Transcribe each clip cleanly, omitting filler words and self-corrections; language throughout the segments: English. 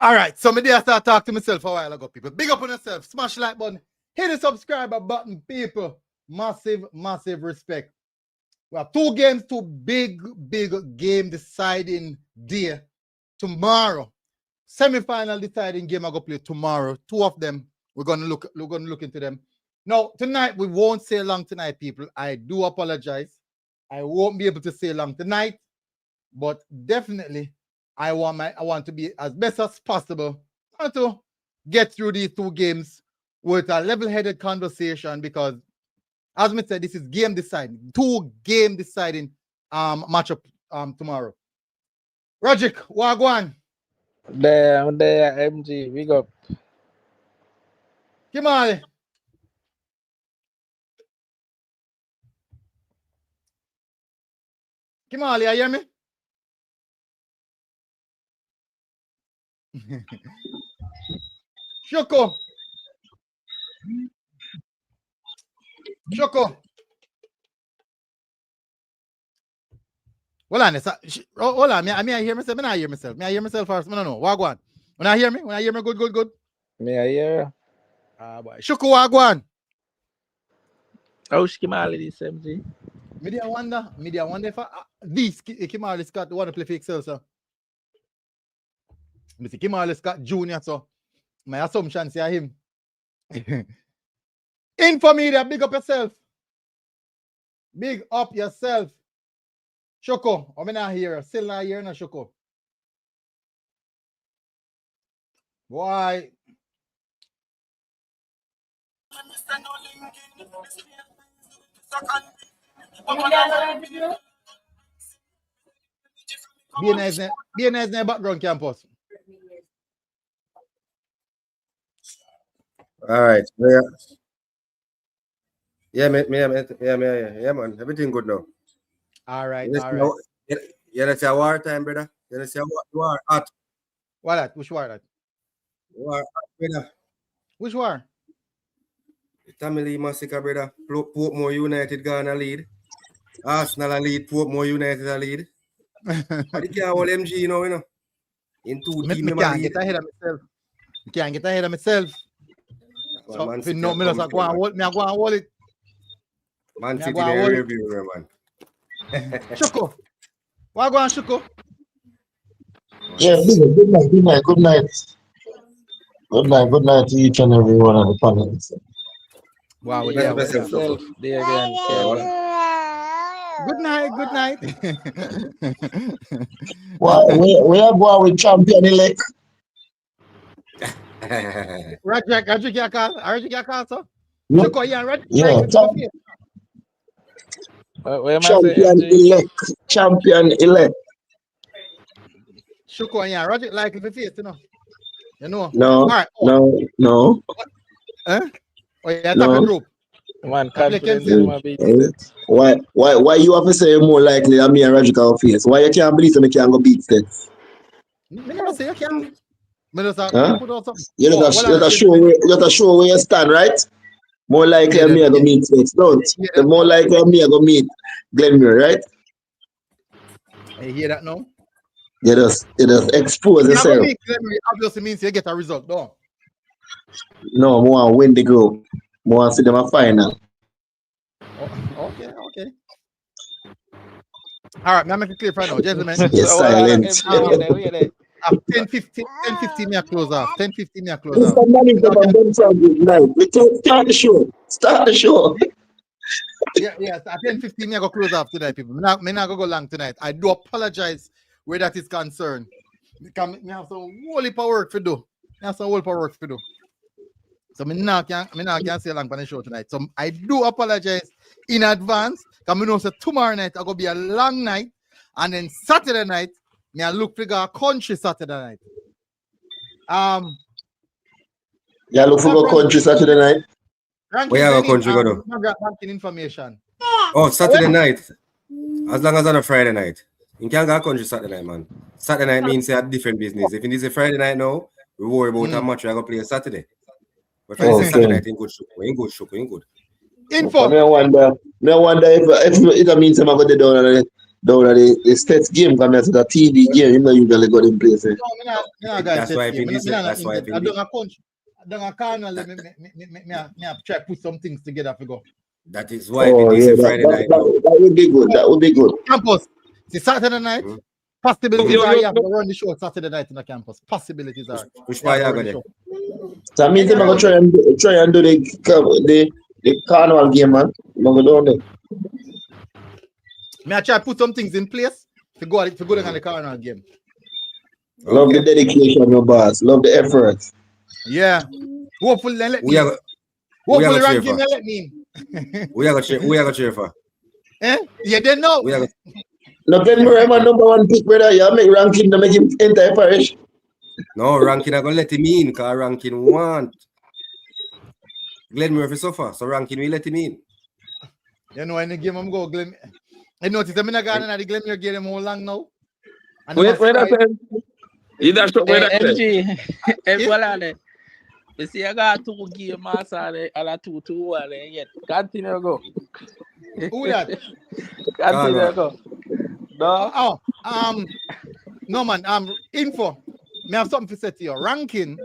All right, so me there start talking to myself a while ago, people. Big up on yourself. Smash the like button. Hit the subscriber button, people. Massive, massive respect. We have two games, two big game deciding day tomorrow. Semi-final deciding game I go play tomorrow. Two of them. We're gonna look into them. Now, tonight we won't say long tonight, people. I do apologize. I won't be able to say long tonight, but definitely I want to be as best as possible to get through these two games with a level-headed conversation, because as I said, this is game deciding, two game deciding matchup tomorrow. Rajic, Wagwan. There, MG, big up. Kimali. Kimali, you hear me? Shoko. Hold on, hold on. I hear myself. I hear myself. I hear myself first. No. Wagwan. When I hear me, good. Me I hear. Boy. Shoko Wagwan. How Kimali this MG? Me wonder if this Kimali Scott want to play for Excel, sir. Mr. Kimali Scott Jr., so my assumption say him. Info media, big up yourself. Big up yourself. Shoko, I'm not here. Still not here, no Shoko. Boy. Be a nice background campus. All right. Yeah, man. Everything good now. All right. Yeah, that's a war time, brother. Yeah, that's a war hot. What that? Which war that? War hot, brother. Which war? Tamale Massacre, brother. Portmore United gonna lead. Arsenal a lead. Portmore United a lead. But you can't hold MG, you know. In two teams, I can't get ahead of myself. I can't get ahead of myself. So, if you know me, I go and hold it. Man City, they review, man. Shoko. Why go on, Shoko? Yeah, good night. Good night to each and every one of the panelists. Wow, Good night. We are going with champion elect. Rajic your call, sir. Shoko, Champion elect. Shoko, yeah, Rajic like if face, you know. You know. No. All right. No. Huh? Oh, yeah, no. Group. Man, confidence why you have to say more likely than me and Rajic our face? Why you can't believe me can't go beat STATHS? Me never say you can't. You just show where you stand, right? More likely me I go meet STATHS, don't? The more likely me I go meet Glenmere, right? You hear that now? You just expose yourself. Obviously means you get a result, no? No, I want to win the group. I want to see them a final. Okay. All right, now make it clear right now, gentlemen. Yes, silent. 10:15 me a close off. 10:15 me a close off. Start the show. Yes, at 10:15 me I go close off tonight, people. Me not go long tonight. I do apologize where that is concerned. Because me have some whole heap of work to do. So me not can say long on the show tonight. So I do apologize in advance. Because I know so tomorrow night I go be a long night. And then Saturday night, me I look for a country Saturday night. Yeah, look for a country Saturday night. We have a country go to. Banking information. Oh, Saturday night. As long as on a Friday night. You can't go a country Saturday night, man. Saturday night means you have different business. If it is a Friday night now, we worry about how much we are going to play a Saturday. But for instance, Saturday night, in good. Info. I wonder if it means I'm going to down at the States game compared to the TV game, you know, usually got in place. No, me not That's why I game. finish it. That's why I I finish don't a country. I don't a corner. Me try put some things together to go. That is why Oh, we yeah, this Friday night. that would be good. That would be good. Campus. See Saturday night. Mhm. Possibilities Yo, are yo, you have yo. to run the show Saturday night in the campus. Possibilities are. Which you have part to you run got the there? show. So I mean, they're going to try and do the carnival game, man. I'm going to do it. Me I try put some things in place to go down on the corner game. Love the dedication, your boss. Love the effort. Yeah. Hopefully they let me. We are Hopefully gonna cheer ranking for. they let me. We are gonna cheer for. Yeah, they know. We are gonna, Now, Glenmore, my number one pick, brother. You make ranking to make him enter parish. no, Rankin are gonna let him in, because Rankin want Glenn Murphy suffer, so Rankin will let him in. You know, in the game I'm go Glen. I notice I'm not going to the Glenmere game how long now. And Wait that time. You dash up where that time. MG. Voilà. You see, I got 2 games, master, and a 2-2, yet. Continue go. Who that? Continue go. No. No man, info. Me have something to say to you. Ranking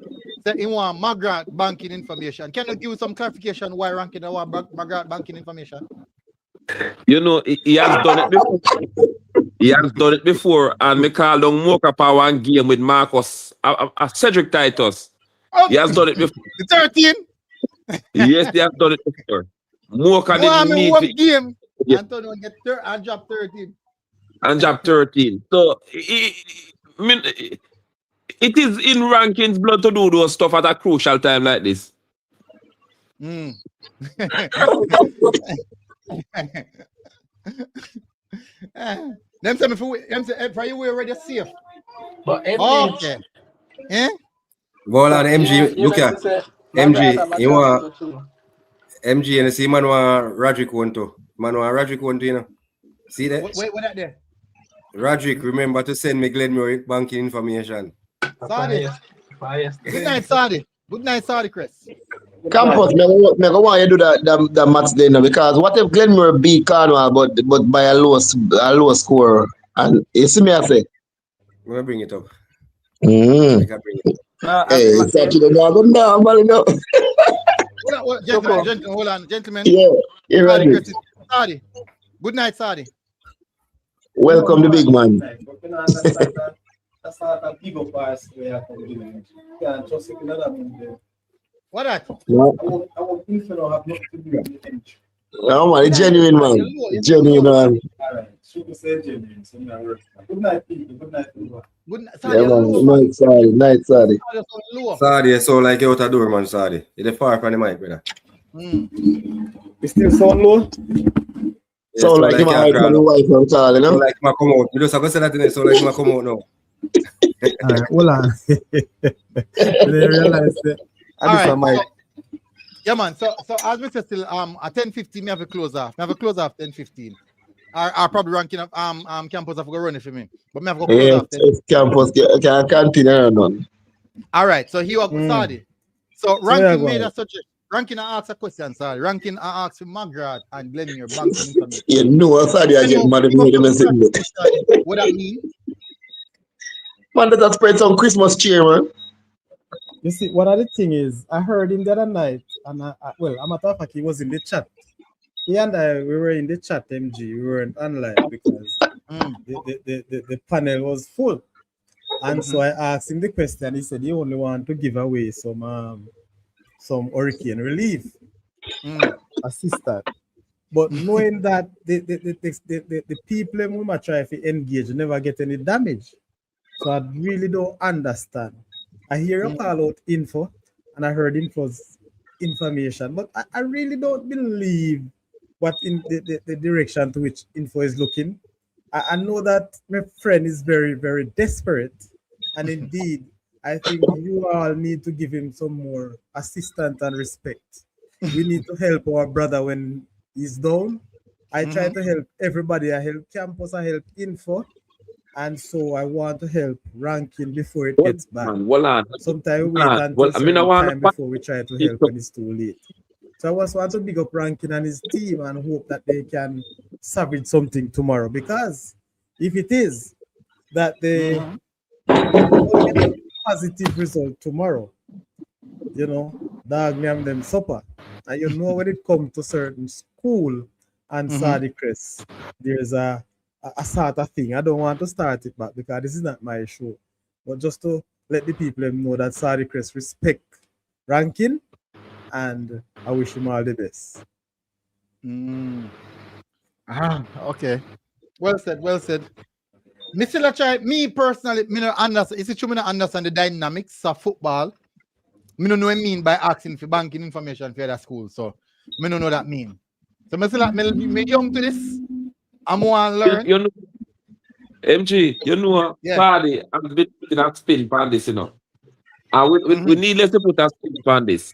said he want Margaret banking information. Can you give some clarification why Ranking want Margaret banking information? You know, he has done it before. He has done it before, and me call down Mocha for one game with Marcus, Cedric Titus. He has done it before. The 13? Yes, he has done it before. Mocha didn't need one it. game. Yeah. Antonio get and drop 13. And job 13. So, it is in Ranking's blood to do those stuff at a crucial time like this. Them say for you we already safe. But Okay. Eh? Well, on MG, look at MG, you want MG and see man want Roderick want to. Man want Roderick want to, you know. See that? What that there? Roderick, remember to send me Glenmore banking information. Sadi. Good night, Sadi. Good night, Sadi, Chris. Campus, me go want you do that match then because what if Glenmore beat Cornwall but by a low score, and you see me I say. I'm gonna bring it up. Hey, it's actually not good now, man. No. Gentlemen, hold on, gentlemen. Yeah, you're Sadi, right. Chris. Sadi. Good night, Sadi. Welcome, the big man. What that? No, man, it's genuine, man. Genuine, man. Good night, Yeah, Sadi. man. Night, sorry. Sadi, so like you out the door, man, Sadi. You're far from the mic, brother. You still sound low? So like you might have a wife from Charlie, So no? like my come out. You just have to say that in it, so like my come out now. Alright, hold on. They realize that. Alright, yeah, man. So as we say still at 10:15, me have a close off. Me have a close off 10:15. I probably ranking up campus have to go run it for me. But me have to go close Yeah, off 10. campus can continue on. Alright, so here we go, Sadi. So yeah, ranking go made ahead. a suggestion. Ranking asked a question, sorry. Ranking asked for Margaret and Glenmere banking information. You know, sorry, I get mad if you hear saying that. What that mean? Man, that spread some Christmas cheer, man. You see, one of the thing is, I heard him the other night, and well, a matter of fact, he was in the chat. He and I, we were in the chat, MG. We weren't online because the panel was full. And so I asked him the question. He said he only want to give away some hurricane relief assistance. But knowing that the people who might try to engage never get any damage. So I really don't understand. I hear you call out info, and I heard info's information, but I really don't believe what in the direction to which info is looking. I know that my friend is very, very desperate, and indeed, I think you all need to give him some more assistance and respect. We need to help our brother when he's down. I try to help everybody. I help campus, I help info. And so I want to help ranking before it gets bad. Sometimes we wait until time before we try to help when it's too late. So I just want to big up ranking and his team and hope that they can salvage something tomorrow, because if it is that they get a positive result tomorrow, you know, dog name them supper. And you know when it comes to certain school and Sadi Crest, there's a sort of thing. I don't want to start it back because this is not my show. But just to let the people know that Sadi Crest respect ranking, and I wish him all the best. Okay. Well said, well said. Me personally, me no understand. Is it true me no understand the dynamics of football? Me no know what I mean by asking for banking information for the school. So me no know that mean. So me say like me young to this. I'm want to learn. You know, MG, you know, Paddy, I'm bit in that spin on this, you know. And we need to put a spin on this.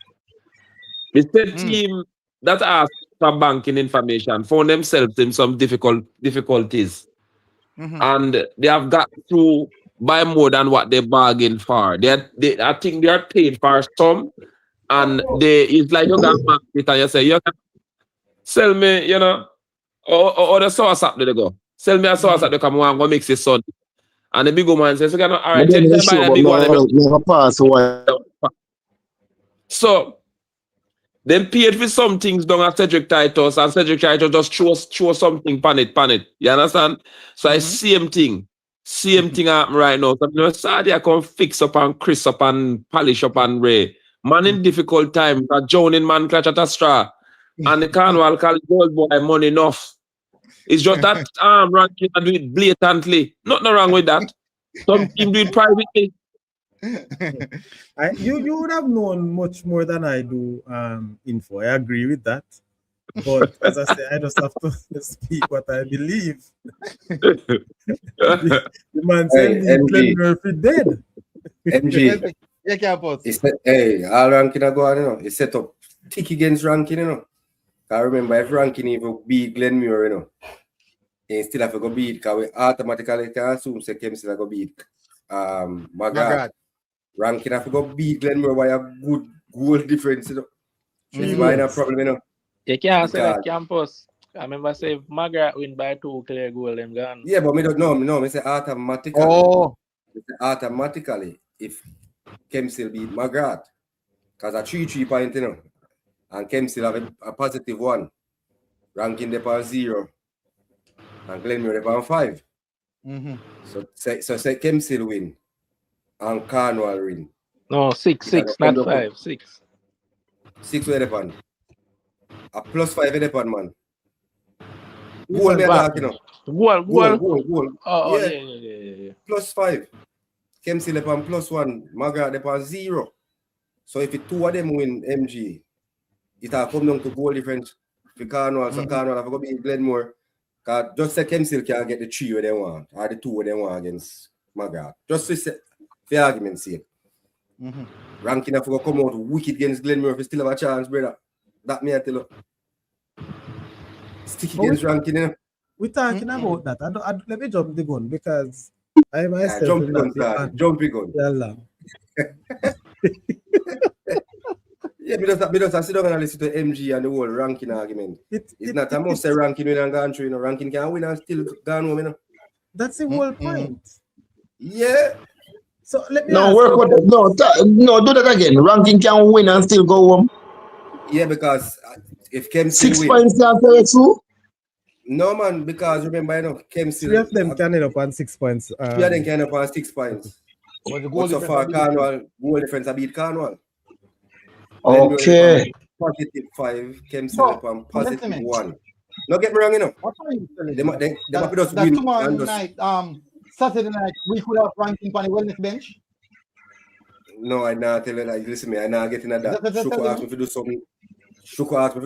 The same team that asked for banking information found themselves in some difficulties. And they have got to buy more than what they bargained for. I think they are paid for some, and it's like you got market and you say, you can sell me, you know, or the sauce up there they go. Sell me a sauce up there, come on, go mix it son. And the big man says, all right, take them by the big one. So they paid for some things down at Cedric Titus, and Cedric Titus just show something pan it. You understand? So it's same thing happen right now. So you know, Sadia come fix up and crisp up and polish up and Ray. Man in difficult time, a joning man clutch at a straw. And the carnival call gold boy money enough. It's just that ranking and do it blatantly. Nothing wrong with that. Some team do it privately. You would have known much more than I do info. I agree with that. But as I say, I just have to speak what I believe. The man said Glenn Murphy dead. MG. All ranking I go on, you know. It's set up tick against ranking, you know. I remember if ranking even beat Glenn Muir, you know. And still have to go beat because we automatically can assume say Kim still have to beat Magrat. Ranking have to go beat Glenn Muir by a good goal difference, you know. It's minor problem, you know. You can't say that campus. I remember say Magrat win by 2 clear goal them gone. Yeah, but me don't know. No, me say automatically. Automatically, if Kemsil beat Magrat, because a 3-3 point, you know, and Kemsil have a positive 1, ranking them on 0, and Glenmure them on 5. So say Kemsil win, and Cornwall win. No, 6, not 5, 6. 6 where they on. A +5 in the pan, man. Goal there, dark, you know. Goal. Oh, yeah. +5. Kemsil upon +1. Magrat upon 0. So if the 2 of them win MG, it will come down to goal difference for Cornwall. So Cornwall have to be Glenmore. Because just say Kemsil can get the 3 where they want, or the 2 where they want against Magrat. Just to say, for argument's sake. Ranking have to come out wicked against Glenmore if you still have a chance, brother. That me I tell you. Stick against ranking, you know. We're talking about that. Let me jump the gun because I myself jump the gun. Yeah, because I sit down and listen to MG and the whole ranking argument. It's not a must say ranking win and gone through, you know. Ranking can win and still gone home, you know. That's the whole point. Yeah. So let me do that again. Ranking can win and still go home. Yeah, because if Kemsil 6 win, points after it too. no man, because remember, you know, Kemsil 3 of them can end up on 6 points. 3 of them can end up on 6 points. But so far, Cornwall goal difference I beat Cornwall. Okay. +5, Kemsil upon +1. Don't get me wrong, you know. They might just win. Tomorrow night, Saturday night, we could have ranking on the wellness bench. No, I not tell you like listen me, I not getting at that. Shuko asked me to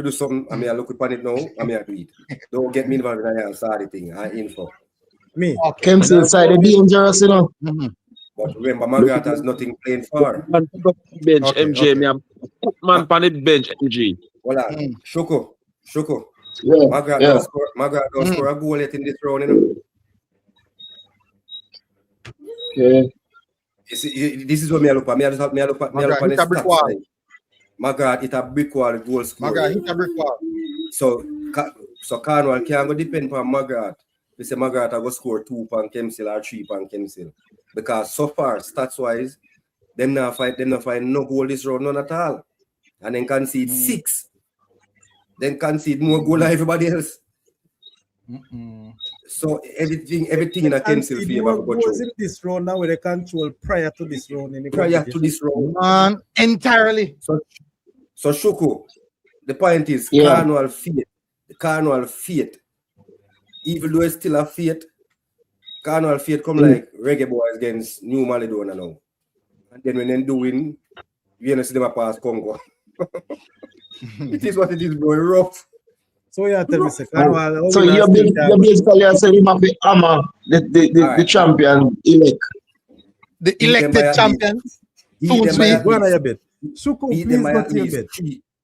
do something. I mean I look upon it now, I mean I do it. Don't get me involved in that sorry thing. I info. Me. Kemsil side is dangerous, you know. But remember, Magrat has nothing playing for. Bench MJ, man pan it bench MG. Voilà. Shuko. Yeah. Magrat don't score a goal yet in this round, you know. Okay. This is what me look at. Me look at the stats side. Magrat hit a brick wall goal score. Magrat hit a brick wall. So Cornwall can't go depend on Magrat they say Margaret go score 2 pan Kemsil or 3 pan Kemsil. Because so far, stats wise, them not find no goal this round, none at all. And then concede 6. Then concede more goal than everybody else. So everything in a Kemsil favor go goals in this round now with the control prior to this round. Man, entirely. So Shuku, the point is Carnival fate. Even though it's still a fate, Carnival fate come like Reggae Boys against New Maledona now. And then when they do win, we gonna see them pass Congo. It is what it is, bro. Rough. So you tell me, Carnival. So you're basically saying him have to hammer the champion elect. The elected champion. Go on your bit. Shuku, please go to your bit.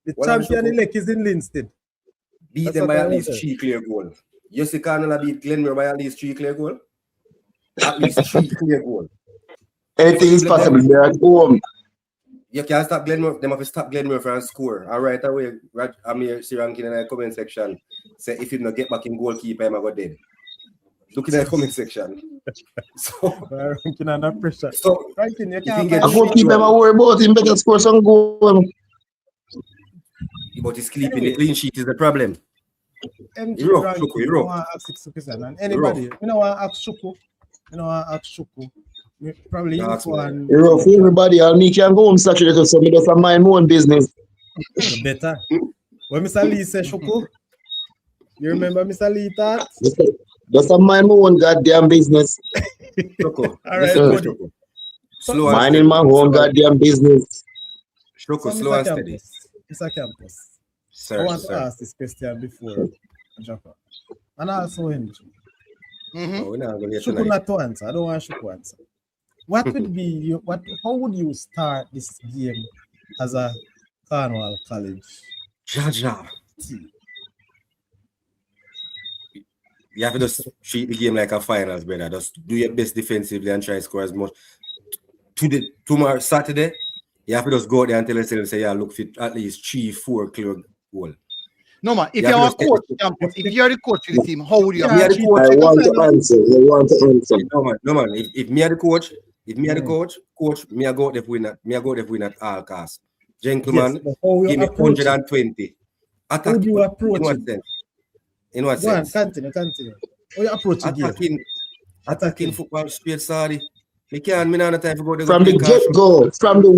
The champion elect is in Linstead. Beat them by at least 3 clear goals. You see Carnival beat Glenmore by at least 3 clear goals? At least 3 clear goals. Anything is possible. They're at home. You can't stop Glenmore. They have to stop Glenmore from score. And right away, I'm here, see ranking in the comment section. Say if you don't get back in goalkeeper, I'm go dead. Look in the comment section. So ranking under pressure. So ranking, you can't get goalkeeper. I'm worried about him. Better score some goal. But he's sleeping. The clean sheet is the problem. MG You're ranking, Shuku, you don't want to ask Shuku, and anybody, you don't want to ask Shuku. You don't want to ask Shuku. Probably you one. You're for everybody. I'll make you go home Saturday so me just mind my own business. Better. When Mr. Lee said Shuku, you remember Mr. Lee that? Just mind my own goddamn business. Shuku. All right, buddy. Slow minding my own goddamn business. Shuku, slow and steady. Mr. Campus. Sir, I want to ask this question before Jaffa. And also Henry. Shuku not to answer. I don't want Shuku to answer. What would be how would you start this game as a Cornwall College? Jaja. You have to just treat the game like a finals, brother. Just do your best defensively and try to score as much. Tomorrow, Saturday, you have to just go out there and tell yourself, say, yeah, look fit at least 3-4 clear goal. No, man. If you're a coach, if you're the coach of the team, how would you? I want to answer. I want to answer. No, man. If me are the coach, coach, me I go out there win at. Me I go out there win at all costs. Gentlemen, give me 120. Attack. How do you approach it? In what sense? Continue. How you approach it? Attacking football straight, sorry. Me can't. Me not have time to go there. From the get-go, from the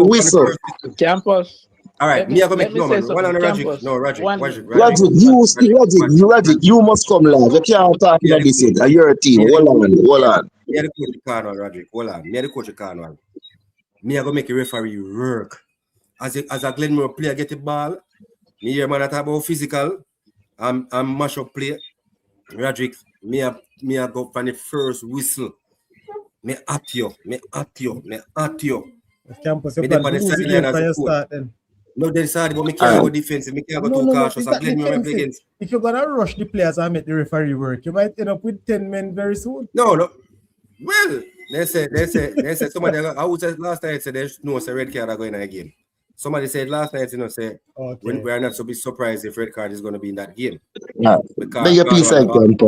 whistle. Campus. All right, me I go make no man. One on the Rajic. No, Rajic. Rajic, you must come live. You can't talk about this. You're a team. Hold on. Me are the coach of Cornwall, Rajic. Hold on. Me are the coach of Cornwall. Me I go make a referee work. As a Glenmore player get the ball, me hear man talk about physical. I'm mash up play. Rajic, me I go from the first whistle. Me at you. Campus, you can lose the game for your start then. No, they're sorry, but me can't go defensive. Me can't go too cautious. If you're gonna rush the players and make the referee work, you might end up with 10 men very soon. No. Well, they said somebody. I would say last night said there's no red card are going in a game. Somebody said last night, say we're not so be surprised if red card is going to be in that game. Yeah. Because your piece of content.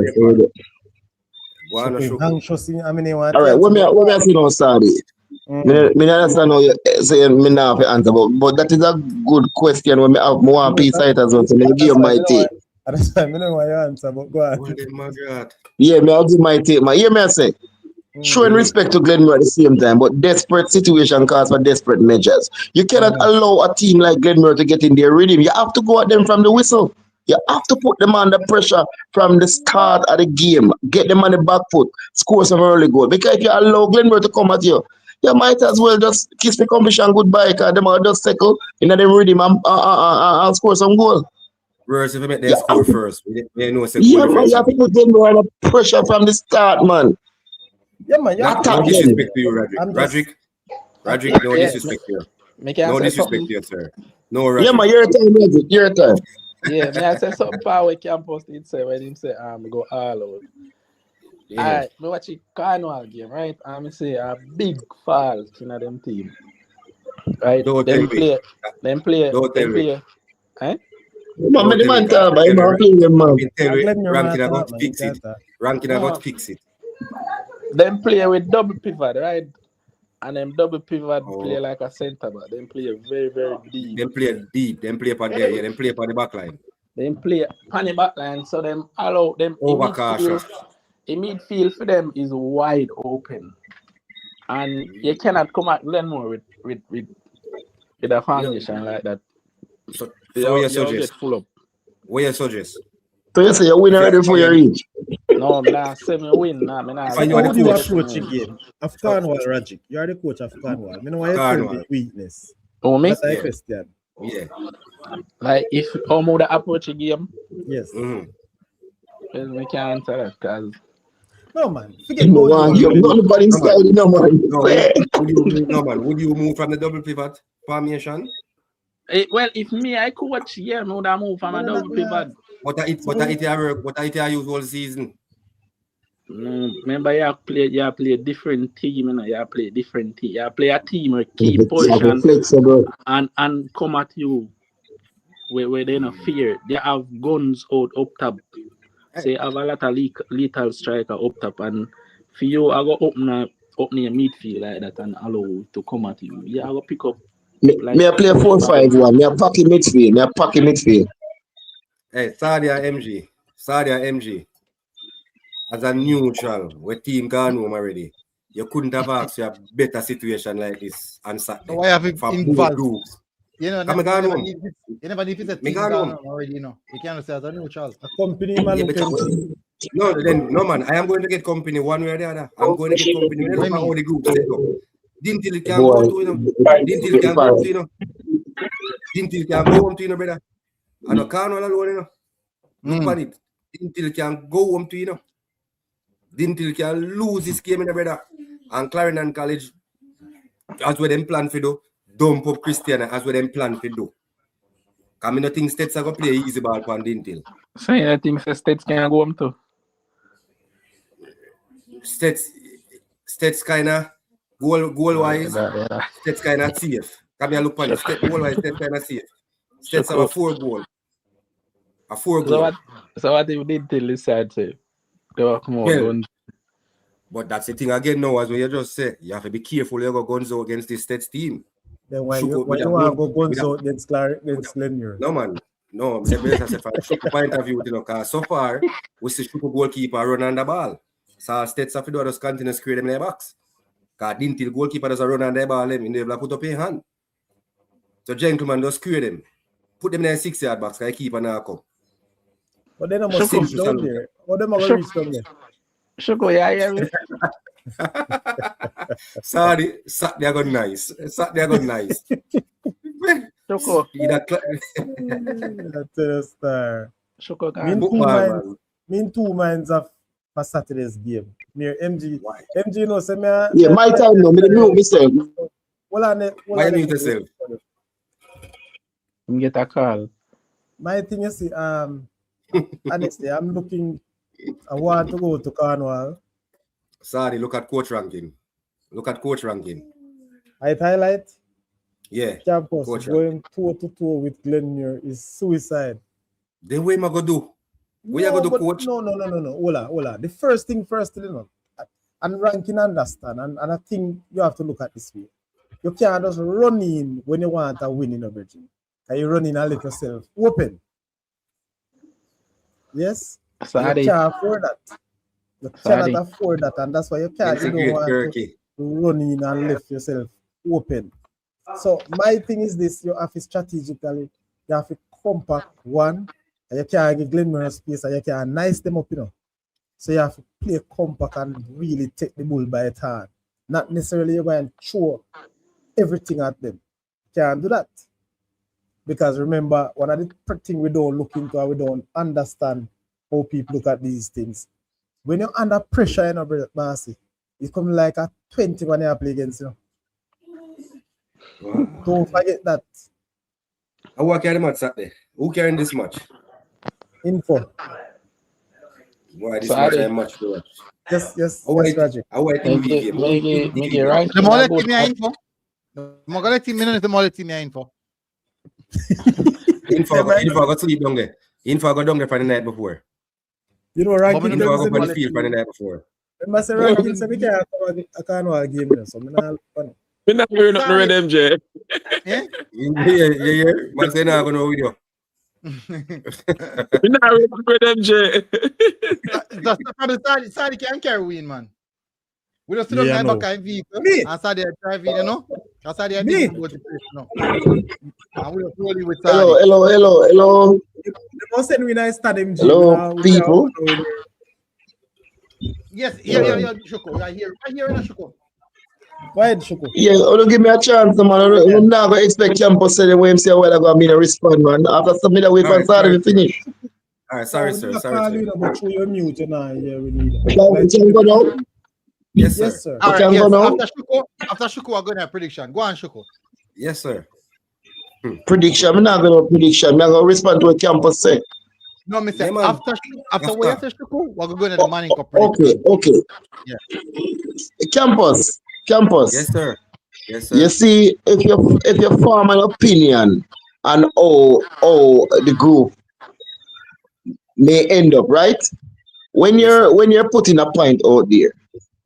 All right, what me I say on Saturday? Me understand how you say me now have answer, but that is a good question when me have more piece site as well. So me give my take. That's why I don't want your answer, but go on. Yeah, me I'll give my take. Hear me I say. Showing respect to Glenmore at the same time, but desperate situation calls for desperate measures. You cannot allow a team like Glenmore to get in their rhythm. You have to go at them from the whistle. You have to put them under pressure from the start of the game. Get them on the back foot, score some early goal. Because if you allow Glenmore to come at you, you might as well just kiss the competition goodbye because them will just settle in them rhythm and score some goal. Whereas if you make them score first, they know you have to put them under pressure from the start, man. Yeah, man. No disrespect to you, Rajic. Rajic, no disrespect to you. No disrespect to you, sir. No, Rajic. Yeah, man, your time, Rajic. Your time. Yeah, may I say something power Campus did say when him say go all out. Yeah. Alright, me watch the Cornwall game, right? I say a big fall in them team. Right? Them play. Eh? Man, the man talk about him, I'm playing him, man. Ranking, I got to fix it. Ranking, I got to fix it. Them play with double pivot, right? And them double pivot play like a center back. Them play very, very deep. Them play deep. Them play upon there. Yeah, them play upon the back line. Them play upon the back line, so them allow them Overcautious. the midfield for them is wide open. And you cannot come at Glenmore with a foundation like that. So what you suggest? Full up. What you suggest? So you say you win already for your reach? No, I'm 7 win. Nah, How do you approach a game? Of Cornwall, Rajic. You are the coach of Cornwall. I know why you feel the weakness. Oh, me? That's a question. Yeah. Like, if Omo the approach a game, yes. Well, we can't answer that because. No, man. Forget about you. Nobody inside, no, man. Would you move from the double pivot formation? Well, if me, I coach, yeah, no, that move from a double pivot. What I use all season? Remember, you play different team, you know, you play different team. You play a team or keep position and come at you where they no fear. They have guns out up top. So you have a lot of lethal striker up top, and for you, I go open your midfield like that and allow you to come at you. Yeah, I go pick up. Me I play 4-5-1. Me a pocket midfield. Hey, Sadia MG. As a neutral, where team gone home already, you couldn't have asked for a better situation like this on Saturday. Why have it involved? Groups. You know, you never need to team gone home already, you know. You can't say as a neutral. A company man. No, man. I am going to get company one way or the other. I'm going to get company. We don't know how the groups set up. Didn't till it can go to, you know. Didn't till it can go to, you know. Didn't till it can go home to, you know, brother. I know Cornwall alone, you know. Look on it. Didn't till it can go home to, you know. Didn't till it can lose this game, you know, brother. And Clarendon College, as what them plan for do, dump up Christiana as what them plan for do. Because I don't think States are going to play easy ball for Dintil. So I think States can go home too. States kind of goal-wise, States kind of safe. Come here, look on it. Goal-wise, States kind of safe. States have a 4 goal. So what if you did till this side, say? They will come on. But that's the thing again now, as what you just said. You have to be careful you go guns out against the States team. Then why you want to go guns out against Glenmure? No, man. No, from a point of view, you know, because so far, we see Shuku goalkeeper run on the ball. So States have to do just continue to create them in their box. Because Dintil goalkeeper does run on their ball, and they put up a hand. So gentlemen, just create them. Put them in a 6-yard box, because keeper now come. But then I must reach down there. What them are reach down there? Shuko, yeah. Sorry, Saturday I got nice. Shuko. That's a star. Shuko, mean 2 minds of for Saturday's game near MG. Why? MG no say me. Yeah, my time no. Me mute myself. Why you mute yourself? Get a call. My thing is, honestly, I'm looking. I want to go to Cornwall. Sorry, look at coach ranking. I highlight. Yeah. Campus going 2-2 with Glenmure is suicide. Then what am I going to do? What you going to do, coach? No. Hola. The first thing first, you know, and ranking understand, and I think you have to look at this way. You can't just run in when you want to win in a virgin. You run in and let yourself open. Yes? Sorry. You can't afford that. You cannot afford that, and that's why you don't want to run in and left yourself open. So my thing is this: you have to strategically, you have to compact one, and you can't give Glenmure space, and you can nice them up, you know. So you have to play compact and really take the bull by its hand. Not necessarily you're going to throw everything at them. You can't do that. Because remember, one of the things we don't look into and we don't understand how people look at these things. When you're under pressure, you know, brother Marcy, you come like a 20 when you play against, you know. Wow. Don't forget that. Who carry the match Saturday? Who carrying this match? Info. Why this match to watch? Yes, Tragic. Make it right. The more team info. The more team info. Info got sleep down there. Info got down there for the night before. You know, ranking. Info got on the field for the night before. Remember say ranking so we can't come a game there. So I'm not funny. We're not hearing up the red MJ. Yeah. Man say nah, I go know with you. We're not hearing up the red MJ. That's the side can carry win, man. We just sit on my back in vehicle. And Saturday driving, you know. And Saturday I go to place, no. And we are rolling with Saturday. Hello. The most send we nice start MG. Hello, people. Yes, Shoko. I hear in a Shoko. Why Shoko? Yeah, don't give me a chance, man. I'm not going to expect campus to say the way him say, well, I'm going to respond, man. After something that we can start and finish. All right, sorry, sir. But you're mute, you know. Yeah, we need it. Can you go now? Yes, sir. All right, Can yes. go now? After Shoko, we're going to have prediction. Go on, Shoko. Yes, sir. Prediction. I'm not going to prediction. I'm not going to respond to what campus say. No, me say Yeah, after we have Shoko, we're going to the Manning Cup prediction. Okay. Yeah. Campus. Yes, sir. You see, if you form an opinion on how the group may end up, right? When you're putting a point out there,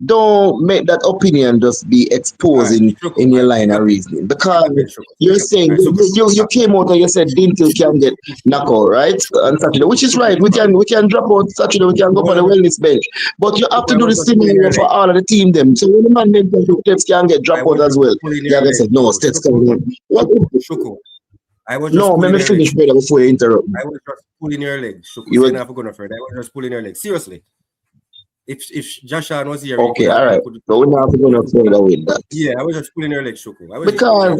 don't make that opinion just be exposed in your line of reasoning, because you're saying you came out and you said Dintil can get knocked out, right, on Saturday, which is right. We can drop out Saturday, we can go for the wellness bench, but you have to do the scenario for all of the team them. So when the man then Stets can get dropped out as well, yeah, they said no, Stets can get. What? No, let me finish, brother, before you interrupt. I was just pulling your leg. You were never gonna further. I was just pulling your leg. Seriously. If Joshua was here, okay, all right. So we're not going to further with that. Yeah, I was just pulling your leg, Shuku.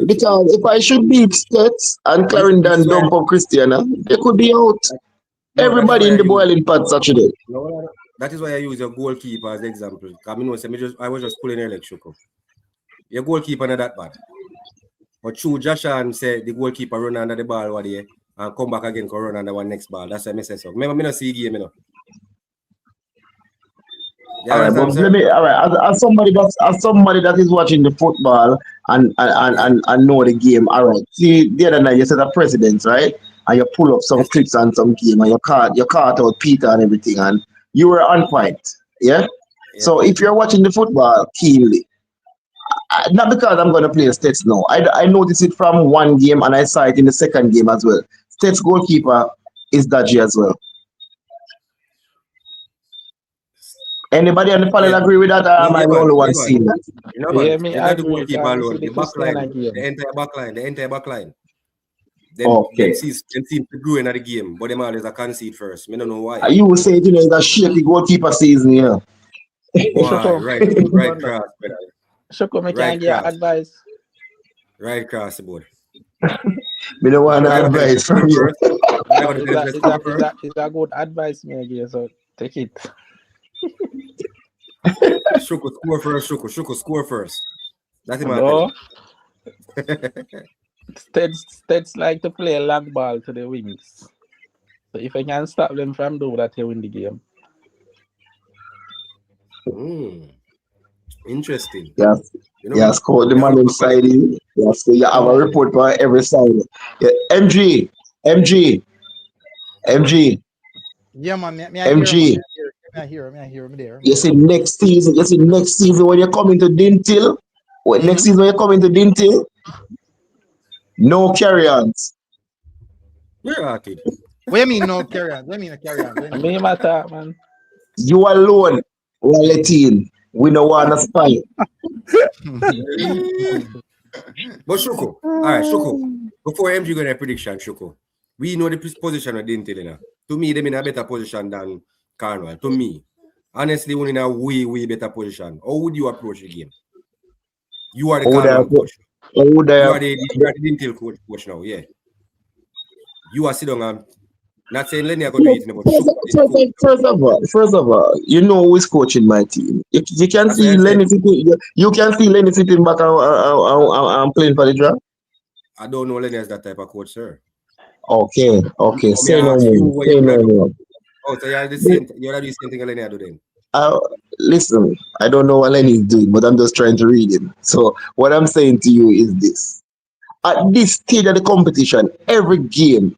Because if I should beat Stets and Clarendon dump of Christiana, they could be out. No, everybody in the boiling pot Saturday. No, that is why I use your goalkeeper as example. I was just pulling your leg, Shuku. Your goalkeeper not that bad. But true, Joshua and say the goalkeeper run under the ball over there and come back again, run under one next ball. That's why I say so. Remember, I don't see game, you know. All right, but as somebody that is watching the football and know the game, all right. See, the other night you said a precedence, right? And you pull up some clips on some game and you caught out Peter and everything, and you were on point. Yeah? So if you're watching the football keenly, not because I'm going to play Stets now. I noticed it from one game and I saw it in the second game as well. Stets goalkeeper is dodgy as well. Anybody on the panel agree with that? Am I the only one seeing that? I agree. The entire back line. Them seem to grow in the game, but them always a concede first. I don't know why. You will say it, it's a shaky goalkeeper season, yeah. Right cross, brother. Shoko, me can give advice. Right cross, board. Me don't want advice from you. It's a good advice, me again, so take it. Shoko score first. Shoko score first. That's him. No. Stets like to play a long ball to the wings. So if I can stop them from doing that, they win the game. Interesting. Yes. Yes, call the man inside you. Yes, so you have a report for every side. Yeah. MG. Yeah, man. MG. I hear him there. You see next season when you're coming to Dintil, next season when you're coming to Dintil, no carry-ons. Where are you? What do you mean no carry-ons? What do you mean carry-ons? Me matter, man. You alone, Waletin. We don't want to spy. But Shoko, all right, Shoko. Before MG going to prediction, Shoko, we know the position of Dintil. To me, they're in a better position than Carnival. To me, honestly, we're in a way better position. How would you approach the game? You are the Carnival coach. You are the Dintil coach now, yeah. You are sitting on. Not saying Lenny are going to do it, but first of all, you know who is coaching my team. You can see Lenny sitting. You can see Lenny sitting back and playing for the draft. I don't know Lenny as that type of coach, sir. Okay. Say no more. Oh, so you're the same thing Lenny do then? Listen, I don't know what Lenny is doing, but I'm just trying to read him. So what I'm saying to you is this. at this stage of the competition, every game,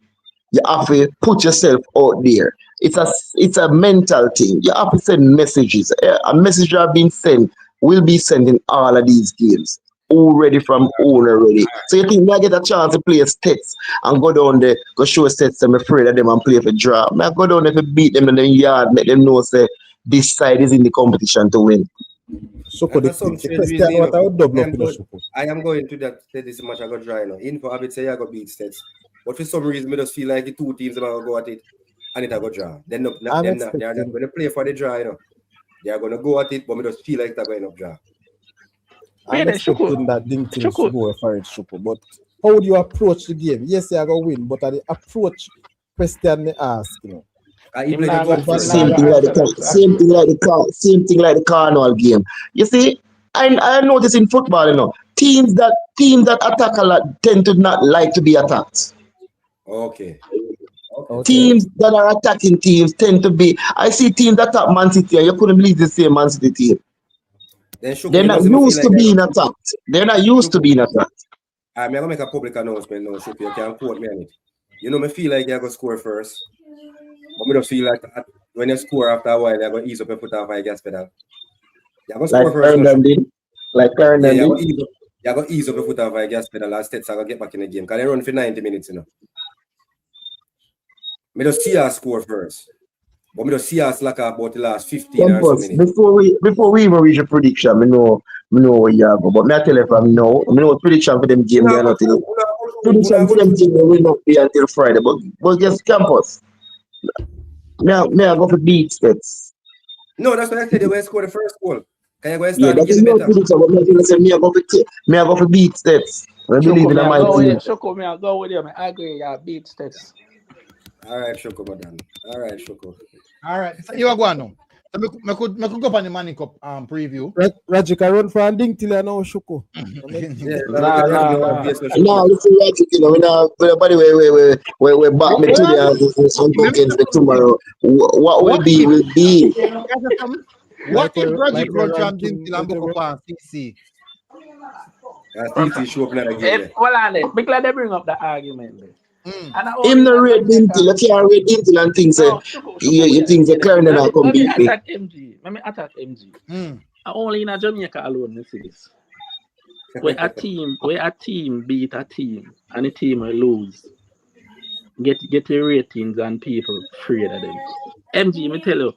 you have to put yourself out there. It's a mental thing. You have to send messages. A message that have been sent will be sent in all of these games. Already from already. So you think I get a chance to play STATS and go down there, go show STATS I'm afraid of them and play for draw. I go down there to beat them in the yard, make them know say this side is in the competition to win. I am going to that this match I got dry now. In for Abit say I got beat STATS. But for some reason I just feel like the two teams are going to go at it and it I got draw. They're not going to play for the draw, you know. They are going to go at it, but I just feel like they're going to draw. I'm expecting that Ding to go for it, Shuko. But how would you approach the game? Yes, you're going to win, but at the approach question me ask, you know. Same thing like the carnival game. You see, I notice in football, you know, teams that attack a lot tend to not like to be attacked. Okay. Teams that are attacking teams tend to be. I see teams that attack Man City, and you couldn't believe the same Man City team. They're not used to being attacked. They're not used to being attacked. I'm going to make a public announcement now, Shuki. You can quote me on it. You know, I feel like you're going to score first. But I don't feel like when you score after a while, you're going to ease up your foot off your gas pedal. You're going to score first. Like Karen did. You're going to ease up your foot off your gas pedal and STATS are going to get back in the game. Because they run for 90 minutes, you know. I just see us score first. But I just see us like about the last 15 or so minutes. Before we even reach a prediction, I know where you are. But I tell you from now, I know prediction for them game, they are not in. Prediction for them game, they will not be until Friday. But just campus. Now I go for beat STATS. No, that's what I said. They will score the first goal. Can you go and start the game better? Me I go for beat STATS. I believe in my team. Shoko, me I go with you. I agree. I beat STATS. All right, Shoko, madam. All right, Shoko. All right, so you are going now. So I could go up on the Money Cup preview. Rajic, I run for a ding till I know Shoko. No, listen, Rajic, you know, by the way, we're back me today and go against me tomorrow. What will be, will be. What if Rajic run from ding till and go up on CC? CC show up another game. Hold on, be glad they bring up the argument. Him no rate Dintil, you can't rate Dintil and things you think the Clarendon will come beat me. Let me attack MG. Only in Jamaica alone, you see this. Where a team beat a team and a team will lose. Get the ratings and people afraid of them. MG, me tell you,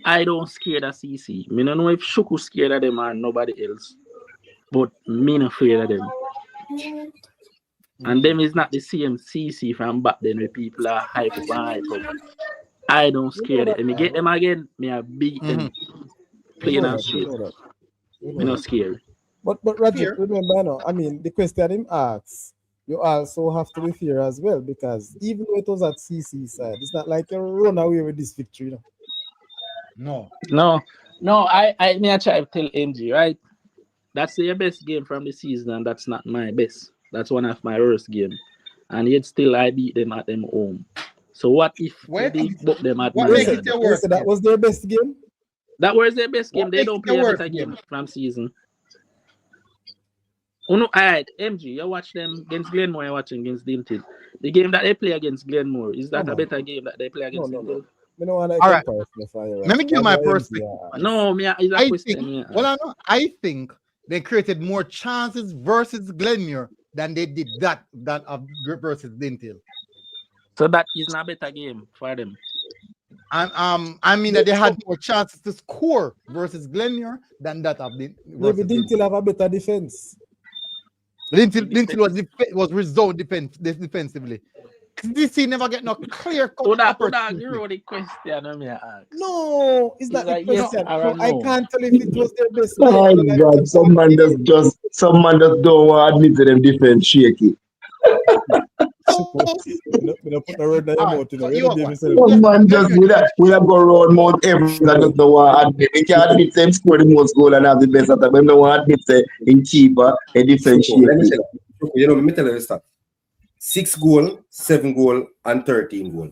I don't scared of CC. Me don't know if Shuku scared of them or nobody else. But me not afraid of them. And them is not the same CC from back then where people are hype up. I don't scare them. Me get them again, me I beat them. Playing on street. Me not scary. But Rajiv, remember now, I mean the question him asks, you also have to be fair as well, because even though it was at CC side, it's not like you run away with this victory, you know. No, I try to tell MG, right? That's your best game from the season, and that's not my best. That's one of my worst games. And yet still I beat them at them home. So what if they book them at my game? That was their best game? That was their best game. They don't play a better game from season. Oh no, alright, MG, you watch them against Glenmore, you're watching against Dintil. The game that they play against Glenmore, is that a better game that they play against Dintil? All right. Let me give my perspective. No, I think they created more chances versus Glenmore than they did that of versus Dintil. So that is not a better game for them. I mean that they had more chances to score versus Glenmore than that of the. Maybe Dintil have a better defense. Dintil was resolved defensively. DC never get no clear cut. The question. No, it's not the question. I can't tell if it was their best. Oh my God, some man just don't want to admit to them defense shaky. Some man just we have go round mount everything and just don't want to admit. We can't admit them score the most goal and have the best attack. We don't want to admit in keeper a defense shaky. You know, let me tell you this stuff. 6 goal, 7 goal, and 13 goal.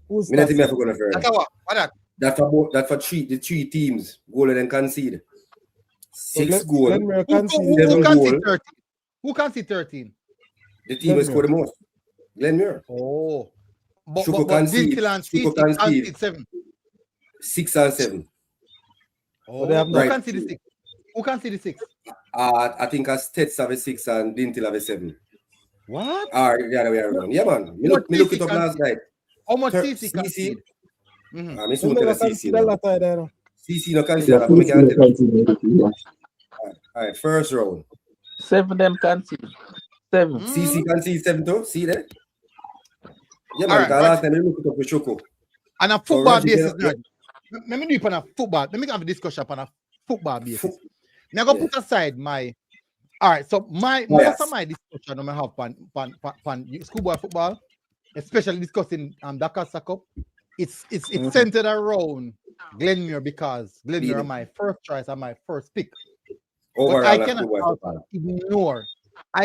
Who's that for the 3 teams goal and concede. 6 goals. Who can see 13? Who can see 13? The team will score the most. Glenmuir. Oh. But Dintil and CC can see 7. 6 and 7. Oh, they have no. Who can see the 6? Who can see the 6? I think STATHS have a 6 and Dintil have a 7. What? The other way around. Yeah, man. Me look it up last night. How much CC can see? I so tell CC. CC no consider that. All right, first round. 7 them can see. 7. CC can see 7 too. See that? Yeah, man. Last time I look it up with Shoko. And a football basis. Let me do it on a football. Let me have a discussion on a football basis. Now go put aside my. All right, so most of my discussion I have on schoolboy football, especially discussing the Casa Cup, it's centered around Glenmuir because Glenmuir are my first choice and my first pick. But I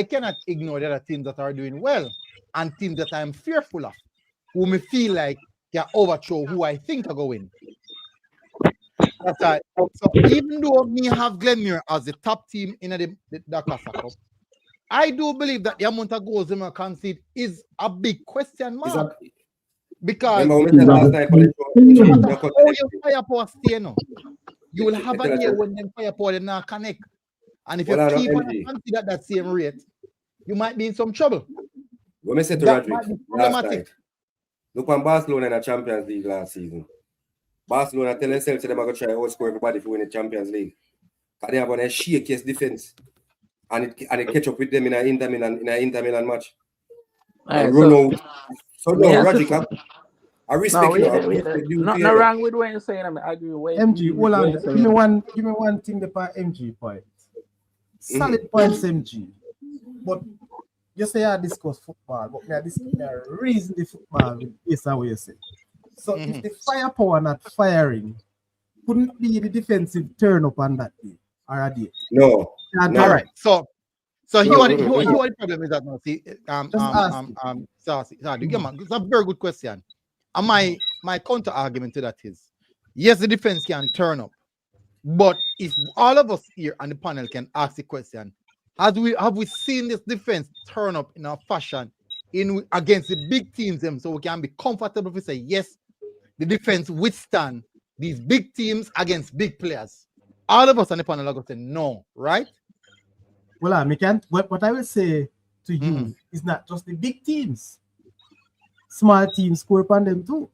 cannot ignore the other teams that are doing well and teams that I'm fearful of, who may feel like they overthrow who I think are going. That's right. So even though me have Glenmuir as the top team in the Casa Cup, I do believe that the amount of goals they may concede is a big question mark. Because how your firepower stay now, you will have a year when them firepower did not connect. And if you keep on concede at that same rate, you might be in some trouble. When I said to Roderick last night, look on Barcelona in the Champions League last season. Barcelona tell themselves they're going to try to outscore everybody for win the Champions League. Because they have on a shakiest defense. And it catch up with them in an Inter Milan match. So no, Roderick, I respect you. No wrong with what you're saying. I agree with MG, hold on. Give me one thing about MG point. Solid points, MG. But you say I discuss football, but I discuss reason the football is how you say. So if the firepower not firing, couldn't be the defensive turn up on that day or a day. No. All right. So the problem is that now see it's a very good question. And my counter argument to that is yes, the defense can turn up, but if all of us here on the panel can ask the question, have we seen this defense turn up in a fashion against the big teams so we can be comfortable if we say yes, the defense withstand these big teams against big players? All of us on the panel are going to say no, right? Well, I can't. What I will say to you is not just the big teams. Small teams score upon them too.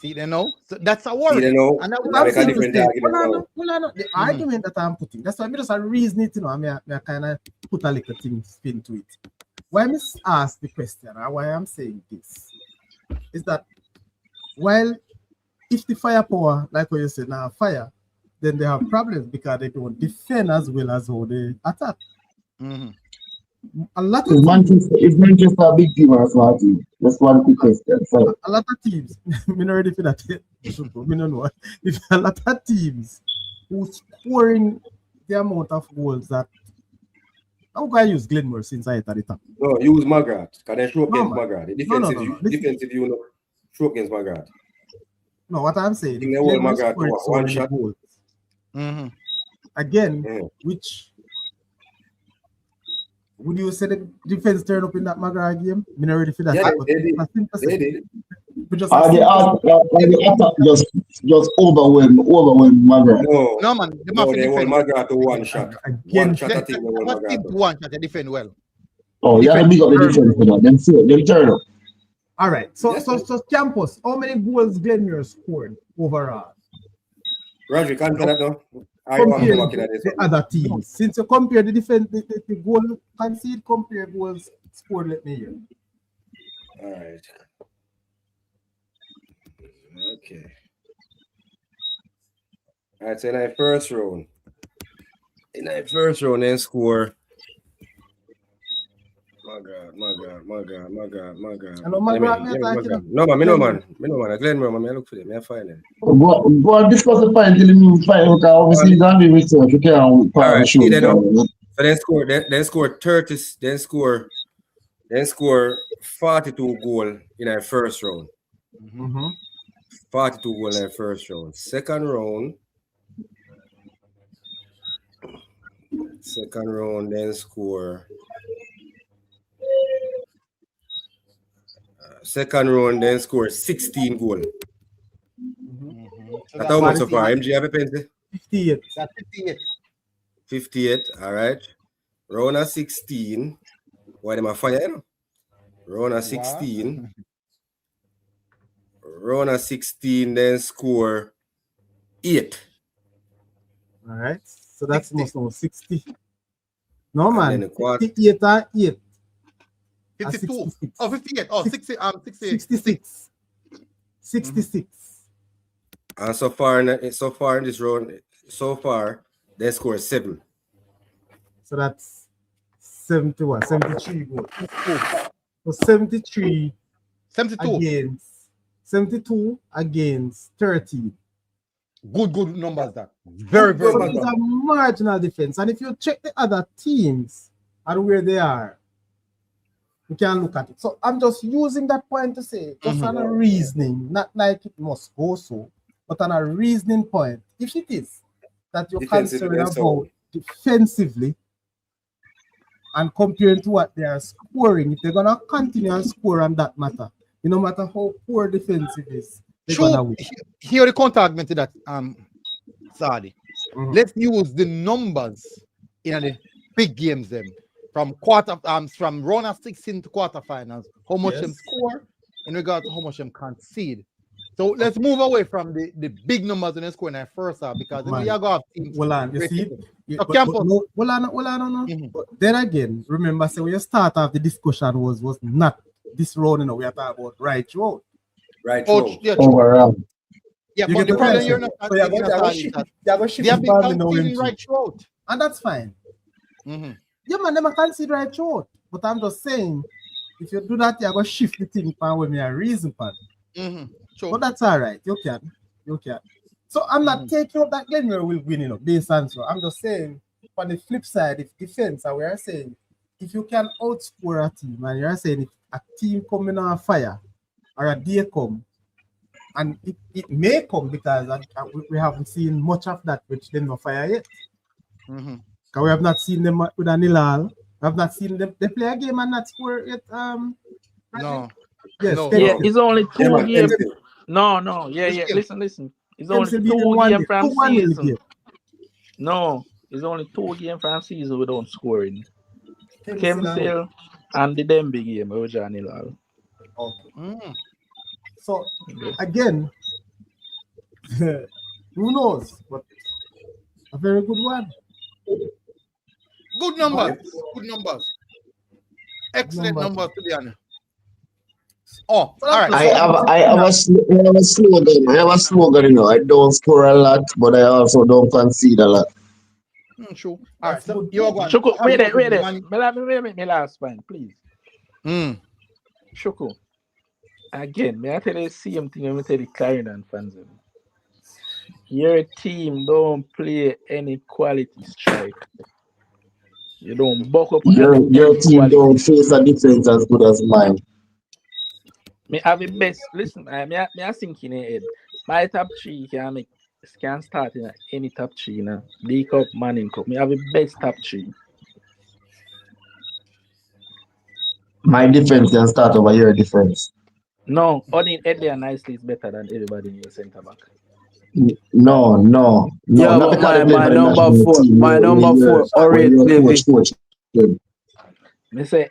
See, they know. So that's a worry. See, they know. And that would make a different argument. The argument that I'm putting. That's why I'm just a reason it, I kind of put a little thing spin to it. Why I ask the question, or why I'm saying this, is that while if the firepower, like what you said now, fire, then they have problems because they don't defend as well as how they attack. A lot of Manchester a big team or a small team? That's one quick question. So, a lot of teams, me not ready for that. Me don't know. If a lot of teams who scoring the amount of goals that I'm going to use Glenmuir since I at the top. No, use Magrat. Can I show up against Magrat? The defensive you know, show up against Magrat. No, what I'm saying, Magrat one shot. Again, which would you say the defense turn up in that Magrat game? I'm not ready for that. Yeah, they did. Just just overwhelm Magrat. No, man. They hold Magrat to one shot. Again, one shot, I think they hold Magrat. One shot, they defend well. Oh, yeah, big up the defense for that. Them turn up. All right. So Campus, how many goals Glenmuir scored overall? Roger, can't tell that now. Compare the other teams. Since you compare the defense, the goal conceded, compare goals scored, let me hear. All right. Okay. All right, so in that first round, then score. My God. No, man. Glenmuir, man. I look for them. I find them. Go and discuss the point till you find because obviously you don't do research. You can't part of the show. So then score 42 goal in our first round. 42 goal in our first round. Second round. Second round, then score. Second round, then score 16 goals. So That's how much so far? MG have a penalty? 58. That's 58. 58, all right. Round of 16. Why them a fire, you know? Round of 16. Round of 16, then score 8. All right. So that's 60. No, And man. then the quarter. 58 and 8. 52. 66. Oh, 58. Oh, 60. 66. 66. And so far in this round, they score 7. So that's 71, 73 goals. So 73 72. against 72 against 13. Good numbers that. Very So good. it's a marginal difference. And if you check the other teams and where they are, you can look at it. So I'm just using that point to say, just on a reasoning, not like it must go so, but on a reasoning point, if it is that you're concerned about defensively and comparing to what they are scoring, if they're gonna continue and score on that matter, no matter how poor defensive is, they're gonna win. Here the counter argument to that, Sadi. Let's use the numbers in the big games then. From round of 16 to quarterfinals, how much them score in regard to how much them concede. So let's move away from the big numbers in the score in the first half, because then you go have teams. Well, on, you see, but no. But then again, remember, so when you start off the discussion was not this road, we are talking about right road. Right road. Yeah, Overall. Yeah, but the problem you're not they have been conceding right road. And that's fine. Yeah, man, they concede right road. But I'm just saying, if you do that, you're going to shift the thing when me a reason for it. Sure. But that's all right. You can. So I'm not taking up that Glenmore will win, based on so. I'm just saying, on the flip side, if defense, we are saying, if you can outscore a team, and you're saying if a team coming on fire, or a day come, and it may come because we haven't seen much of that, which they're not fire yet. Because we have not seen them with a nil. We have not seen them. They play a game and not score yet. No. Yes. No. Yeah, it's only 2 games. No. Yeah. Listen. It's only 2 games from season. No, it's only 2 games from season without scoring. Kemsel and the Demby game with Johnny Lal. Okay. So again, who knows? But a very good one. Good numbers. Excellent numbers, to be honest. Oh, all right. I have a slogan. I don't score a lot, but I also don't concede a lot. Sure. All right. So you're going. Shuku, wait it. Me last point, please. Shuku. Again, may I tell you the same thing when I tell the Clarendon fans. Your team don't play any quality strike. You don't buck up. Your team don't face a defense as good as mine. Me have the best. Listen, me I think in the head. My top 3 can start in any top 3 now. League Cup, Manning Cup. Me have the best top 3. My defense can start over your defense. No, only Edley and Nicely is better than everybody in your centre back. No. Yeah, not my number 4, coach. Me say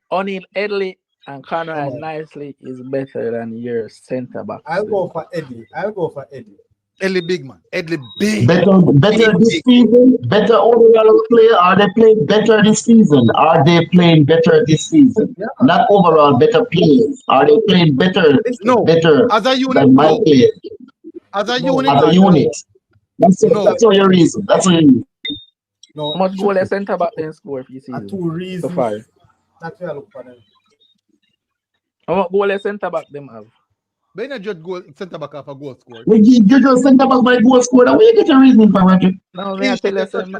only Edley and Conrad Nicely is better than your centre back. I'll go for Eddie. Eddie big man. Eddie big. Better this season. Better overall player. Are they playing better this season? Yeah. Not overall better players. Are they playing better? No. Better as a unit. than my players. As a unit. That's all your reason. No. How much goal a centre back then score if you see 2 reasons. So far. That's where I look for them. How much goal a centre back them have? They not just goal centre back off a goal score. You just centre back by goal score. Where you get your reasoning from, Roger? No, me I tell you something.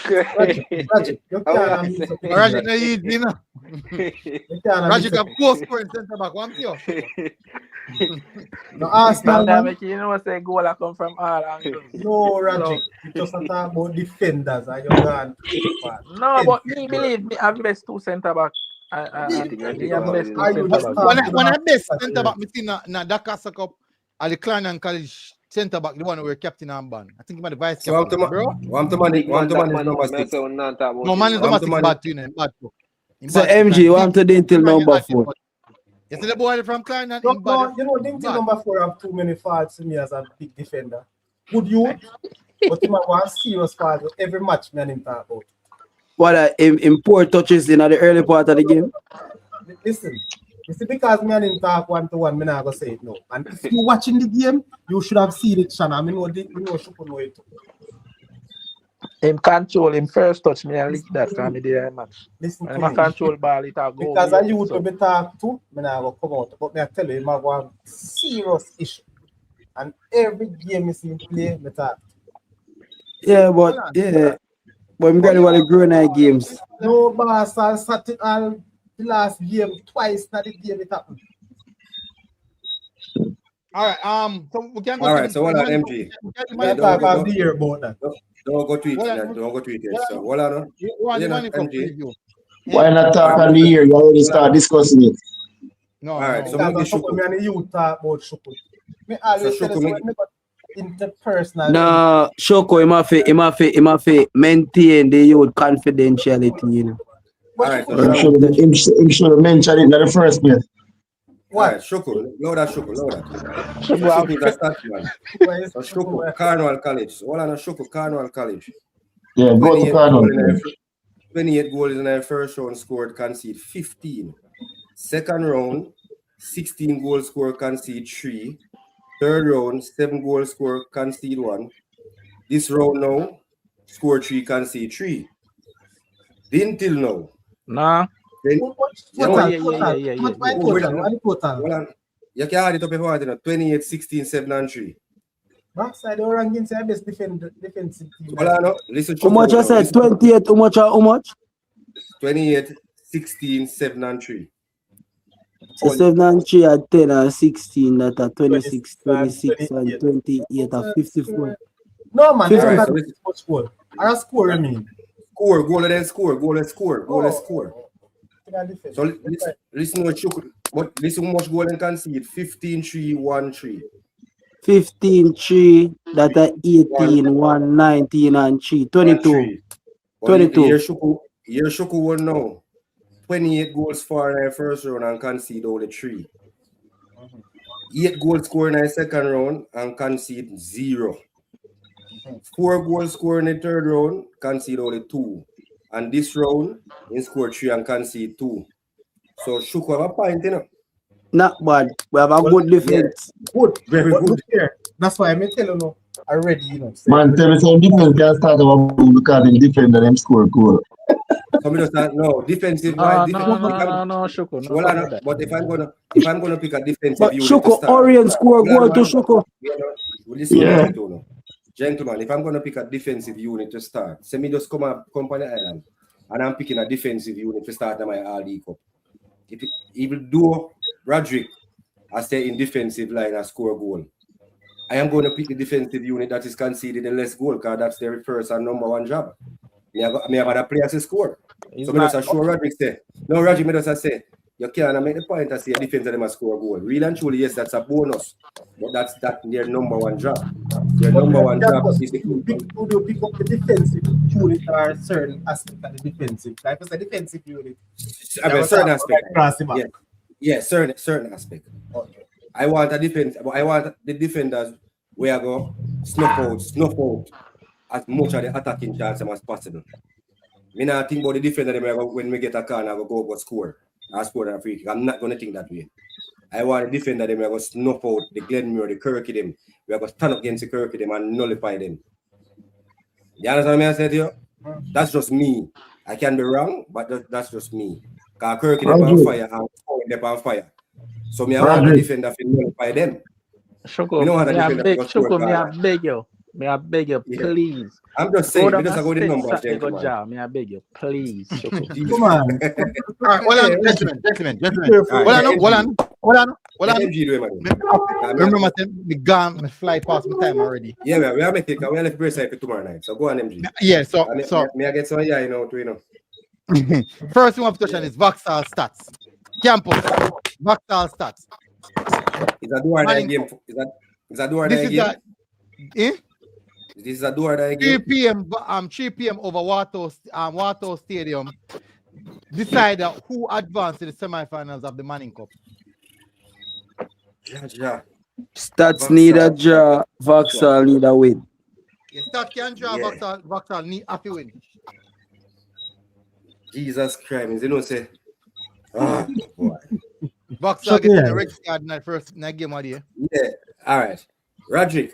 Rajic, you can't miss up. Rajic, no easy, you know. You can't Rajic miss got up. 4 scoring centre back. One you. No, Arsenal, man. You know what say goal I come from all angles. No, Rajic. You just talk about defenders and you're gone. No, but me believe me have best 2 centre back. Me have best 2 centre back. When I best centre back, me see na Dakar Cup, Ali Klein and College centre back, the one who were captain and band. I think he might the vice captain. Bro, one to man is number 6. no, man is number 6 bad too, bad too. So MG, want to until number 4. You see the boy from Klein and No, you know, Dinty number 4 have too many faults in me as a big defender. Good youth, but he might want serious faults every match, man, him talk about. What in poor touches in the early part of the game? Listen, you see, because me and him talk 1-to-1, me not gonna say it no. And if you watching the game, you should have seen it, Shanna. I mean, Shuku know it. Him control him first touch me and lick that because me there match. Listen and to my me. control ball it a go. Because I youth when me talk to, me not gonna come out. But me I tell you, him have one serious issue. And every game you see him play, me talk. Yeah, but I'm glad about the Grenade games. No, boss, I sat it all the last game twice. Not the game it happened. All right, so we can go. All right, so what are MG? I talk all the year about that. Don't go tweet yet. Don't go tweet yet. So what are MG? Why not talk on the year? You already start discussing it. No, all right, so because maybe Shuku. Me and you talk about Shuku. Me always tell you interpersonal. No, Shoko, him have to maintain the youth confidentiality, you know. All right, so him should have mentioned it in the first place. What? Right, Shuku, load that. Shuku, that's that man. So Shuku, Carnival College. So all I know, Shuku, Carnival College. Yeah, go to Carnival. 28 goals in the first round scored, concede 15. Second round, 16 goals scored, concede 3. Third round, 7 goals scored, concede 1. This round now, score 3, concede 3. Didn't till now. Nah. Then, total. You can add it up if you want to 28, 16, 7, and 3. Backside, the ranking say best defensive team. Listen, how much I said? 28, how much? 28, 16, 7, and 3. So 7 and 3 are 10 and 16, that are 26, 26 and 28 are 54. No, man, that's not much score. I score, I mean. Goal and score. So listen how much goal and concede. 15, 3, 1, 3. 15, 3, that are 18, 1, 19 and 3. 22. 22. Here Shuku won now. 28 goals for in the first round and concede only 3. 8 goals scored in the second round and concede 0. 4 goals scored in the third round, concede only 2. And this round, he scored 3 and concede 2. So Shuku have a point, you know. Not bad. We have a good defense. Good. Very good. That's why I tell you now, already, you know. Man, tell me some defense can start about because the defender them score goal. No, defensive. No, Shuko. No, but if I'm gonna pick a defensive but unit Shuko, Orient score goal to Shuko. Yeah. Gentlemen, if I'm gonna pick a defensive unit to start, send me just come on the island and I'm picking a defensive unit to start in my RD Cup. Even though Roderick I stay in defensive line and score a goal, I am going to pick the defensive unit that is conceded the less goal because that's their first and number one job. Me have other players to score. So me just show Roderick say, no, Roderick, me just say, you can't make the point and say a defense them score a goal. Really and truly, yes, that's a bonus. But that's their number one job. Their number one job is the pick up the defensive unit or a certain aspect of the defensive. Like I said, defensive unit. I mean, certain aspect. Yeah, certain aspect. Okay. I want a defense, but I want the defenders where I go snuff out as much of the attacking chance as possible. Me not think about the defender when we get a corner, I go score. I score a free kick. I'm not going to think that way. I want a defender them, I go snuff out the Glenmore, the Kirky them. We are going to stand up against the Kirky them and nullify them. You understand what I said to you? That's just me. I can be wrong, but that's just me. Because Kirky them on fire and scoring them on fire. So me I want the defender to nullify them. Shoko, me I beg you. May I beg you, Yeah. please. I'm just Go saying, down because I and go the sit numbers, Saturday go gentlemen. jar. May I beg you, please. Come on. All right, hold on, gentlemen. All right, Hold on. let MG do it, man. Remember, me gone, me fly past my time already. Yeah, man, we are making it. We are left brace for tomorrow night. So go on, MG. Yeah, so May I get some yeah, you know. first thing I have to touch on is Vauxhall stats. Campus. Vauxhall stats. Is that do or die game? Is that do or die game? This is a do or die 3 game. p.m. 3 p.m. over Vauxhall Stadium. Decide who advanced to the semi-finals of the Manning Cup. Yeah. Stats need a draw, Vauxhall need a win. Yeah, Stats can draw, Vauxhall need a win. Jesus Christ, you know say. Oh boy. Vauxhall getting a red card in that first game of the year. Yeah. All right. Roderick.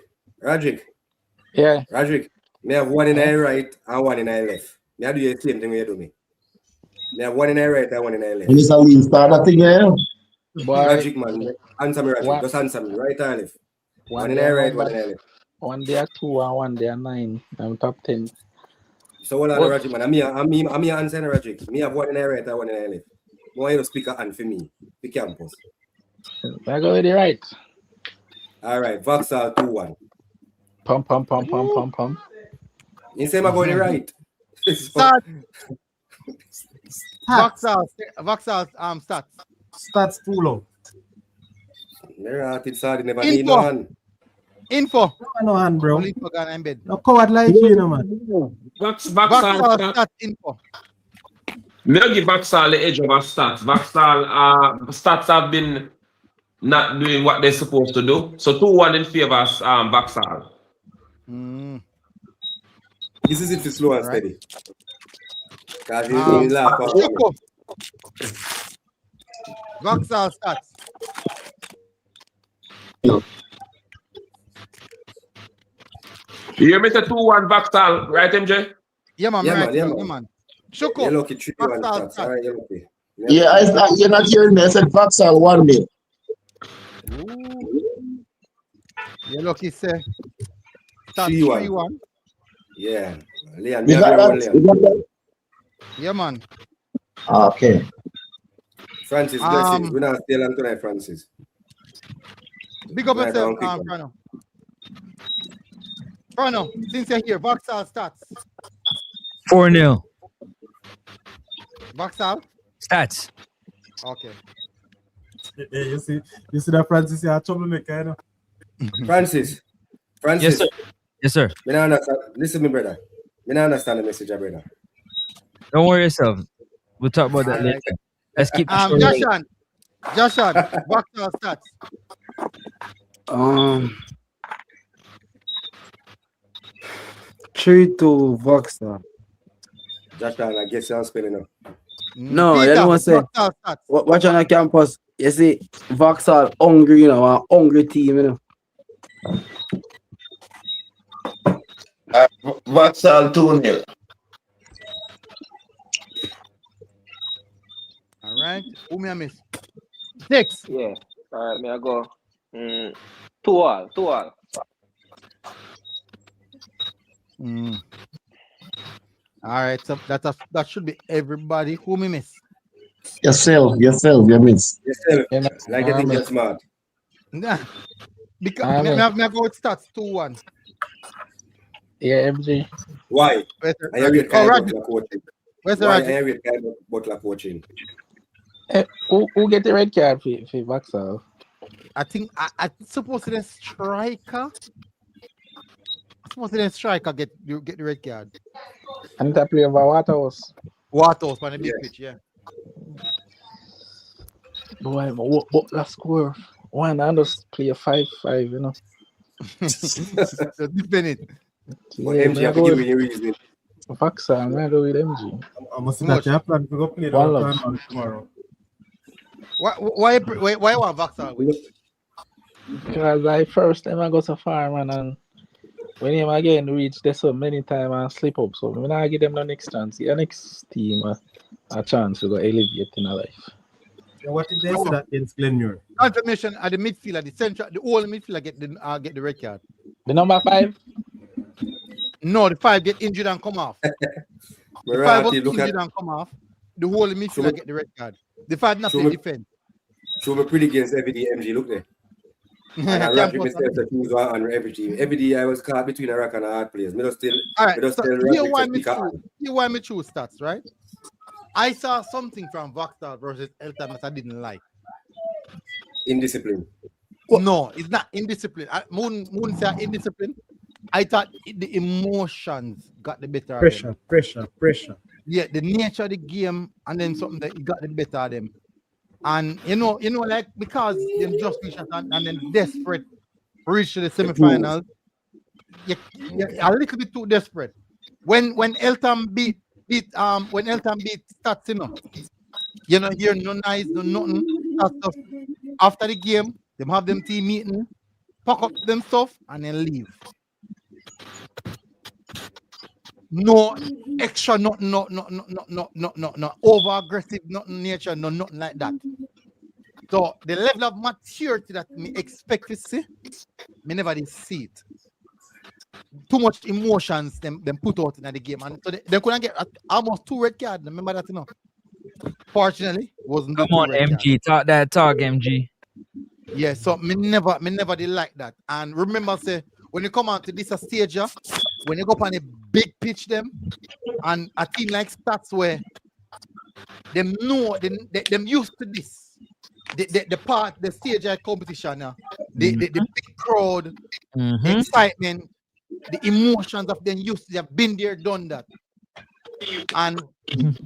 Yeah. Roderick. Me have one in I right and one in I left. Me I do the same thing you do me. Me have one in I right and one in I left. And it's a win start that thing, yeah. Roderick, man. Answer me, Roderick. Just answer me. Right or left? One in I right, one in I left. One day 2 and one day 9. I'm top 10. So hold on, Roderick, man. I'm here answering Roderick. Me have one in I right and one in I left. I want you to speak a hand for me. The campus. I go with the right. All right. Vauxhall 2-1. Pum. You say I go the right. Vauxhall stats. Stats too low. Never need no hand. Info. No hand, bro. Info gone embed. No coward like you, no man. Vauxhall stats info. I'll give Vauxhall the edge over Stats. Vauxhall Stats have been not doing what they're supposed to do. So 2-1 in favor of Vauxhall. This is it for slow and steady. Vauxhall stats. You hear me say 2-1 Vauxhall, right, MJ? Yeah, man. Shoko. You're lucky 3-1 Stats. All right, you're lucky. You're not hearing me. I said Vauxhall 1 day. You're lucky, sir. 3-1. Yeah. Leon, You got that? Yeah, man. Okay. Francis, blessings. We're not still on tonight, Francis. Big up yourself, Prano, since you're here, Vauxhall stats. 4-0. Vauxhall? Stats. Okay. Hey, you see that Francis here troublemaker, you know? Francis. Yes, sir. Listen, me brother. I don't understand the message, brother. Don't worry yourself. We'll talk about that later. Let's keep Joshan, Vauxhall stats. 3-2 Vauxhall. Joshan, I guess you're spelling up. No, I don't want to say. Watch on the campus. You see, Vauxhall hungry, you know, a hungry team, you know. Vauxhall 2-0. All right. Who me I miss? 6. Yeah. All right, me I go. 2-all. All right. So that should be everybody. Who me miss? Yourself, you miss. Like I think you're smart. Nah. Because me go with stats 2-1. Yeah, MJ. Why? I hear it kind of coaching. Where's the Why I Roger? hear it kind of butler coaching. Who get the red card for Vauxhall? I think I suppose the striker. Get the red card. And that play over Waterhouse. Waterhouse on the big pitch, yeah. Boy, what last score? One and just play a 5-5, you know. So defend it. But MG, I give you a reason. Vauxhall, I go with MG. I must see that you have plan to go play that tomorrow. Why want Vauxhall? Because I first time I go so far, man, and when him again reach there so many times and slip up. So when I give them the next chance, the next team a chance to go elevate in a life. And what did they say that against Glenmure? Confirmation at the midfield, at the central, the whole midfielder get the red card. The number 5? No, the 5 get injured and come off. The 5 was injured and come off. The whole midfielder get the red card. The 5 not play defense. Show me pretty against every day, MG. Look there. And I Roger myself to choose one on every team. Every day I was caught between a rock and a hard place. Me just still. All right. So here why me choose stats, right? I saw something from Vauxhall versus Eltham that I didn't like. Indiscipline. No, it's not indiscipline. Moon say indiscipline. I thought the emotions got the better of them. Pressure. Yeah, the nature of the game and then something that got the better of them. And you know, like because them just reached and then desperate reach to the semifinals. You're a little bit too desperate. When Eltham beat Stats, you know, hear no nice, no nothing. Stuff. After the game, them have them team meeting, pack up them stuff, and then leave. No extra, no over aggressive, nothing nature, nothing like that. So the level of maturity that me expect to see, me never did see it. Too much emotions them put out in the game, and so they couldn't get almost 2 red cards. Remember that, Fortunately, wasn't. Come on, MG, talk that talk, MG. Yeah, so me never did like that. And remember, say when you come out to this stage, when you go up on a big pitch, them and a team like Stats where them know them used to this. The stage competition, the big crowd, the excitement, the emotions of them used to have been there, done that. And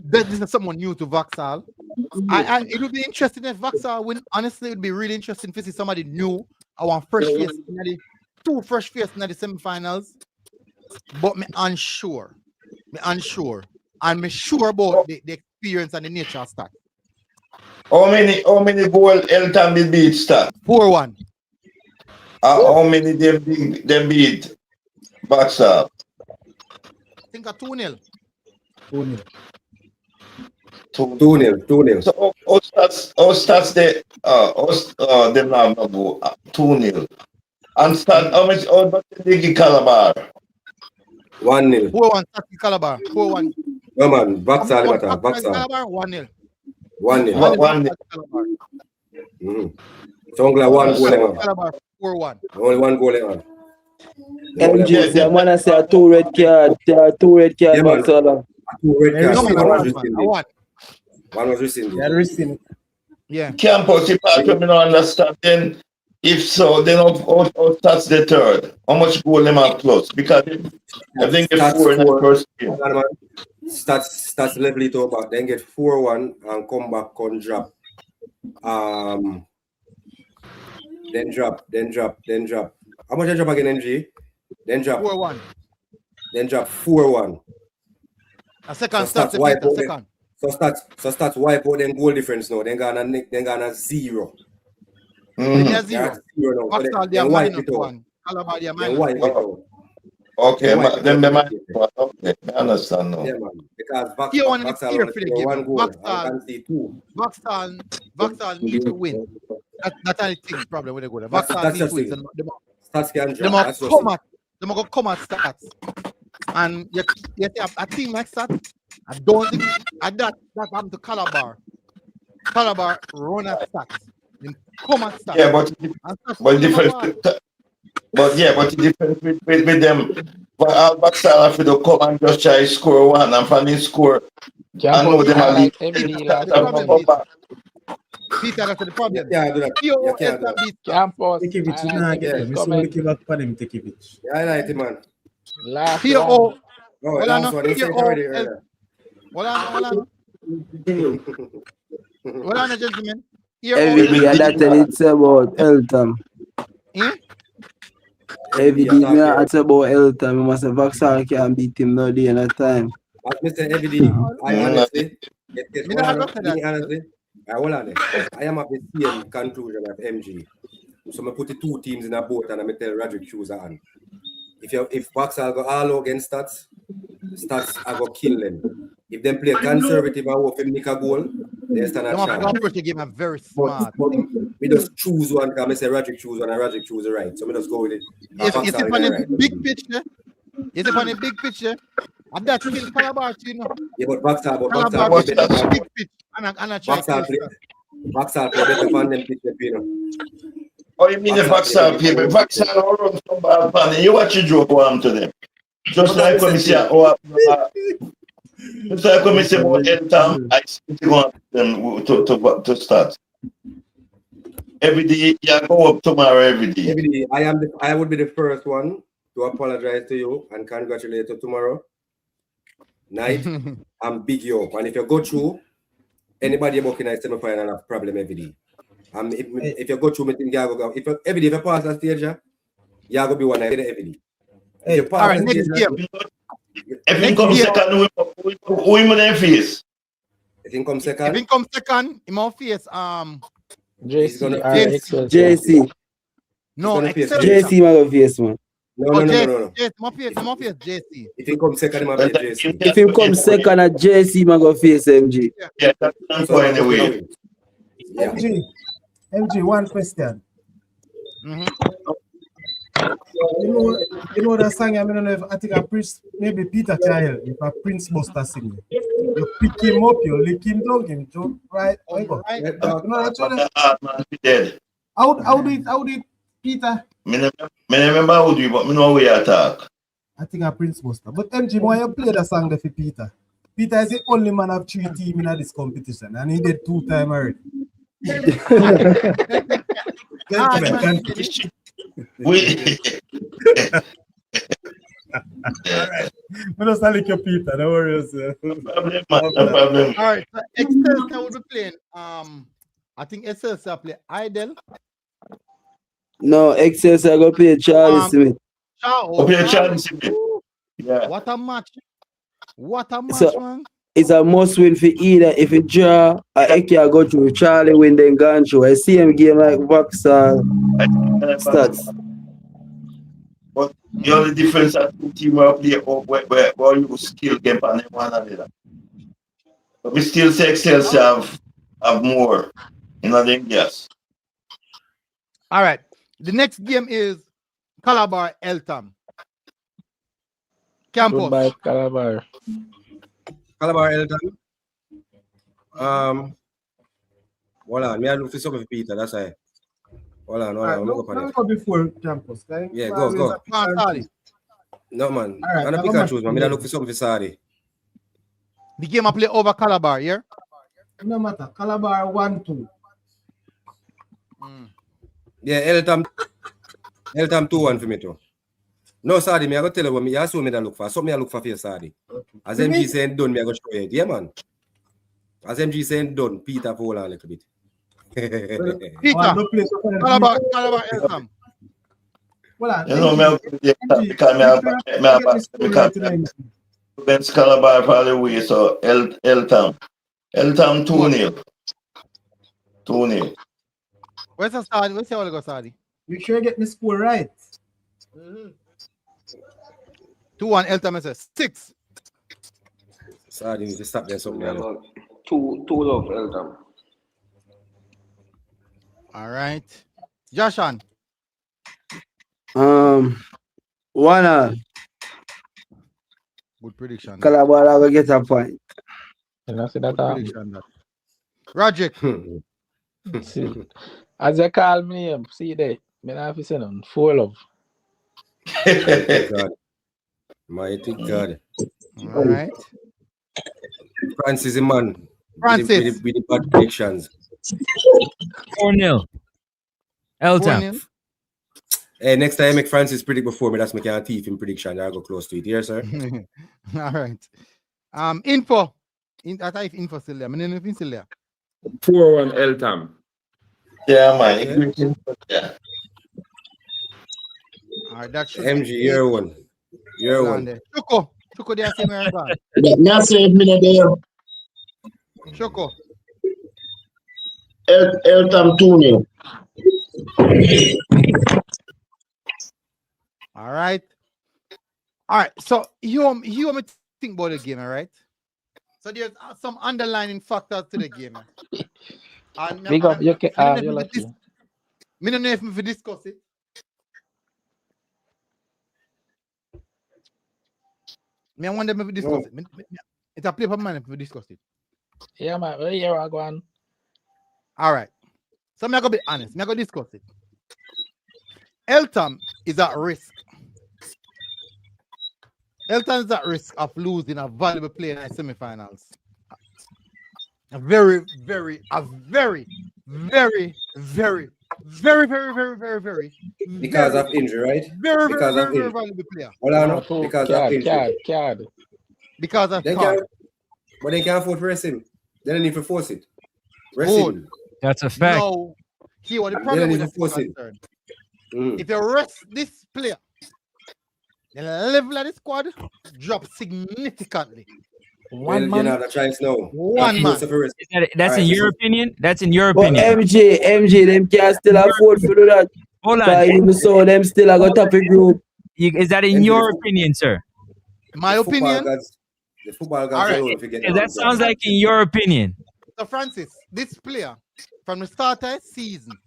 this is someone new to Vauxhall. It would be interesting if Vauxhall win. Honestly, it would be really interesting to see somebody new. I want fresh face, 2 fresh faces in the semifinals. But me unsure. And me sure about the experience and the nature of Stats. How many goals Eltham did beat Stats? 4-1. How many them beat Vauxhall? I think a 2-0. 2-0. So Stats them have no goal 2-0. And Stats how much they give Calabar? 1-0. 4-1 Stats Calabar. 4-1. No man, Vauxhall. Calabar 1-0. 1-0. So only 1 goal. Calabar 4-1. Only 1 goal. MG, I want to say a 2 red card. 2 red card, Vauxhall. 2 red cards. One was rescinded. Yeah. Campus, if I don't understand, then if so, then how Stats the third? How much goal them have plus? Because I think it's 4 in the first game. Stats level it over, then get 4-1 and come back and drop. Then drop. How much I drop again, NG? Then drop 4-1. Then drop 4-1. A second so Stats wipe out second. So Stats wipe out then goal difference now. Then gonna 0. Then 0. Vauxhall they are -1. Calabar they are -1. Okay, then they might. Okay, I understand now. Yeah, man. Because Vauxhall need to win. That's the thing problem when they go there. Vauxhall need to win. Stats can They must come at Stats. And you have a team like Stats. I don't think that happened to Calabar. Calabar run at Stats. Then come at Stats. Yeah, but the difference with them. But Vauxhall have to come and just try score 1 and finally score. I know them are Peter, that's the problem. Yeah, I like it, man. Hold on, gentlemen. It's about Eltham. Every day, it's about Eltham. You must have Vauxhall can beat him no day and a time. But Mr. Everyday, I honestly, I am of the same conclusion of MG. So I put the 2 teams in a boat and I tell Roderick choose on. If Vauxhall go all out against Stats I go kill them. If them play conservative and hope them nick a goal, they stand a chance. The game are very smart. We just choose one because I say Roderick choose one and Roderick choose the right. So we just go with it. If on a big pitch, Is it on a big picture? And that's still Calabar, you know. Yeah, but Vauxhall Calabar play is better. a big pitch. And I try to Vauxhall play better than them pitch, you know. Oh, you mean the Vauxhall people? Vauxhall all run some bad money. You watch your joke what to them. Just like when we say, just like when we say about Eltham, I simply want them to start. Every day, you go up tomorrow every day. Every day. I would be the first one to apologize to you and congratulate you tomorrow night. I'm big you up. And if you go through, anybody working at semi-final have problem every day. If you go through, every day if you pass that stage, you have to be one night every day. Hey, all right, next game. If you come second, who in my face? If you come second, in my face, JC. No, JC my face, man. No. My face, JC. If you come second, my JC. If you come second at JC, my go face MG. Yeah, that's not going anyway. Yeah. MG, one question. You know that song, I don't know if I think maybe Peter Child, if a Prince Buster sing. You pick him up, you lick him, dog him, jump right. You know Dead. How did Peter? I remember how do you, but I know where you attack. I think a Prince Buster. But MG, why you play the song there for Peter? Peter is the only man of 3 teams in this competition, and he did 2 times already. We alright. We just like your Peter, don't worry yourself. No problem. Alright, so Excelsior will be playing. I think Excelsior play Idle. No, Excelsior go play Charlie Smith. Charlie Smith. Yeah. What a match, man. It's a must win for either. If it draw, Eke go through Charlie win, then gone through. I see him game like Vauxhall STATS. But the only difference is 2 teams where play where you skill game and one another. But we still say Excelsior have more in them, yes. All right. The next game is Calabar Eltham. Campus. Goodbye, Calabar. Calabar Eltham. Hold on, me I look for something for Peter, that's why. Hold on. Go before Campus. Okay? Yeah, go. No, man. Right, I'm not pick and choose, man. I look for something for Sadi. The game I play over Calabar, yeah? No matter. Calabar 1-2. Yeah, Eltham 2-1 for me too. No, Sadi, me I go tell you what me ask me that look for. Something I look for you, Sadi. As MG saying done, me I go show you. Yeah, man. As MG saying done, Peter hold on a little bit. Peter, Calabar Eltham. Well, you know, because Calabar for the way, so Eltham 2-0. 2-0. Where's the Sadi? Where's the Sadi? Make sure you get the score right. 2-1 Eltham is 6. Sadi, you just stop there something. 2 love Eltham. All right. Joshan. 1-1. Good prediction. Calabar will get a point. And I see that. Roger. As you call me, see there. I have to say on 4 love. Mighty God. All right. Francis, man. Francis. With the bad predictions. 4-0. Eltham. Hey, next time I make Francis predict before me, that's my kind of thief in prediction. I'll go close to it. Here, sir. All right. Info. I thought if info still there. I mean, if still there. 4-1 Eltham. Yeah, man. Yeah. All right, that's MG, year one. Choco, they are saying where I'm Choco. Eltham 2-0. All right. So you want me to think about the game, all right? So there's some underlying factors to the game. And Big up, you're lucky. I don't know if we discuss it. I want them to discuss it. It's a play for man if we discuss it. Yeah, man. Here I go on. All right. So I'm going to be honest. I'm going to discuss it. Eltham is at risk. Eltham is at risk of losing a valuable player in the semifinals. A very, very because of injury, right? Very because of very valuable player. Hold on, because of injury. Because of but they can't afford to rest him. They don't need to force it. Rest him. That's a fact. No. See what the problem with that if you rest this player, the level of the squad drops significantly. One man. You know, the choice now. One man. That's in your opinion? That's in your opinion. MJ, them can still afford to do that. Hold on. Even so, them still a got top group. Is that in your opinion, sir? My opinion? The football gods alone forget that sounds like in your opinion. So, Francis, this player, from the start of the season,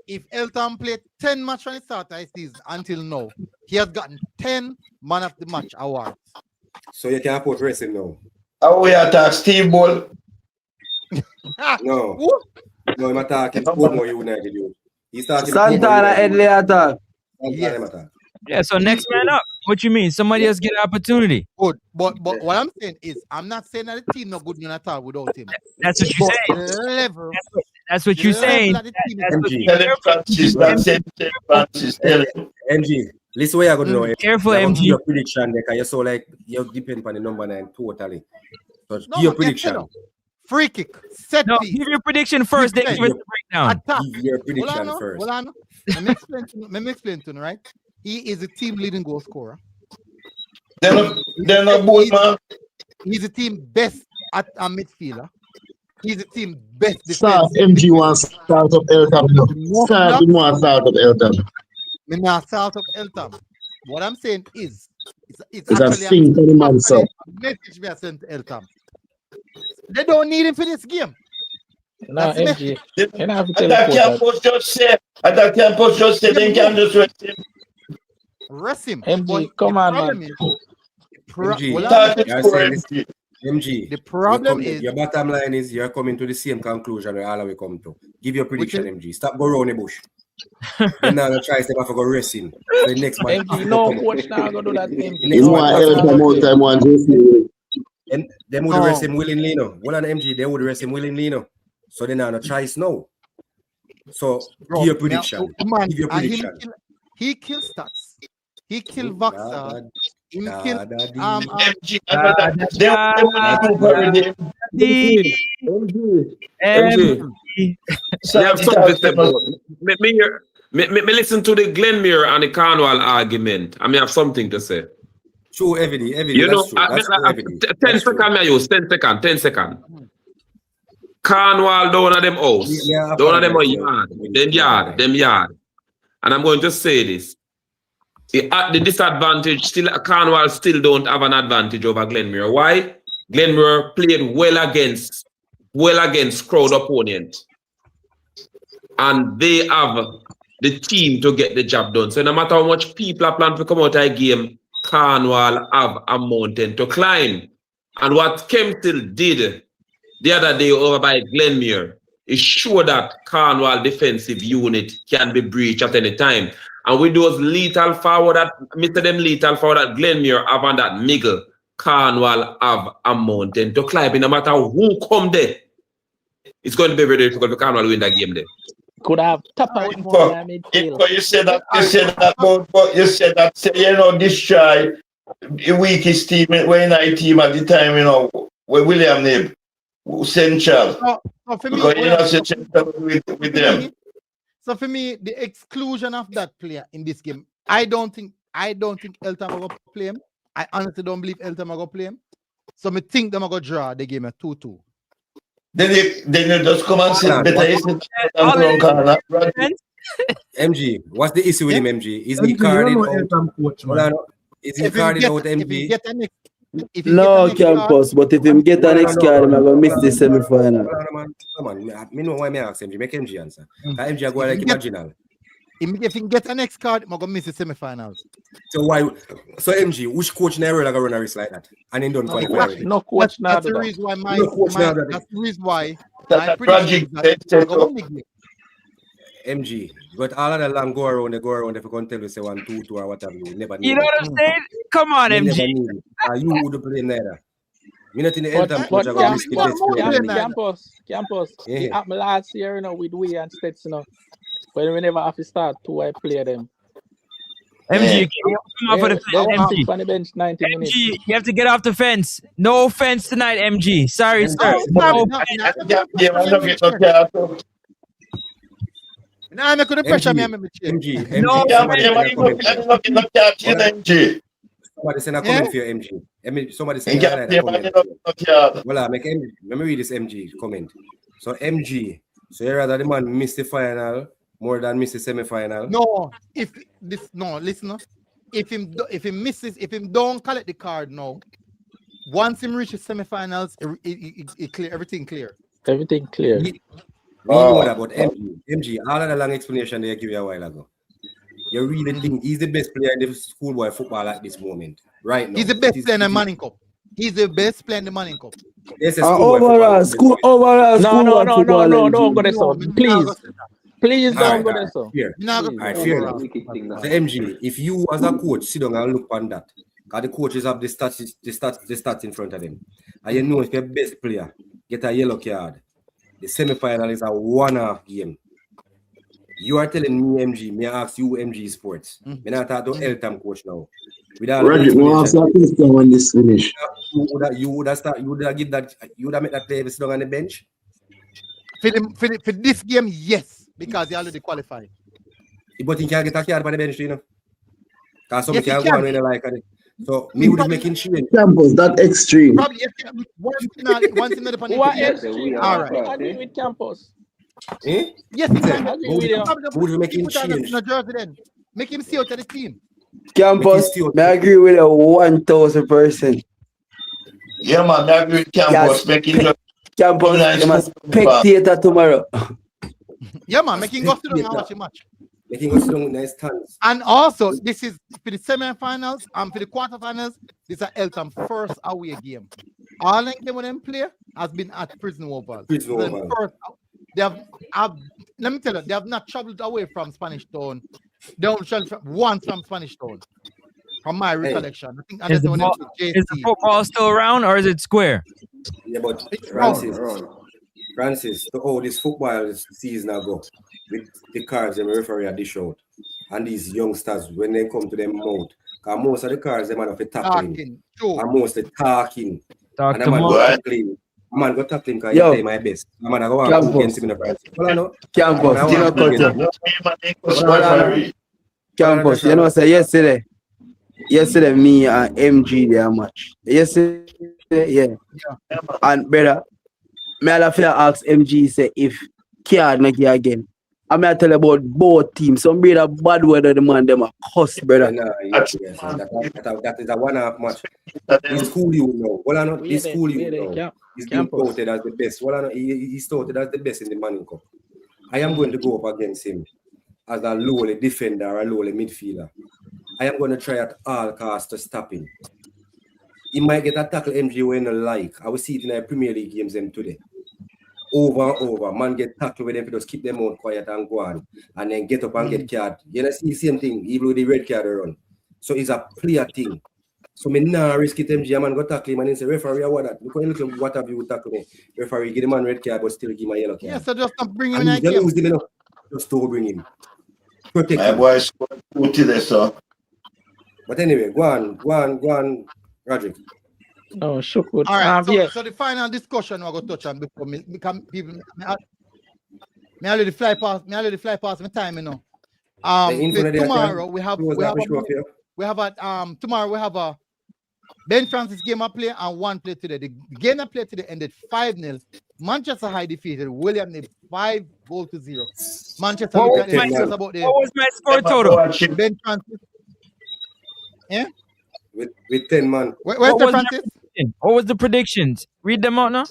if Eltham played 10 matches from the start of the season until now, he has gotten 10 man of the match awards. So you can't put rest him now. How we attack Steve Ball? No. No, I'm attacking Portmore United. He's talking Santana Edley attack. Yeah, so next man up. What you mean? Somebody else get an opportunity. Good. But what I'm saying is, I'm not saying that the team not good at all without him. That's what you're saying. That's what you're saying. MG, listen what you're going to know. Careful, MG. Your prediction, because you're so like, you depend on the number 9 totally. So give your prediction. Free kick, set piece. Give your prediction first, then give it the breakdown. Give your prediction first. Hold on. Let me explain to you, right? He is a team leading goal scorer. They're not both, man. He's a team best at a midfielder. He's a team best defense. MG wants start of Eltham. Start of Eltham. Me not start of Eltham. What I'm saying is, it's actually a message we are sent to Eltham. They don't need him for this game. No, MG. That campus just said they can just rest him. Rest him. MG, come on, man. MG, the problem is your bottom line is you're coming to the same conclusion where all we come to. Give your prediction, MG. Stop go around the bush. Then now try to go racing. The next man. MG, no coach now gonna do that. And they would rest him willingly, no. Well, on MG, they would rest him willingly, no. So they now choice no. So give your prediction. Give your prediction. He killed Stats. He killed Vauxhall. He killed Me listen to the Glenmuir and the Cornwall argument. I may have something to say. True, evidence. You know, 10 seconds, I use 10 seconds. Cornwall down at them house, down at them yard. And I'm going to say this. At the disadvantage, Cornwall still don't have an advantage over Glenmuir. Why? Glenmuir played well against crowd opponent. And they have the team to get the job done. So no matter how much people are planning to come out of a game, Cornwall have a mountain to climb. And what Kempstil did the other day over by Glenmuir is sure that Cornwall defensive unit can be breached at any time. And with those lethal forward that Glenmuir have on that middle, Cornwall have a mountain to climb. No matter who come there, it's going to be very difficult for Cornwall to win that game there. Could have top out more than midfield. But you said that you know, destroy the weakest team, when I team at the time, you know, where William name Central. Because you know, Central with them. So for me, the exclusion of that player in this game, I don't think Eltham are going to play him. I honestly don't believe Eltham are going to play him. So I think they're going to draw the game at 2-2. Then you just come and sit better. MG, what's the issue with him, MG? Is he carded out? Is he carded out, MG? No, campus, but if him get an next card, I'm going to miss the semi-final. Come on, me know why I ask MG. Make MG answer. MG go like imaginal. If he gets an next card, I'm gonna miss the semi-finals. So why? So MG, which coach never like run a race like that? And then don't qualify already. No coach now. That's the reason why that's the reason why That's my tragic. prediction is that go win the game. MG, but all of the long go around, if you can't tell you say 1-2-2 or whatever, you never need You know what I'm saying? Come on, You MG. never need it. You would play neither. You not in the But Eltham coach are going to miss the best player. campus. Yeah. It happened last year, you know, with we and States, you know. But we never have to start two, I play them. MG, come on for the fence, MG. On the bench 90 minutes. MG, you have to get off the fence. No offense tonight, MG. Sorry, sir. No, I'm not gonna pressure me. MG. No, Somebody send a comment for your MG. Somebody send a comment. Well, let me read this MG comment. So MG, so you rather the man miss the final more than miss the semi-final? No, listen. If him don't collect the card now, once him reaches semi-finals, it clear everything clear. Everything clear. We know that, but MG, all of the long explanation they give you a while ago. You really think he's the best player in the schoolboy football at this moment, right now? He's the best player in the Manning Cup. He's the best player in the Manning Cup. Overall, No, don't go there, so. Please don't go there, so. Fear. The MG, if you as a coach sit down and look on that, because the coaches have the stats in front of them, and you know if your best player get a yellow card, the semi-final is a 1-half game. You are telling me, MG, may I ask you, MG Sports? Me not talk to Eltham coach now. Roger, we ask a question when this finish. You would have made that player sit down on the bench? For this game, yes, because he already qualified. But he can't get a card on the bench, you know? Because some can't go on when they like it. So, me would have making change. Campus, that extreme. Probably once in the panel. All right. I agree with campus. Eh? Yes, he can. Would you making change? Make him see out of the team. Campus, I agree with a 1,000%. Yeah, man, I agree with campus. Campus, you must spectator tomorrow. Yeah, man, making go sit down and watch a match. Making go sit down with nice stands. And also, this is for the semi-finals and for the quarterfinals. This is Eltham first away game. All the game when them play has been at Prison Oval. They have let me tell you, they have not traveled away from Spanish Town. They only traveled once from Spanish Town. From my recollection. I think is the football still around or is it square? Yeah, but Francis, this football season ago with the cards and referee at the show and these youngsters when they come to them mouth. Because most of the cards they man have tackling. And most of the talking. And I'm tackling. Man, go tackling because you play my best. I'm gonna go out against him in the price. Campus, you know, say yesterday me and MG their match. Yesterday, yeah. And brother, me have to ask MG say if card make it again. I may tell about both teams. Some brother bad weather the man them a cuss, brother. That is a 1-half match. He's school you know. Well, I know he's school you know. He's been touted as the best. Well, I know he's touted as the best in the Manning Cup. I am going to go up against him as a lowly defender or a lowly midfielder. I am going to try at all costs to stop him. He might get a tackle MG when I like. I will see it in the Premier League games them today. Over and over. Man get tackled with them to just keep them out quiet and go on. And then get up and get card. You know, see the same thing, even with the red card run. So it's a clear thing. So me nah risk it MG, man go tackle him and say, referee, what that? Look at what have you tackle me? Referee, give the man red card, but still give him a yellow card. Yeah, so just bring him in like him. Just to bring him. Protect my him. boys put it there, sir. But anyway, go on, Roger. Oh, sure. All right, so the final discussion we're going to touch on before me become people. Me already fly past my time, you know. Tomorrow we have a Ben Francis game I play and one play today. The game I played today ended 5-0. Manchester High defeated William 5-0. Manchester. What was my score total? Ben Francis. Yeah. With 10 man. Where's the Francis? What was the predictions? Read them out now.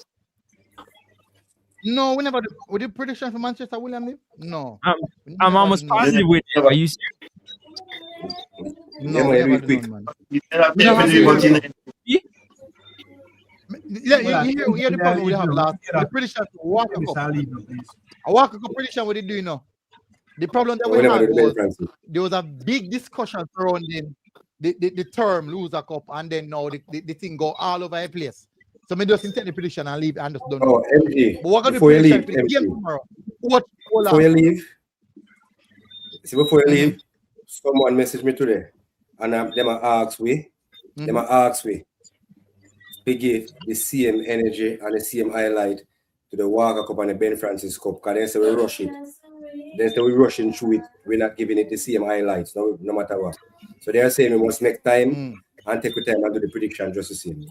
No, we never do. We did prediction for Manchester, William Lee? No. I'm almost positive with you. Are you serious? No, we never do none, man. You hear the problem we have last. The prediction for Walker Cup. A Walker Cup prediction, what they do, you know? The problem that we had was there was a big discussion surrounding the term loser cup, and then now the thing go all over the place. So me just take the prediction and leave and just don't know. MG, But what got the before you prediction leave, for the game MG, tomorrow? before you leave, someone messaged me today, and them ask we, to give the same energy and the same highlight to the Walker Cup and the Ben Francis Cup, because they say we rush it. They say we rushing through it. We're not giving it the same highlights, no matter what. So they are saying we must make time and take the time and do the prediction just the same.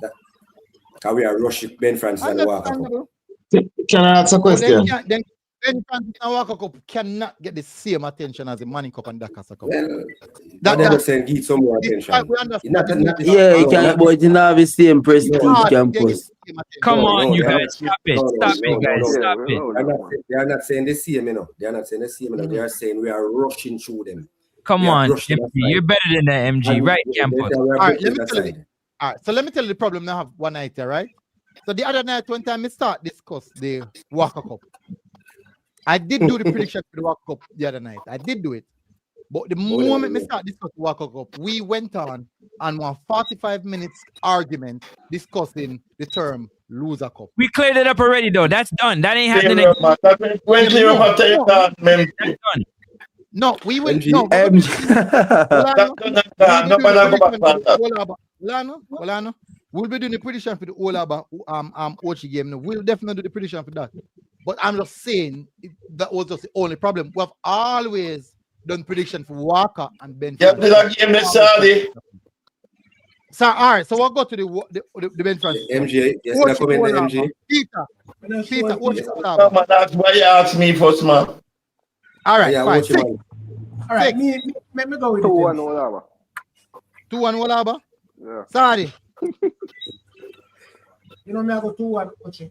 Because we are rushing Ben Francis and the Walker Cup. Can I ask a question? Then Ben Francis and Walker Cup cannot get the same attention as the Manning Cup and Dakar Cup. Well, that's saying give some more attention. Yeah, you can, but it didn't have the same prestige campus. Come on, you guys, stop it, guys, stop it. They are not saying the same, you know. They are not saying the same, you know. They are saying we are rushing through them. Come on, MG, you're better than that, MG, right, campus? All right, let me tell you. All right, so let me tell you the problem I have one night here, right? So the other night, one time we start discuss the Walker Cup. I did do the prediction for the Walker Cup the other night. I did do it. But the moment we start discussing the Walker Cup, we went on 45 minutes argument discussing the term loser cup. We cleared it up already, though. That's done. That ain't happening. That's done. No, we will. No, we'll be doing the prediction for the Olaba Ochi game. No, we'll definitely do the prediction for that. But I'm just saying that was just the only problem. We have always done prediction for Walker and Ben. Yeah, the game is Saturday. So all right, so we'll go to the Ben Francis. MJ, yes, I come in the MJ. Peter, Olaba. That's why you asked me first, man. All right, yeah, fine. All right, me go with 2-1 Olaba. 2-1 Olaba? Yeah. Sorry. You know me, I go 2-1 Ochi.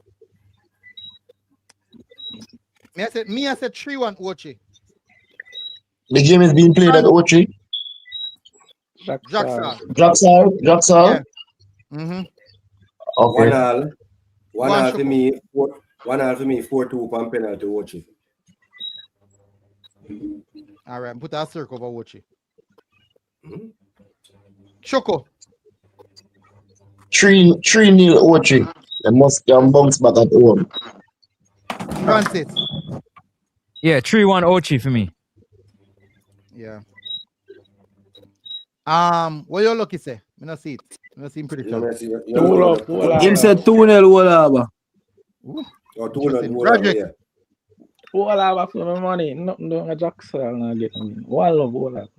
I said 3-1 Ochi. The game is being played at Ochi. Jacksal. Yeah. Okay. One half for me, 4-2 on penalty Ochi. All right, put a circle over Ochi. Choco. 3-0 Ochi. They must bounce back at home. Francis. Yeah, 3-1 Ochi for me. Yeah. What your lucky say? I don't see it. I don't see him pretty sure. Him said 2-0 Olaba. Or 2-0 Olaba. Olaba for my money. Nothing doing a Jackson. I get them. One love Olaba.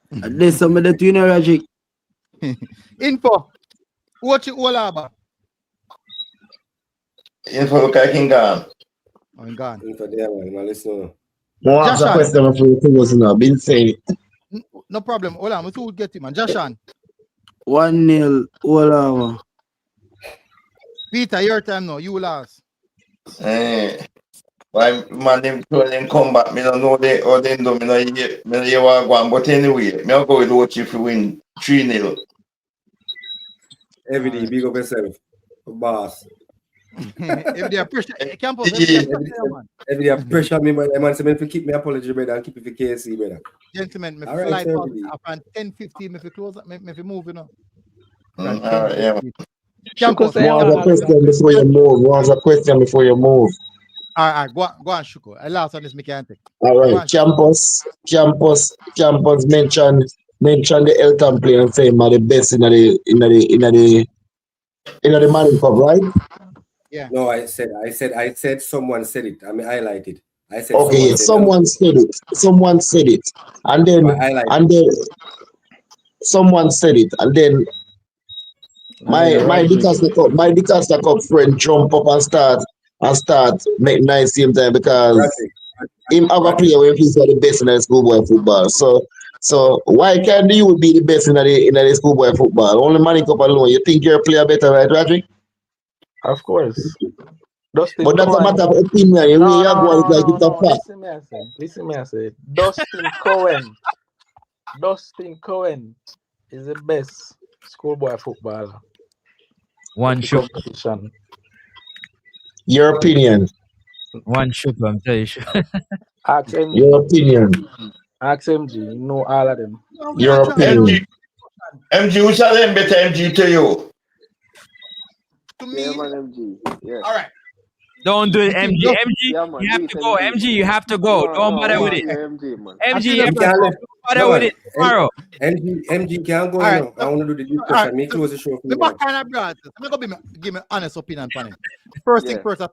There's some of the twin Rajic. Info. Watch it Olaba. Info look like him gone. Oh, I'm gone. Info there, man. Listen. No answer question for you to now. Been saying it. No problem. Hold on. Who will get him, man? Joshan. 1-0 Olaba. Peter, your time now. You last. Why man them come back? Me don't know they or they do. Me no hear what go on. But anyway, me I'll go with Ochi if we win 3-0. Every day, big up yourself, boss. If they are pressure, campus. Every day, pressure me, but man, so if you keep me apology, brother, and keep it for KC, brother. Gentlemen, me right, fly upon 10:15. Me fi close up. Me fi move, you know. Yeah. Campus. One question before you move. All right, go on, Shuko. I last on this mechanic. All right, campus mention the Eltham player and say the best in the Manning Cup, right? Yeah. No, I said someone said it. I mean, highlighted. I said okay, someone said it, and then someone said it, and then my Dicaster Cup friend jump up and start make nice same time because him have a player when he's the best in the schoolboy football. So why can't you be the best in the schoolboy football? Only Manning Cup alone. You think you're a player better, right, Roderick? Of course. Dustin But that's a Cohen. matter of opinion. You No, go on like it's a fact. Listen me, I say. Dustin Cohen is the best schoolboy footballer. One shook. Competition. Your opinion. One shook, I'm telling you. Ask MG. Your opinion. Ask MG. You know all of them. Your opinion. MG, which are them better MG to you? To me, man, MG. Yeah. all right. Don't do it, MG. Just- MG, Yeah, man, you have do to it, go. MG. MG, you have to go. Don't bother with it. MG, man. MG, see you the have to first go. one. Don't bother with it tomorrow. MG can't go, All right, you know. I want to do the discussion. all right, Me close the show for The you. back kind of broad. I'm gonna give me honest opinion on it. First thing first, are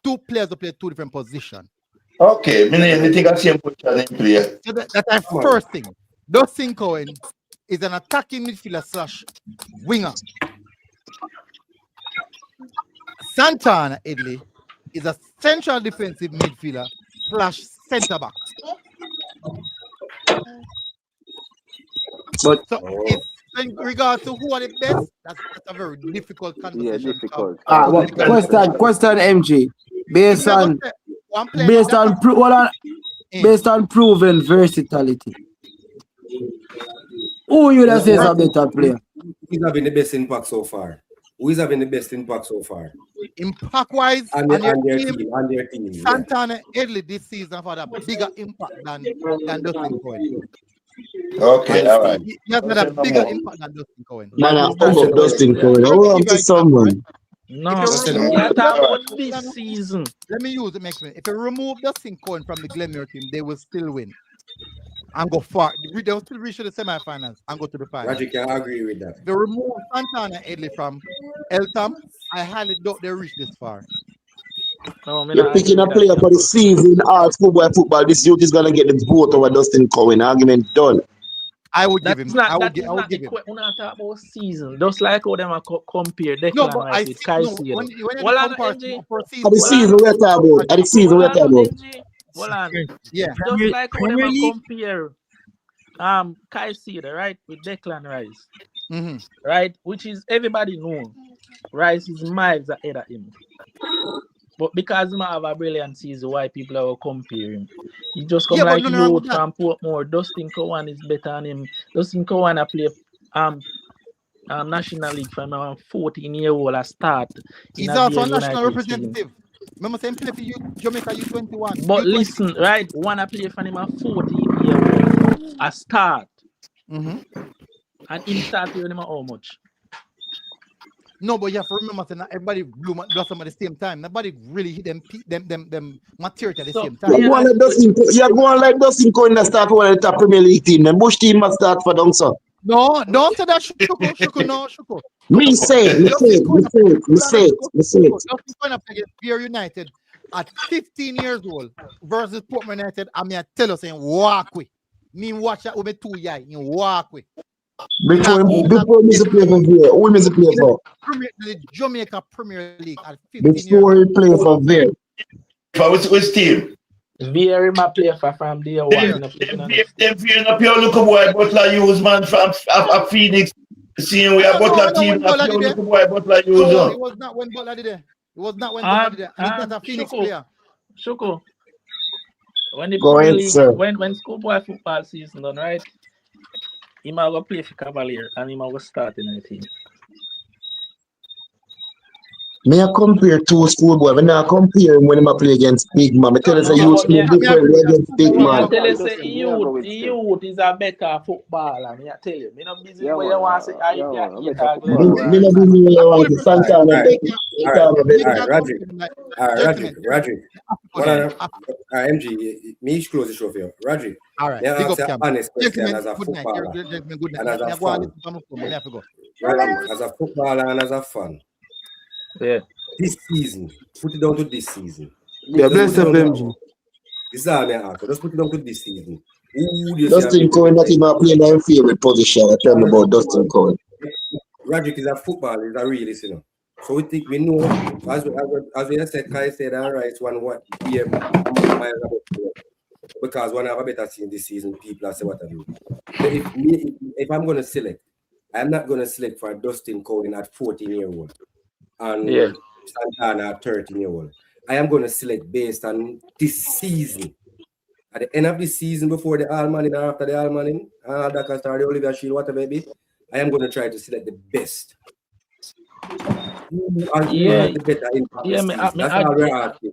two players who play two different positions. Okay, I think I see him put your name player. So that's first thing. Dustin Cohen is an attacking midfielder / winger. Santana Edley is a central defensive midfielder / centre back. But so in regards to who are the best, that's a very difficult conversation. Yeah, difficult. Question MG. Based on proven versatility. Who you would say is a better player? Who's having the best impact so far? Who is having the best impact so far? Impact wise, on their team. Santana Edley this season have had a bigger impact than Dustin Cohen. Okay, all right. He has had a bigger impact than Dustin Cohen. Man, I hope Dustin Cohen. Oh, I'm to someone. No, you're talking about this season. Let me use the next one. If you remove Dustin Cohen from the Glenmere team, they will still win and go far. They will still reach the semi-finals and go to the finals. Roger can agree with that. They remove Santana Edley from Eltham. I highly doubt they reach this far. No, You're picking a player for the season, schoolboy football. This youth is gonna get the vote over Dustin Cohen. Argument done. I would give him. I would give him. We're not talking about season. Just like how them compare Declan no, but Rice with Kaiser. When you At the season we're talking about. At the season we're talking about. Hold on. Yeah. Just like how them compare Kaiser, right, with Declan Rice. Right? Which is everybody know. Rice is miles ahead of him. But because he have a brilliant season, why people are comparing him? He just come like you from Portmore. Dustin Cohen is better than him. Dustin Cohen play National League from a 14-year-old a start. He's also a national representative. Remember saying play for you, Jamaica U21. But listen, right? One play for him a 14-year-old a start. And he started with him how much? No, but you have to remember that everybody blossom at the same time. Nobody really hit them material at the same time. You're going like Dustin Cohen that start for the top Premier League team. Then Bush team must start for them, sir. No, don't say that. Shuko. Me say it. Dustin Cohen played Beer United at 15 years old versus Portman United. I mean, I tell you, saying walk with. Me watch that with me 2 years. You walk with. Before he play for Veer, who is play for? The Jamaica Premier League at 15 before years. He play for Veer. For which team? Veer my player from day one. Them Veer up your look boy Butler use man from Phoenix. Seeing we are Butler team up your look boy Butler use. No, it was not when Butler did it. It was not when Butler did it. He's not a Phoenix player. Shoko. When the Go ahead, sir. When schoolboy football season done, right? He might go play for Cavalier and he might go start in the team. May I compare two schoolboy? When I compare him when I play against big man, I tell us a youth different against big man. I tell you, say youth is a better footballer. I tell you, me not busy where you want to say. Me not busy where you want to Santana. Roger. MG, me close the show for you. Roger. All right. Yeah, Big up, honest question as a good night. footballer. Good night. And as a fan. As a footballer and as a fan. Yeah. This season, put it down to this season. Yeah, bless up MG. This is all I ask. Just put it down to this season. Dustin Cohen not even playing their favorite position. I tell me about Dustin Cohen. Roderick is a footballer, is a realist, you know. So we know, as we have said, Kai said, all right, what year because one have a better team this season, people are say what I do. If I'm going to select, I'm not going to select for Dustin Cohen at 14-year-old. And Santana at 13-year-old. I am going to select based on this season. At the end of the season, before the All-Manning or after the All-Manning, that can start the Oliver Shield, whatever it be, I am going to try to select the best. Who has the better impact this season? That's all we're asking.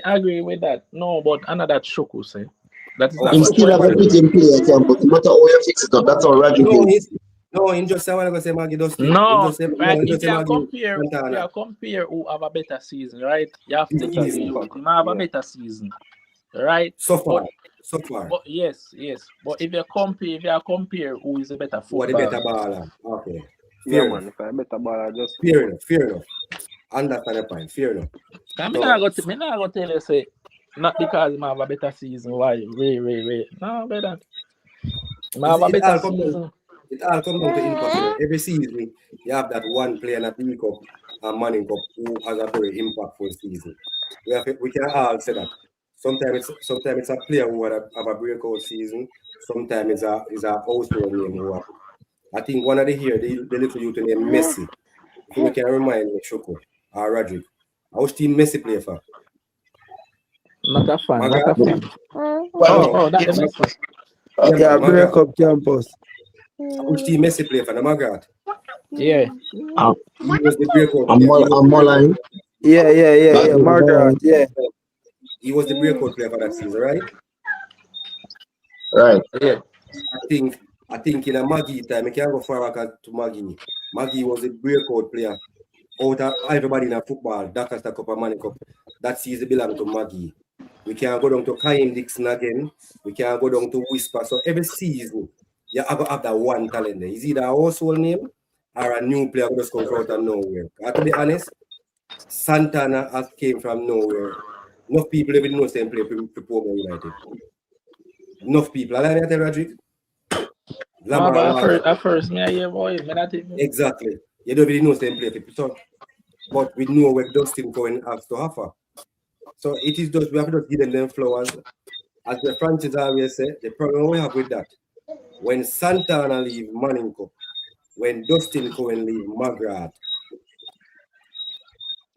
I agree with that. No, but another Choku say. That is He's still have a pitching player, no matter how you fix it up. That's all Rajiv is. No, in just I want to say Maggie Dustin. No, right. If you compare who have a better season, right? You have to take you have a better season, right? So far. But yes. But if you compare who is a better footballer. Who the better baller? Okay. Fair enough. If I better baller, just fair enough. Understand the point. Fair enough. I'm not gonna tell you say not because I have a better season. Why? Wait. No, better. I have a better season. It all comes down to impact. Every season, you have that one player in a League Cup and Manning Cup who has a very impactful season. We can all say that. Sometimes it's a player who have a breakout season. Sometimes it's a household name who have. I think one of the little youth named Messi. If you can remind me, Shoko or Rodrick. Which team Messi play for? Not a fan. That's Messi. Yeah, breakup campus. Which team Messi play for? The Magrat? Yeah. He was the breakout. I'm more like. Yeah. Margaret, yeah. He was the breakout player for that season, right? Right. Yeah. I think in a Maggie time, I can't go far back to Maggie. Maggie was the breakout player. Out of everybody in football, Dakar Cup and Manning Cup. That season belonged to Maggie. We can't go down to Kyle Dixon again. We can't go down to Whisper. So every season, you have to have that one talent there. Is either a household name or a new player who just comes out of nowhere. To be honest, Santana has came from nowhere. Enough people even know same play for Pomo United. Enough people. I like that, Rodrick. At first, boy. Exactly. You don't really know same play for so, but we know where Dustin Cohen has to offer. So it is just we have to just give them flowers. As the Francis always say, the problem we have with that. When Santana leave Manning Cup, when Dustin Cohen leave Magrat,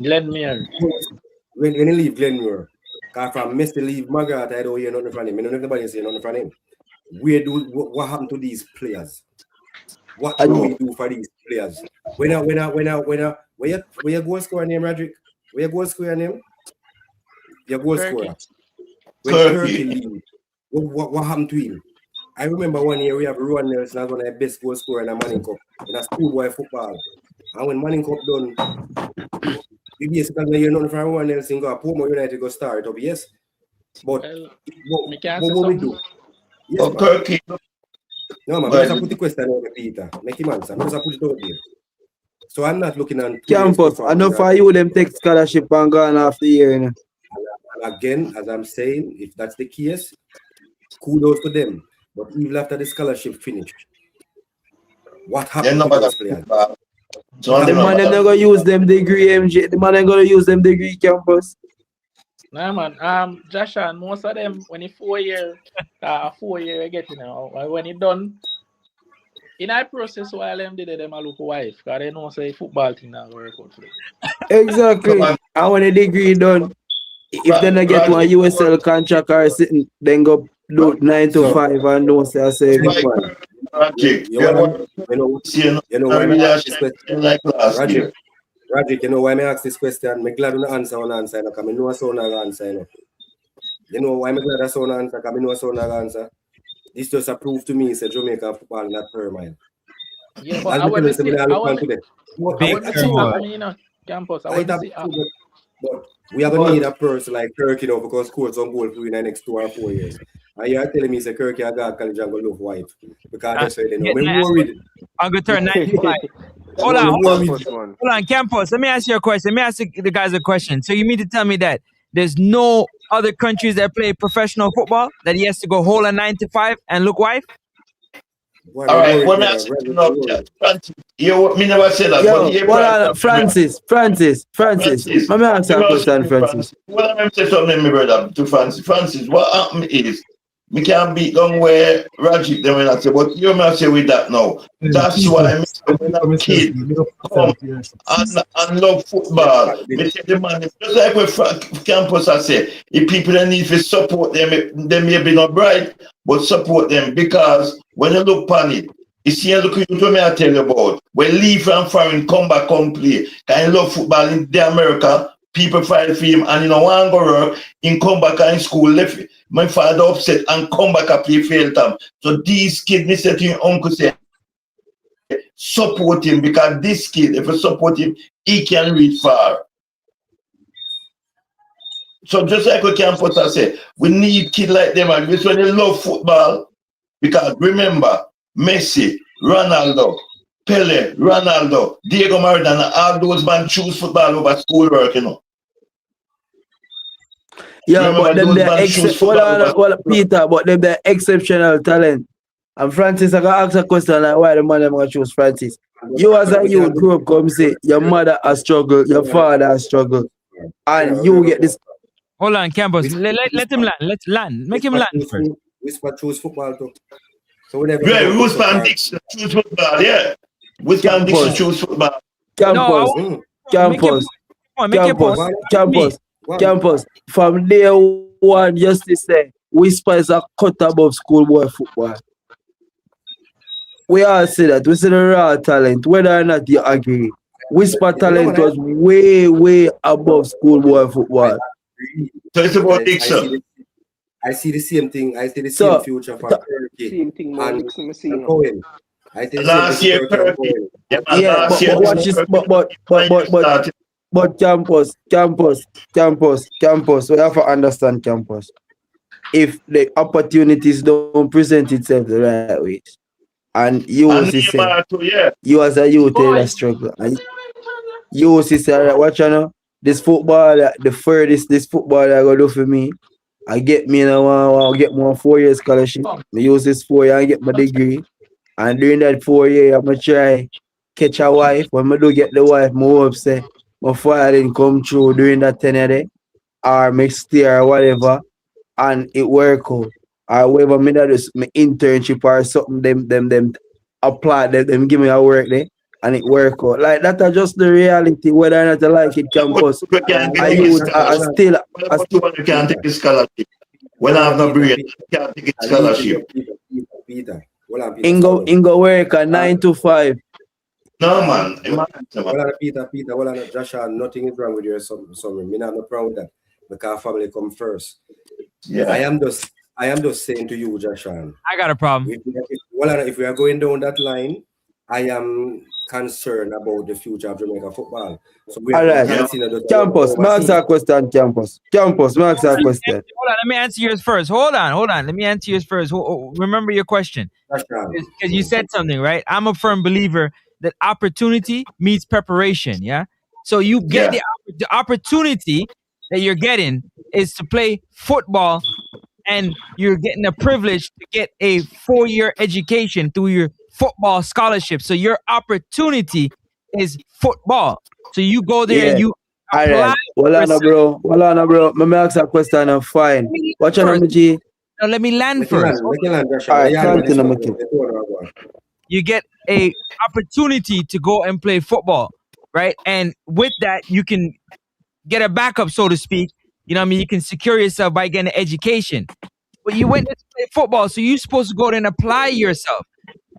Glenmuir. When he leave Glenmuir, because from Messi leave Magrat, I don't hear nothing from him. I don't know if nobody say nothing from him. What happened to these players? What do we do for these players? Where you goal scorer name, Rodrick? Where you goal scorer name? Your goal scorer. When Turkey leave, what happened to him? I remember one year we have Rowan Nelson as one of the best goal scorer in a Manning Cup in a schoolboy football. And when Manning Cup done, you basically hear nothing from Rowan Nelson go Pomo United go start up, yes. But what we do? Yes, Turkey. No, man, I just put the question on the Peter. Make him answer. I just put it out there. So I'm not looking on campus. I know for you them take scholarship and gone after the year. And again, as I'm saying, if that's the case, kudos to them. But even after the scholarship finished, what happened to those players? The man ain't gonna use them degree, MJ. The man ain't gonna use them degree campus. Nah, man. Joshua, most of them when he 4 year getting now. When he done in that process while them did them a look wife, because they know say football thing not work out for them. Exactly. And when the degree done, if they not get one USL contract or sitting, then go do 9 to 5 and don't say I say you know why I ask this question? Rodrick, you know why I ask this question? I'm glad you answer one answer because I know a son answer. You know why I'm glad I son answer because I know a son answer. This just a proof to me that Jamaican football not per mile. Yeah, but I want to see campus. But we have a need a person like Kirky now because scored some goal for in the next 2 or 4 years. And you're telling me that Kirky I got college and go love wife because that's why they know. I'm worried. I'm going to turn 95. Hold on, campus. Let me ask you a question. Let me ask the guys a question. So you mean to tell me that there's no other countries that play professional football that he has to go hold a 9 to 5 and look wife? All right, when I said me never said that. Yo, Francis. Let me ask you a question, Francis. Well, I'm saying something, my brother, to Francis. Francis, what happened is Me can't beat down where Rajiv them when I say, but you may say with that now. That's why me when a kid come and love football. Me tell the man, just like with campus I say, if people don't need to support them, they may be not bright, but support them because when you look upon it, you see look at what me I tell you about. When leave from foreign, come back, come play. Can you love football in the America? People fight for him and you know one go work, in come back in school left. My father upset and come back and play for Eltham. So these kids, me say to your uncle say, support him because this kid, if you support him, he can reach far. So just like we can put us say, we need kids like them and this when they love football. Because remember, Messi, Ronaldo, Pele, Ronaldo, Diego Maradona, all those men choose football over schoolwork, you know. Yeah, Remember but them Peter, but them the exceptional talent. And Francis, I got ask a question like why the man them gonna choose Francis. You as a youth grew up, come say your mother has struggled, your father has struggled, and you get this. Hold on, Campus. Let him land. Let's land. Make him land first. Whisper choose football too. So whenever Whisper and Dixon choose football, yeah. Whisper and Dixon choose football. Campus. From day one, just to say, Whisper is a cut above schoolboy football. We all say that. We see the raw talent, whether or not you agree. Whisper talent was way above schoolboy football. So it's about Dixon. I see the same thing. I see the same future for Turkey. Same thing, man. And Cohen. I think last year, but campus, we have to understand campus. If the opportunities don't present itself the right way, and you as a youth in struggle, and you say, watch you this football, the furthest this football I go do for me, I get me now, I'll get more 4 years scholarship. I use this 4 year and get my degree. And during that 4 year, I'm gonna try catch a wife. When I do get the wife, more upset. My father didn't come through during that 10 day, or make stay or whatever, and it work out. Or whatever me that is my internship or something, them apply them give me a work there. And it work out. Like that are just the reality, whether or not I like it campus. I still you can't take a scholarship. When I have no brain, you can't take a scholarship. Peter. Ingo work at 9 to 5. No man. Peter, Joshua, nothing is wrong with your son. Me not no proud of that. Because family come first. Yeah. I am just saying to you, Joshua. I got a problem. If we are going down that line, I am concerned about the future of Jamaica football. So we are campus, Max a question, campus, Max a question. Hold on, let me answer yours first. Hold on. Let me answer yours first. Remember your question. Because you said something, right? I'm a firm believer that opportunity meets preparation, yeah? So you get the opportunity that you're getting is to play football, and you're getting a privilege to get a 4-year education through your football scholarship. So your opportunity is football. So you go there and you apply. Hold on, bro. Let me ask a question and fine. Watch out, G. No, let me land first. You get a opportunity to go and play football, right? And with that, you can get a backup, so to speak. You know what I mean? You can secure yourself by getting an education. But you went to play football, so you're supposed to go there and apply yourself,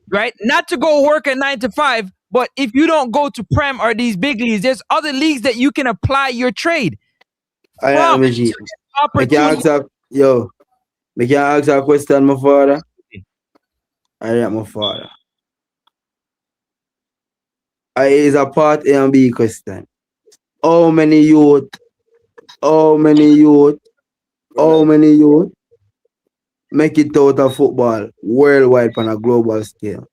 right? Not to go work at 9 to 5, but if you don't go to Prem or these big leagues, there's other leagues that you can apply your trade. I can ask a question, my father. I am my father. Is a part A and B question. How many youth make it out of football worldwide on a global scale?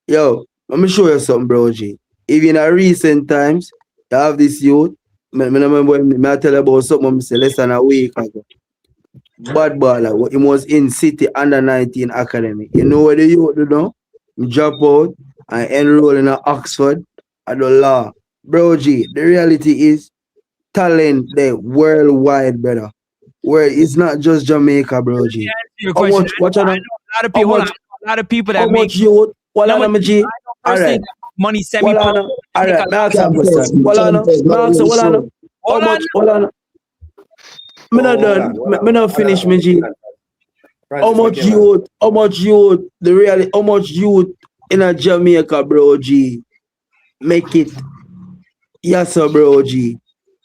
Yo, let me show you something, bro G. Even in recent times, you have this youth. I remember me tell you about something less than a week ago. Bad baller, he was in City under 19 academy. You know what the youth do now? Drop out and enroll in Oxford at the law. Bro G, the reality is talent there worldwide, brother. where it's not just Jamaica, bro, G. Your How question. much? Watch out. I know a lot of people. Hold on, a lot of people that How make much youth? Well, how on, much- G. I know All personally right. that money semi. Well, on. All right. May I ask you a question? Well, on. May I ask you, well, on. How much? Well, on. Me not done. Me not finish, me, G. How much youth? How much youth? The reality. How much youth in a Jamaica, bro, G? Make it. Yes, sir, bro, G.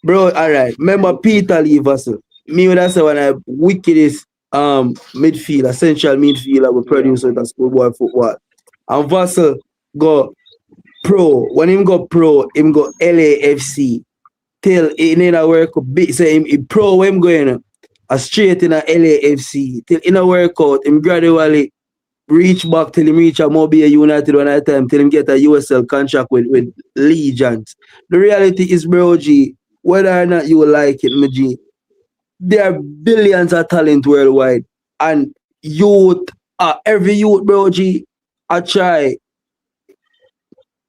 Bro, all right. Remember Peter leave us. Me when I say when I wickedest midfielder, central midfielder, we produce with a schoolboy football. And Vauxhall go pro. When him go pro, him go LAFC. Till he need a work big. Say him pro when him going straight in a LAFC. Till in a workout, him gradually reach back till him reach a Mobile United one at a time, till him get a USL contract with Legions. The reality is, bro, G, whether or not you like it, my G, there are billions of talent worldwide. And youth, every youth, bro, G, I try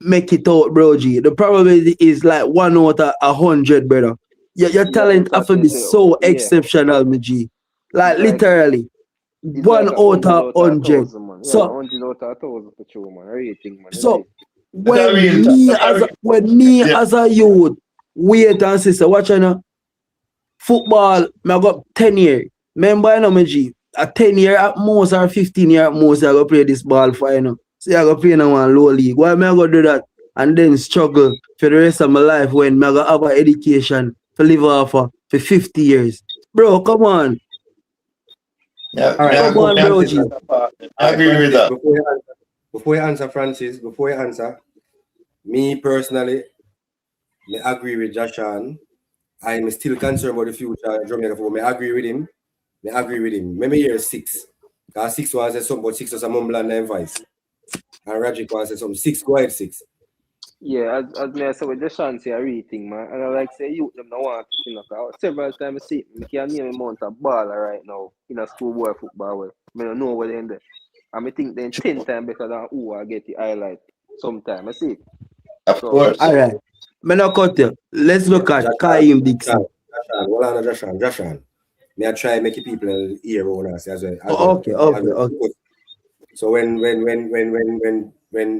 make it out, bro, G. The probability is like 1 out of 100, brother. Your talent have to be so exceptional, my G. Like literally. 1 out of 100. So 100 out of 1,000 for true, man. Rating, man. So when me as a youth, wait and sister, watch now. Football, I got 10 years. Remember, you know, my G, a 10 year at most or 15 year at most, I go play this ball for you know. So I go play in one low league. Why me I go do that and then struggle for the rest of my life when I go have an education to live off for 50 years? Bro, come on. Yeah, all right, come on, bro, G. I agree with that. Before you answer, Francis, me personally, I agree with Jashan. I'm still concerned about the future of Jamaica football. I agree with him. Maybe year 6. Because 6 was something, but 6 was a mumble and 9 vice. And Rajic was something 6, go ahead 6. Yeah, as me I say with the chance I read thing, man. And I like say you them don't want to you know, several times I see me can name amount of baller right now in a schoolboy football way. I don't know where they end there. And I think then 10 times better than who I get the highlight sometime. I see it. Of course. All right. Me not cut you. Let's look at Kaim Dixon. Jashan. Me I try make people hear what I say as well. Okay. So when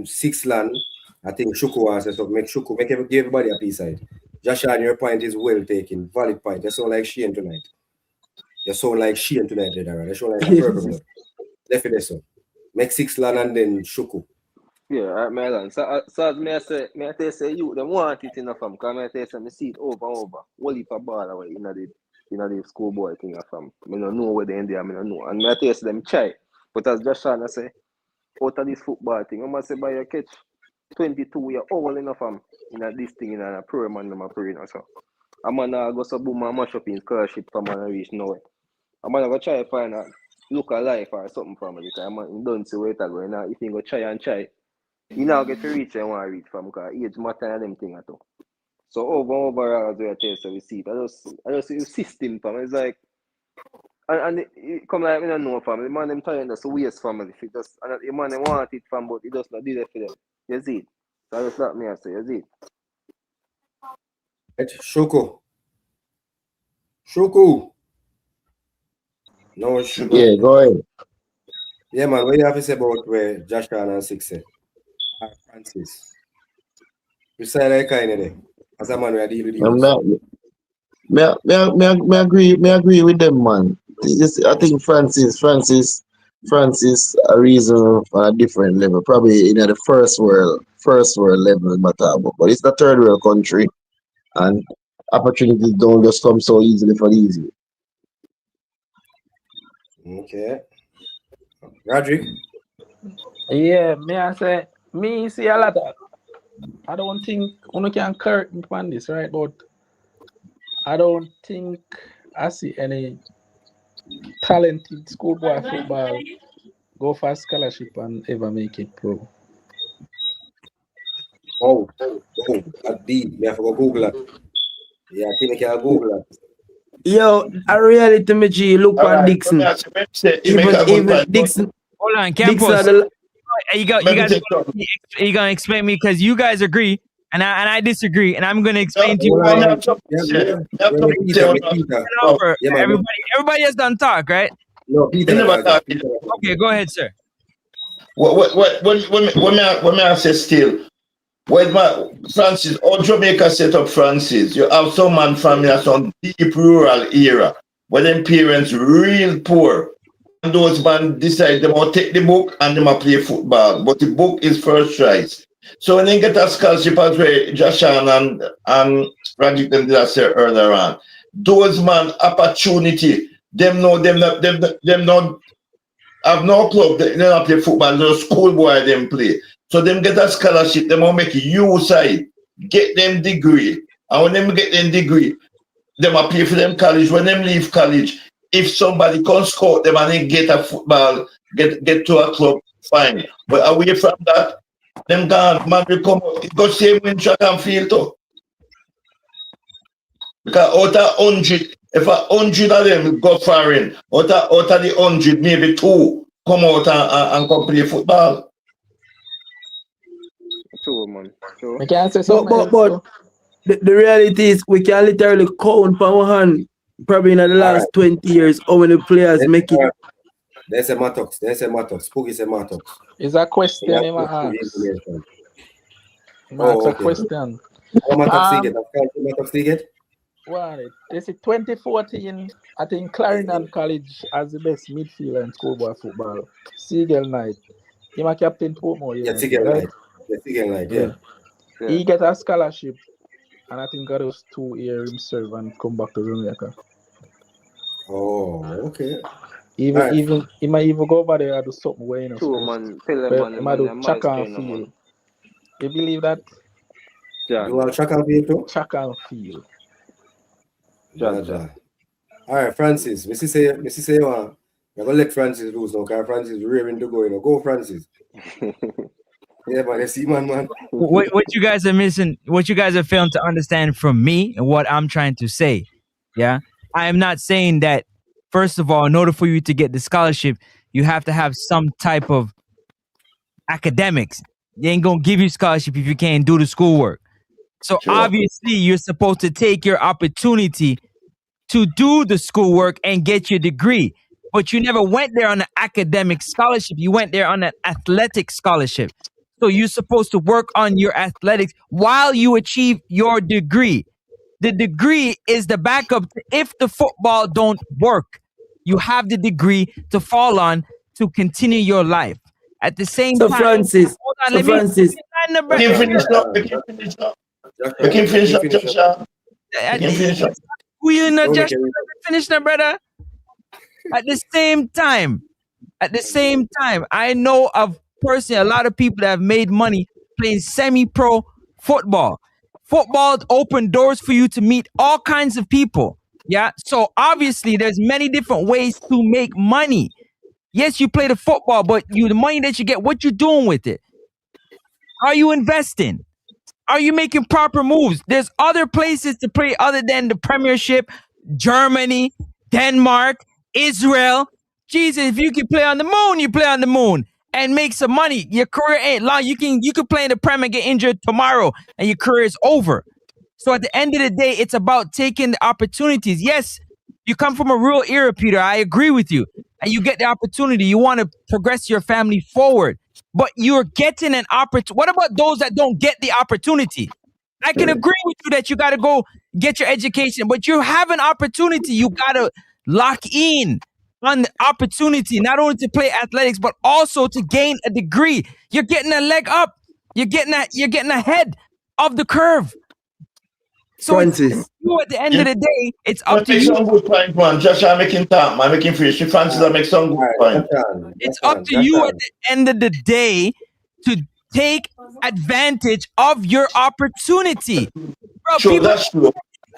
6 land, I think Shuku wants to make give everybody a piece side. Jashan, your point is well taken, valid point. You sound like Sheehan tonight. Brother. You sound like a purple blood. Definitely so. Make 6 land and then Shuku. Yeah, right, Melon. So as me I say you them want it enough from because I say me see it over and over. Whole heap of ball away in the schoolboy thing from. I don't know where they end there, I don't know. And me I say them try. But as Joshua I say, out of this football thing, I must say by your catch 22 you're all enough from in this thing in a pro man I'm a pro, you know, so I'm gonna go so boom and mash up in scholarship from man reach nowhere. I'm gonna go try to find a local life or something from it because I'm don't see where it's going now. If you go try, you now get to reach and want to reach from because age matter and them thing at all. So overall as we are telling, so we see it. I just see the system from it's like and it come like we don't know family. The man them talent that's a waste family. If it just and the man they want it from but it does not do that for them. You see it. So that's not me I say, you see it. Shuku. No, Shuku. Yeah, go ahead. Yeah, man, what you have to say about where Jashan and 6 say? Francis. You say that kind of day. As a man, we are dealing with Me agree with them, man. I think Francis a reason on a different level, probably in the first world level, but it's the third world country, and opportunities don't just come so easily for easy. Okay. Roderick? Yeah, me see a lot of. I don't think one can curtain on this, right? But I don't think I see any talented schoolboy football go for a scholarship and ever make it pro. Oh, that's deep. You have to go Google that. Yeah, I think I can Google that. Yo, I really to me, G, look on Dixon. Even Dixon. Hold on, Campos. You gonna expect me because you guys agree, and I disagree, and I'm going to explain to you. Everybody has done talk, right? No, Peter. Okay, go ahead, sir. When I say still, when Francis or Jamaica set up Francis, you have some man from some deep rural era where them parents real poor. And those man decide they want to take the book and they want to play football. But the book is first choice. So when they get a scholarship as well, Joshan and Rajiv them did say earlier on, those man opportunity, them not have no club, they don't play football, no schoolboy them play. So them get a scholarship, they want make you side, get them degree. And when them get them degree, them play for them college. When them leave college, if somebody can scout them and they get a football, get to a club, fine. But away from that, them gone, man will come out. It goes same in track and field too. Because out of 100, if 100 of them go foreign, out of the 100, maybe 2 come out and come play football. True, man. True. I can't say something. But the reality is we can literally count from one hand, probably in the last 20 years, how many players make it. There's a Matox. Spooky is a Matox. It's a question in my hands. It's a question. What Matox do you get? Well, this is 2014. I think Clarendon College has the best midfielder in schoolboy football. Siegel Knight. He's my captain Portmore. Yeah, Siegel Knight. Yeah. He get a scholarship, and I think that was 2 years himself and come back to Jamaica. Oh, okay. He might even go over there and do something way, True, man. He might do track and field. You believe that? Yeah. You want track and field too? Track and field. Yeah. All right, Francis. Missy say you're gonna let Francis lose now, because Francis is raring to go, Go, Francis. Yeah, but let's see, man. What you guys are missing, what you guys are failing to understand from me and what I'm trying to say, yeah? I am not saying that, first of all, in order for you to get the scholarship, you have to have some type of academics. They ain't gonna give you scholarship if you can't do the schoolwork. So obviously, you're supposed to take your opportunity to do the schoolwork and get your degree. But you never went there on an academic scholarship. You went there on an athletic scholarship. So you're supposed to work on your athletics while you achieve your degree. The degree is the backup if the football don't work. You have the degree to fall on to continue your life. At the same time, Francis, Francis. You can finish up, Joshua. You know, just finish now, brother. At the same time, I know of personally a lot of people that have made money playing semi-pro football. Football opened doors for you to meet all kinds of people. Yeah. So obviously there's many different ways to make money. Yes, you play the football, but the money that you get, what you doing with it? Are you investing? Are you making proper moves? There's other places to play other than the Premiership, Germany, Denmark, Israel. Jesus, if you can play on the moon, you play on the moon and make some money. Your career ain't long. You can play in the Prem and get injured tomorrow and your career is over. So at the end of the day, it's about taking the opportunities. Yes, you come from a rural era, Peter. I agree with you. And you get the opportunity. You want to progress your family forward. But you're getting an opportunity. What about those that don't get the opportunity? I can agree with you that you got to go get your education, but you have an opportunity. You got to lock in on the opportunity, not only to play athletics, but also to gain a degree. You're getting a leg up. You're getting ahead of the curve. So Francis, you at the end of the day, it's up to you. Some good point, man. Joshua making time, man, making fish. Francis, I make some good point. It's up to you at the end of the day to take advantage of your opportunity. Bro, Sure, that's true.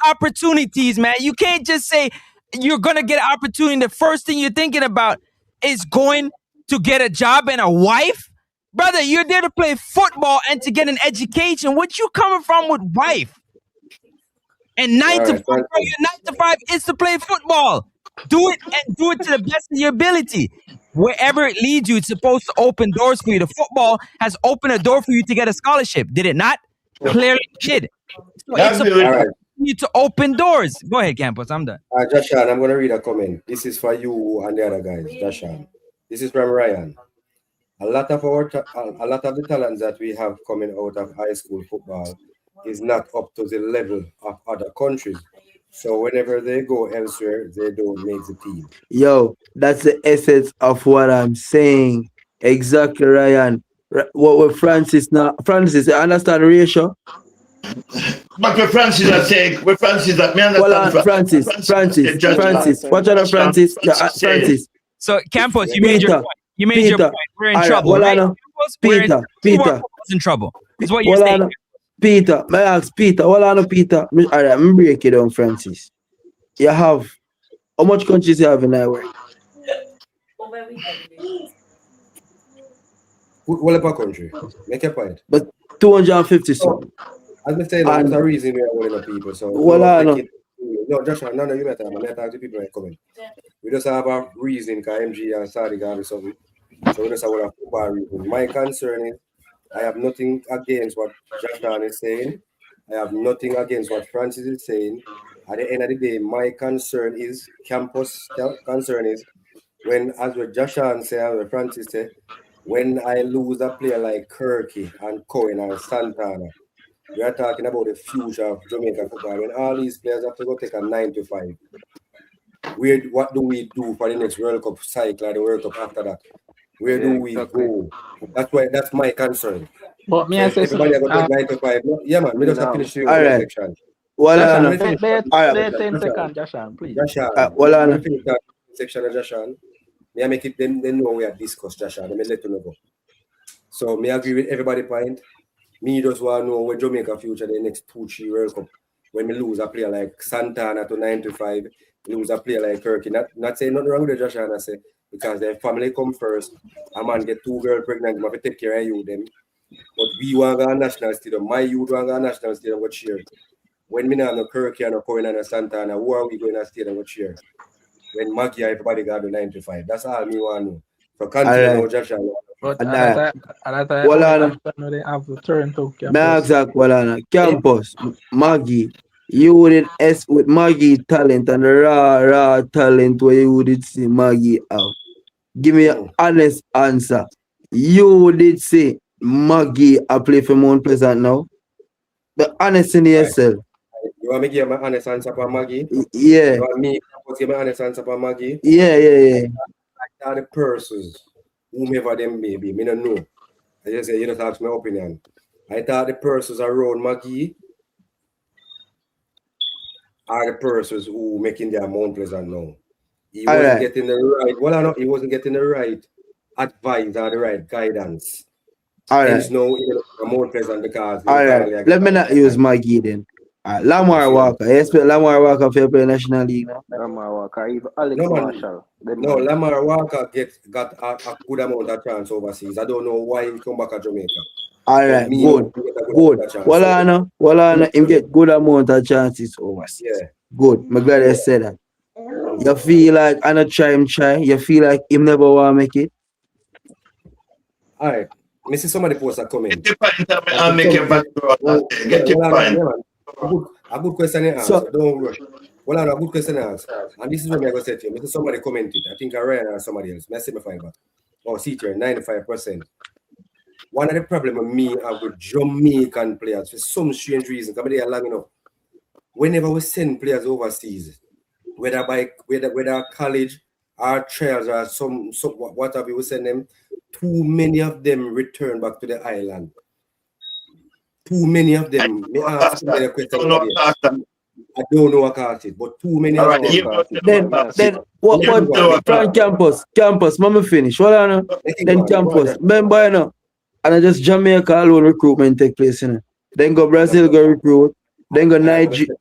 Opportunities, man. You can't just say you're gonna get an opportunity. The first thing you're thinking about is going to get a job and a wife. Brother, you're there to play football and to get an education. What you coming from with wife? And 9 to 5, your 9 to 5 is to play football. Do it and do it to the best of your ability. Wherever it leads you, it's supposed to open doors for you. The football has opened a door for you to get a scholarship. Did it not? clearly did. So That's it's good. a need to open doors. Go ahead, Campos. I'm done. Jashan, I'm going to read a comment. This is for you and the other guys. Jashan. This is from Ryan. A lot of the talents that we have coming out of high school football is not up to the level of other countries. So whenever they go elsewhere, they don't make the team. Yo, that's the essence of what I'm saying. Exactly, Ryan. What with Francis now? Francis, I understand the ratio. But with Francis, I say, with Francis, I understand. Francis. Watch out, Francis. Francis. So, Campos, you made your point. You made your point. We're in trouble, right? Peter. We're in trouble. Is what you're saying. Peter, may I ask Peter? Peter. All right, I'm break it down, Francis. You have how much countries you have in Iowa? What about country? Make a point. But 250 something. As I say, there's a reason we are one of the people. So no, Joshua, no, you better. I'm talking to people that come in. We just have a reason because MG and Sadi got something. So we just have a football reason. My concern is I have nothing against what Joshua is saying. I have nothing against what Francis is saying. At the end of the day, my concern is campus concern is when, as what Joshua say and what Francis say, when I lose a player like Kirky and Cohen and Santana, we are talking about the future of Jamaican football. When all these players have to go take a 9 to 5, what do we do for the next World Cup cycle or the World Cup after that? Where do we go? That's my concern. But me, I say everybody got to 9 to 5. Yeah, man. We just have to finish your section. Let 10 seconds, Jashan, please. Jashan, finish that section of Jashan. May I make it then know we have discussed Jashan. Let me let you know. So may I agree with everybody point. Me just want to know where Jamaica future the next 2-3 World Cup. When we lose a player like Santana to 9 to 5, lose a player like Kirky. Not saying nothing wrong with the Jashan, I say, because their family come first. A man get 2 girls pregnant, you have to take care of you them. But we want to go to national stadium. My youth want to go to national stadium with cheer. When me no Kirky and no Cohen and no Santana, who are we going to stadium with cheer? When Maggie everybody got to 9 to 5. That's all me want to know. So continue now, Jashan. But they have to turn to Campus, Maggie, you wouldn't with Maggie talent and the raw talent where you would see Maggie out. Give me an honest answer. You did say Maggie I play for Mount Pleasant now. The honest in yourself. You want me to give my honest answer for Maggie? Yeah. You want me to give my honest answer for Maggie? Yeah. I the persons, whomever them may be, me don't know. I just say you just ask my opinion. I thought the persons around Maggie are the persons who making their Mount Pleasant now. He wasn't getting the right. Well, I know he wasn't getting the right advice or the right guidance. All right. There's no Mount Pleasant because. All right. Let me not use Maggie then. Lamar Walker. You expect Lamar Walker to play National League now? Lamar Walker, even Alex Marshall. No, Lamar Walker got a good amount of chance overseas. I don't know why he come back to Jamaica. All right, good. Well, I know him get good amount of chances overseas. Yeah. Good. I'm glad I said that. You feel like I not try him try. You feel like him never want to make it. All right. Me see somebody post a comment. Get your point. A good question to answer. Don't rush. Well, a good question to answer. And this is what I'm going to say to you. Maybe somebody commented. I think Ryan or somebody else. May I say my find back. Oh, see here, 95%. One of the problems with me are with Jamaican players for some strange reason. Because they are long enough. Whenever we send players overseas, whether college or trials or some whatever we send them, too many of them return back to the island. Too many of them. I don't know what cause it, but too many of them. Then what Frank Campus, mama finish. What I know? Then Campus. Remember, you know, and I just Jamaica alone recruitment take place, you know. Then go Brazil go recruit, then go Nigeria.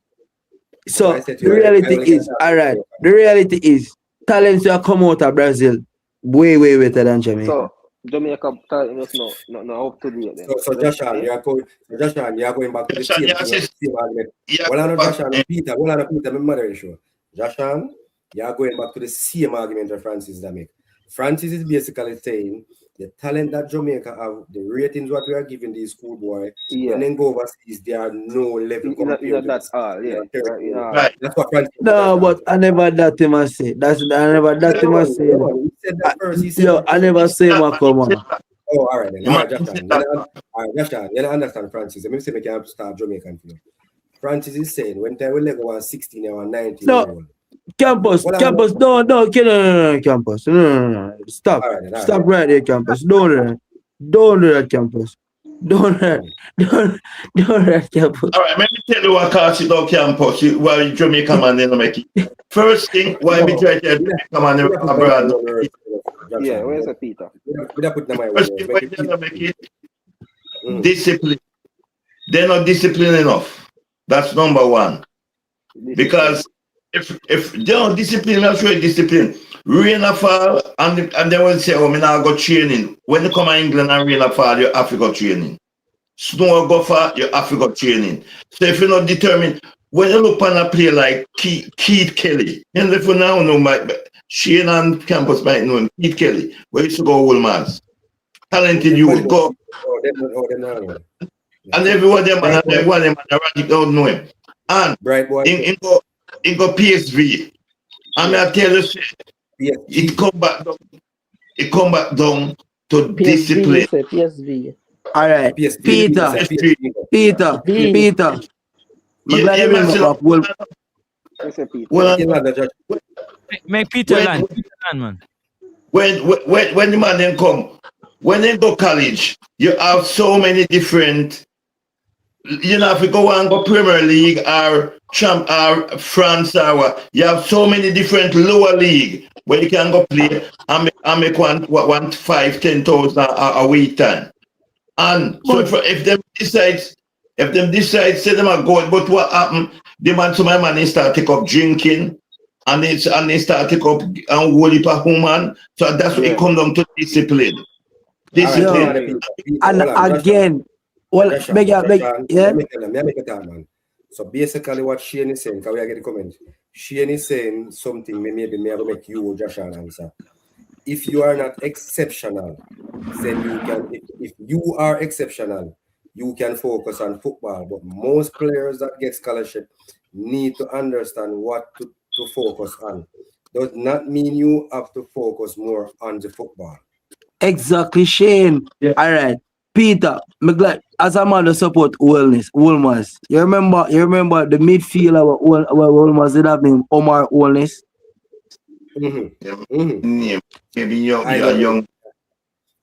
So the reality is, all right. The reality is talents that come out of Brazil way better than Jamaica. So Jamaica talent is not up to date. So Jashan, you are going back to the same argument. Well, I know Jashan and Peter. Well, I know Peter, my mother is sure. Jashan, you are going back to the same argument that Francis that make. Francis is basically saying the talent that Jamaica have, the ratings what we are giving these schoolboy, when they go overseas, there are no level compared to that's all, yeah. Right. That's what Francis. No, but I never that him I say. I never that him I say. He said that first. He said I never say Makoma. Oh, all right then. All right, Josh, you understand Francis. Let me say we can start Jamaican for you. Francis is saying when time we let go on 16 or 19. No. Campus, no, Campus. No. Stop. Right, stop right there, Campus. Don't do that, Campus. Don't do that, Campus. All right, let me tell you what cause it on Campus. Why Jamaica man they don't make it. First thing, why we try to Jamaica man abroad. Yeah, where's the Peter? First thing, why they don't make it. Discipline. They're not disciplined enough. That's number one. Because if they don't discipline, I'll show you discipline. Rain or fall, and they will say, oh, I now go training. When you come to England and rain or fall, you have to go training. Snow or go far, you have to go training. So if you're not determined, when you look on a player like Keith Kelly, and if you now know, Shane and Campus might know him, Keith Kelly, where used to go all mass. Talented you would go. And everyone them and don't know him. And in go PSV. And I tell you, it come back down to PSV, discipline. PSV. All right, Peter. Make Peter land, man. When the man then come, when they go college, you have so many different. You know, if you go and go Premier League or France or what, you have so many different lower league where you can go play and make one 5,000-10,000 a week time. And so if them decide say them are good, but what happened? The man, so my man, they start take up drinking and they start take up and holy pa woman. So that's what it comes down to discipline. Discipline. And again. Well, yeah. So basically what Shane is saying, can we get a comment? Shane is saying something maybe may make you or Josh answer. If you are not exceptional, then you can, if you are exceptional, you can focus on football. But most players that get scholarship need to understand what to focus on. Does not mean you have to focus more on the football. Exactly, Shane. Yeah. All right. Peter, as a man to support Wolmers, you remember the midfielder where Wolmers did have named Omar Wolness? Maybe young.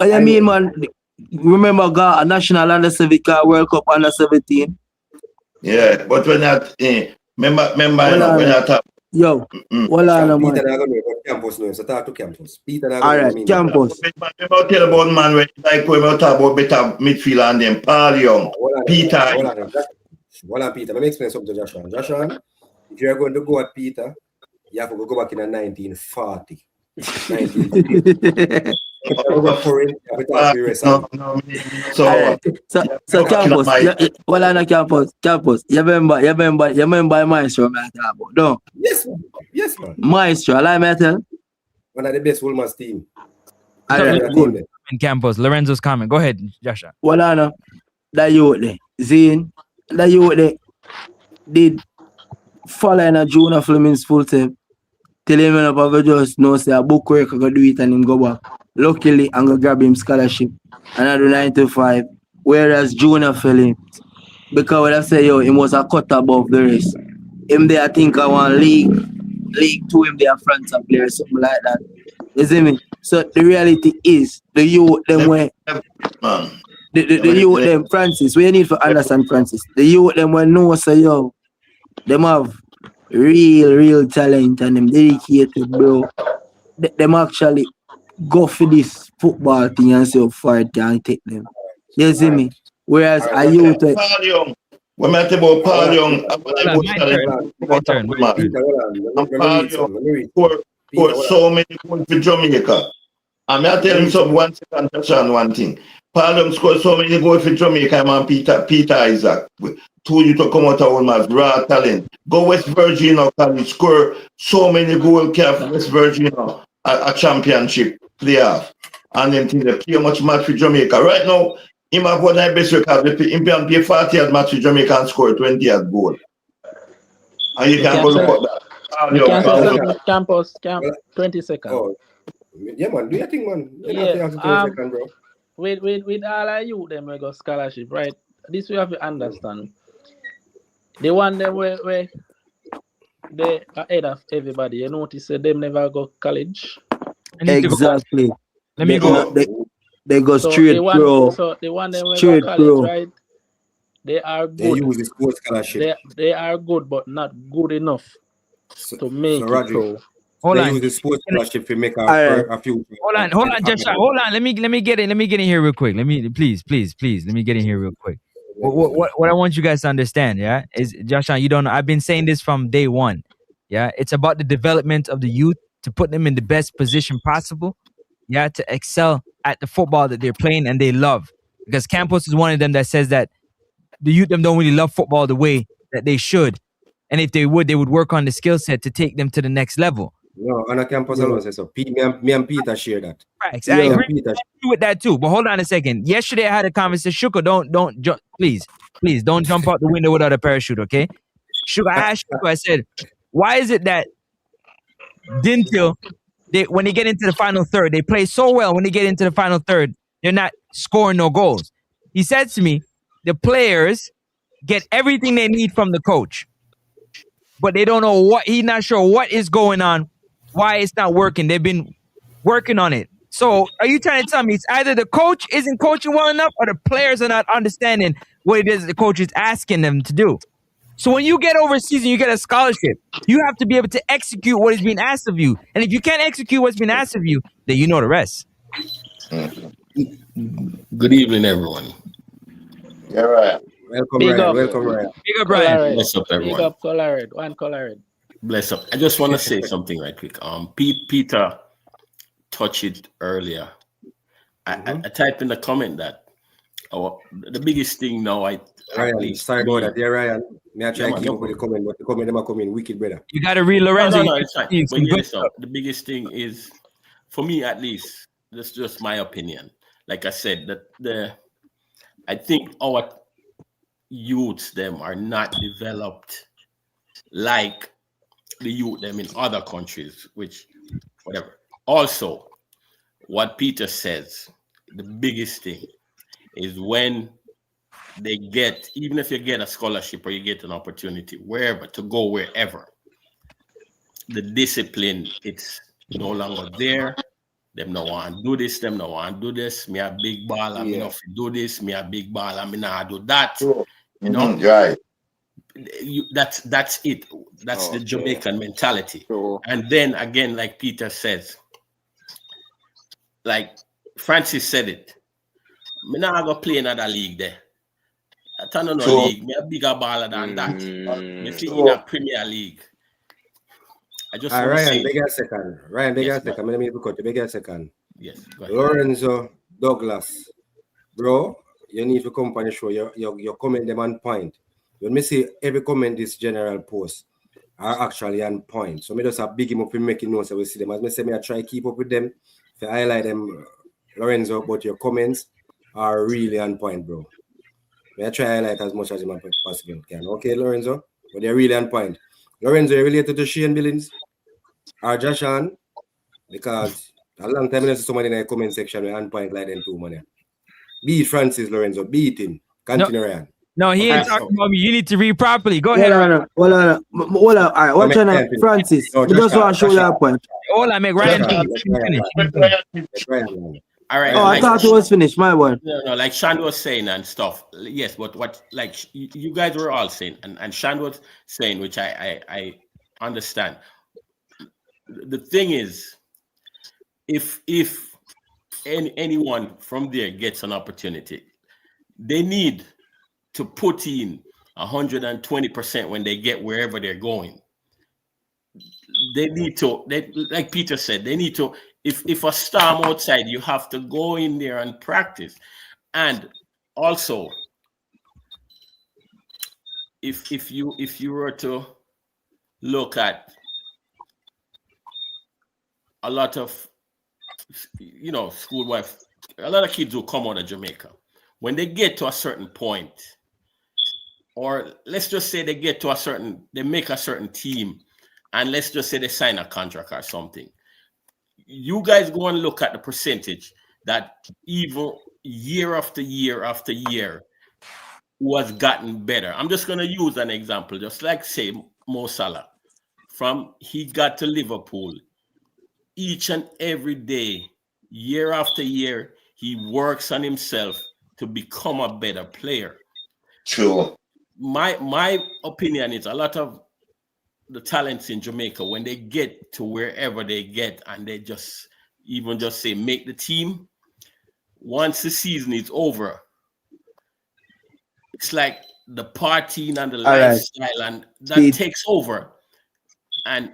I mean, man, remember got a national under 17 World Cup under 17? Yeah, but when that remember when that happened. Yo, well, Peter not gonna go Campus now, so talk to Campus. Peter not all right, Campus. Remember tell about man when like when we talk about better midfielder and then Paul Young, Peter. Hold on, Peter. Let me explain something to Joshua. Joshua, if you're going to go at Peter, you have to go back in 1940. 1950. So Campus, well, I know Campus. You remember Maestro, man. No. Yes, man. Maestro, I like tell. One of the best Wolmer's team. Good. In Campus, Lorenzo's comment. Go ahead, Joshua. Well, I know that you there, Zine, that you there did follow in a junior Fleming's full time. Tell him up I just know say a book work I go do it and him go back. Luckily I'm gonna grab him scholarship and I do 9 to 5. Whereas junior fell in. Because when I say yo, him was a cut above the rest. Him there I think I want league 2 him there France player something like that. You see me? So the reality is the youth them where the youth them Francis, what you need to understand Francis. The youth them when know say yo, them have real talent and them dedicated, bro. Them actually go for this football thing and see how far it can take them. You see me? Whereas I used to Paul Young. When I talk about Paul Young, Paul Young scored so many goals for Jamaica. And I tell him something, one second, touch on one thing. Paul Young scored so many goals for Jamaica, man, Peter Isaac. Told you to come out of Wolmer's raw talent. Go West Virginia, college, score so many goals for West Virginia, a championship. playoff. And then they play much match with Jamaica. Right now, him have one of the best record. Him can play 40 at match with Jamaica and score 20 at goal. And you can go look at that. You can say something, Campus, 20 seconds. Oh, yeah, man. Do you think, man? You Yeah, have to 20 seconds, bro. With all of you, them we got scholarship, right? This we have to understand. The one them where they are ahead of everybody. You notice that them never go college. Exactly. Let me go. They go straight pro. So the one them where Straight go college, pro. right? They are good. They use the sports scholarship. They are good, but not good enough to make it pro. Hold they on. use the sports scholarship to make a few. Hold on, Joshua. Hold on. Let me get in here real quick. Let me please. Let me get in here real quick. What I want you guys to understand, yeah, is Joshua, you don't know. I've been saying this from day one. Yeah, it's about the development of the youth to put them in the best position possible. Yeah, to excel at the football that they're playing and they love. Because Campos is one of them that says that the youth them don't really love football the way that they should. And if they would work on the skill set to take them to the next level. No, on a campus alone says so. Me and Peter share that. Right, I agree with that too. But hold on a second. Yesterday I had a conversation. Shuko, don't please don't jump out the window without a parachute, okay? Shuko, I asked Shuko, I said, why is it that Dintil, when they get into the final third, they play so well. When they get into the final third, they're not scoring no goals. He said to me, the players get everything they need from the coach, but they don't know what, he's not sure what is going on, why it's not working. They've been working on it. So are you trying to tell me it's either the coach isn't coaching well enough or the players are not understanding what it is the coach is asking them to do? So when you get overseas and you get a scholarship, you have to be able to execute what is being asked of you. And if you can't execute what's been asked of you, then you know the rest. Good evening, everyone. Yeah, right. Welcome, Big Ryan. up. Welcome, Ryan. Big up, Brian. Bless up, everyone. Big up, Calabar. One Calabar. Bless up. I just want to say something right quick. Peter touched it earlier. I typed in the comment that the biggest thing now Ryan, sorry about that. Yeah, Ryan. Me I try to keep up with the comment, but the comment them are coming wicked, brother. You got to read Lorenzo. No, it's fine. But yes, the biggest thing is, for me at least, that's just my opinion. Like I said, that I think our youths them are not developed like the youth them in other countries, which whatever. Also, what Peter says, the biggest thing is when they get, even if you get a scholarship or you get an opportunity wherever to go wherever, the discipline, it's no longer there. Them no want to do this, them no want to do this. Me a big ball, I'm enough to do this. Me a big ball, I'm not do that. You know, right? That's it. That's the Jamaican mentality. And then again, like Peter says, like Francis said it, me not go play another league there. I turn on a league, me a bigger baller than that. Me fit in a Premier League. I just want to Ryan, say, beg a second. Ryan, beg a second. Let me cut you. Beg a second. Yes, go ahead. Lorenzo Douglas, bro, you need to come on the show. Your comment them on point. When me see every comment this general post are actually on point. So me just a big him up in making notes so we see them. As me say, me I try to keep up with them. If I highlight them, Lorenzo, but your comments are really on point, bro. Me I try to highlight as much as I possibly can. Okay, Lorenzo? But they're really on point. Lorenzo, you related to Shane Billings or Joshan? Because a long time I see somebody in the comment section with on point like them too, man. Beat Francis, Lorenzo. Beat him. Continue, Ryan. No, he ain't talking about me. You need to read properly. Go ahead. Hold on. All right, watch on Francis. No, We just want to show that point. Hold on, make Ryan finish. All right. Oh, I thought it was finished. My one. No, like Shan was saying and stuff. Yes, but what like you guys were all saying, and Shan was saying, which I understand. The thing is, if anyone from there gets an opportunity, they need to put in 120% when they get wherever they're going. They need to, like Peter said, they need to. If a storm outside, you have to go in there and practice. And also, if you were to look at a lot of schoolboy, a lot of kids who come out of Jamaica, when they get to a certain point, or let's just say they make a certain team, and let's just say they sign a contract or something. You guys go and look at the percentage that even year after year after year was gotten better. I'm just going to use an example, just like say Mo Salah. From he got to Liverpool, each and every day, year after year, he works on himself to become a better player. True. My opinion is a lot of the talents in Jamaica, when they get to wherever they get and they just say make the team, once the season is over, it's like the partying and the lifestyle and that takes over. And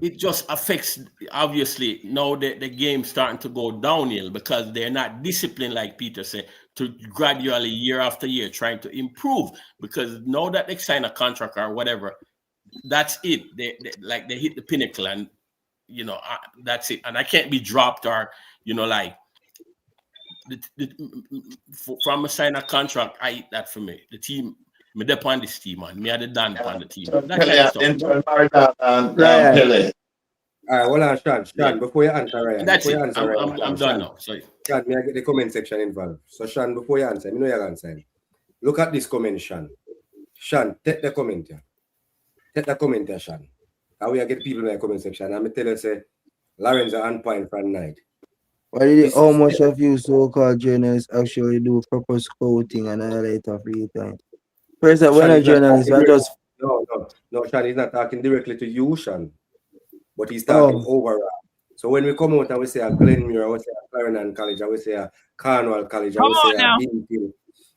it just affects, obviously, now the game's starting to go downhill because they're not disciplined, like Peter said, to gradually year after year trying to improve. Because now that they sign a contract or whatever, that's it. They hit the pinnacle and, that's it. And I can't be dropped or, from a sign a contract, I eat that for me. The team, me dep on this team, man. Me had the done on the team. That kind of stuff. All right, hold on, Sean, before you answer, Ryan. That's it. I'm done now. Sorry. Sean, may I get the comment section involved? So, Sean, before you answer, I know you're answering. Look at this comment, Sean. Sean, take the comment here. Take the comment here, Sean. How we get people in the comment section. I'm going to tell you, say, Lorenzo on point from night. How much of you so-called journalists actually do proper scouting and highlight of real time? First, when a journalist, I just... No, Sean, he's not talking directly to you, Sean. But he's talking overall. So when we come out and we say a Glenmuir, we say a Clarendon College, we say a Cornwall College, we say a Binfield,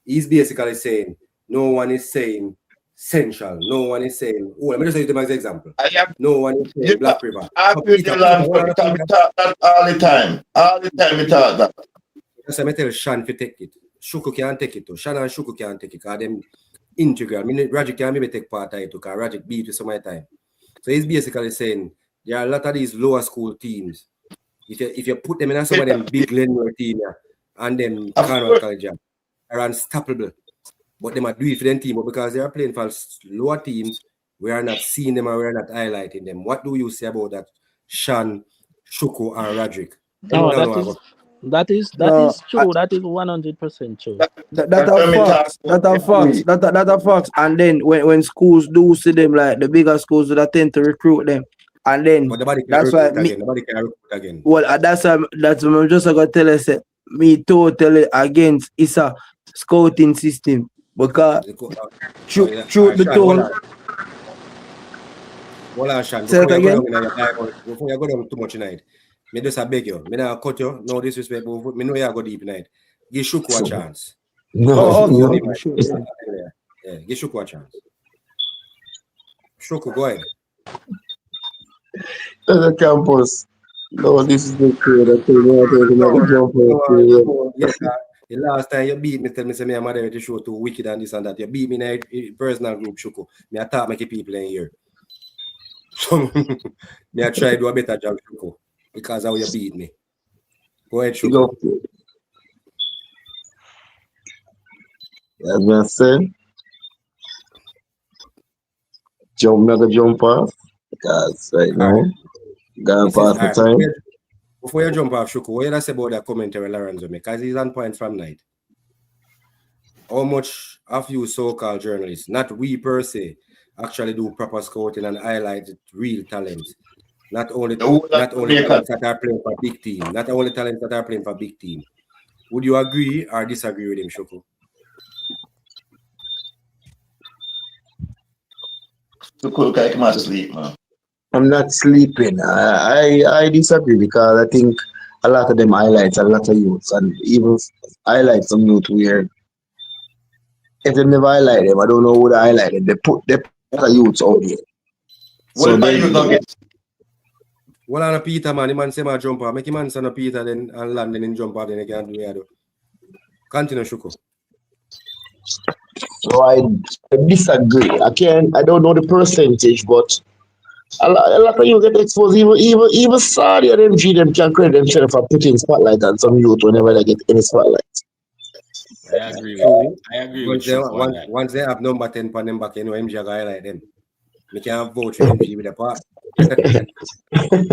he's basically saying, no one is saying Central, no one is saying, let me just use them as an example. No one is saying Black River. We talk that all the time. All the time we talk that. Yes, I tell Sean to take it. Shuku can't take it too. Sean and Shuku can't take it because them integral. Rajic can maybe take part of it because Rajic beat you some of the time. So he's basically saying there are a lot of these lower school teams. If you put them in some of them big Glenmuir team and them Cornwall College are unstoppable. But they might do it for them team, but because they are playing for lower teams, we are not seeing them and we are not highlighting them. What do you say about that, Sean, Shuku, and Rajic? That is true. That is 100% true. That are facts. And then when schools do see them, like the bigger schools, they tend to recruit them. And then that's why nobody can recruit again. Well, that's I'm just gonna tell us me totally against it's a scouting system because through the tone. Hold on, Sean. Before you go down too much tonight, me just beg you. Me not cut you. No disrespect, but me know you go deep tonight. Give Shuku a chance. Yeah, give Shuku a chance. Shuku, go ahead. The campus. No, this is the creator. The last time you beat me, tell me, say me I'm ready to show too wicked and this and that. You beat me in a personal group, Shuku. Me attack make people in here. So me I try to do a better job, Shuku, because how you beat me. Go ahead, Shuku. As I said, jump off. Because right now, gonna pass the time. Before you jump off, Shuku, what you say about that commentary Lorenzo make? Because he's on point from night. How much of you so-called journalists, not we per se, actually do proper scouting and highlight real talents? Not only talents that are playing for big team. Not only talents that are playing for big team. Would you agree or disagree with him, Shuku? I'm not sleeping. I disagree because I think a lot of them highlights a lot of youths and even highlight some youth where if they never highlight them, I don't know who they highlight them. They put the youths out here. Well, so well, on a Peter, man, the man say my jumper. Make him man son of Peter then and land then in jumper, then he can't do it. Continue, Shuko. So I disagree. I don't know the percentage, but A lot of you get exposed. Even Saudi and MG them can credit themselves for putting spotlight on some youth whenever they get any spotlight. I agree with you. I agree with you. Once they have number 10 for them back, you know, MG a guy like them. We can't vote for MG with a part.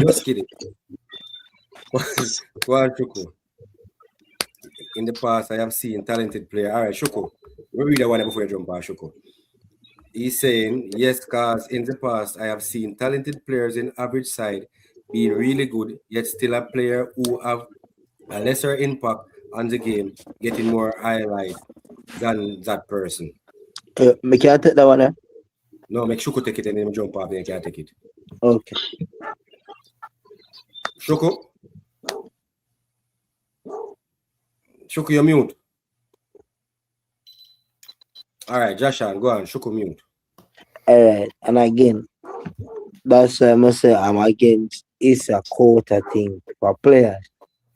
Just kidding. Go on, Shuku. In the past, I have seen talented player. All right, Shuku. We read that one before you jump on, Shuku. He's saying, yes, because in the past, I have seen talented players in average side being really good, yet still a player who have a lesser impact on the game, getting more highlight than that person. Me can't take that one, eh? No, make Shuku take it and then jump off, then you can't take it. Okay. Shuku? Shuku, you're mute. All right, Joshua, go on. Shuku mute. All right, and again, that's why I must say I'm against it's a quota thing for players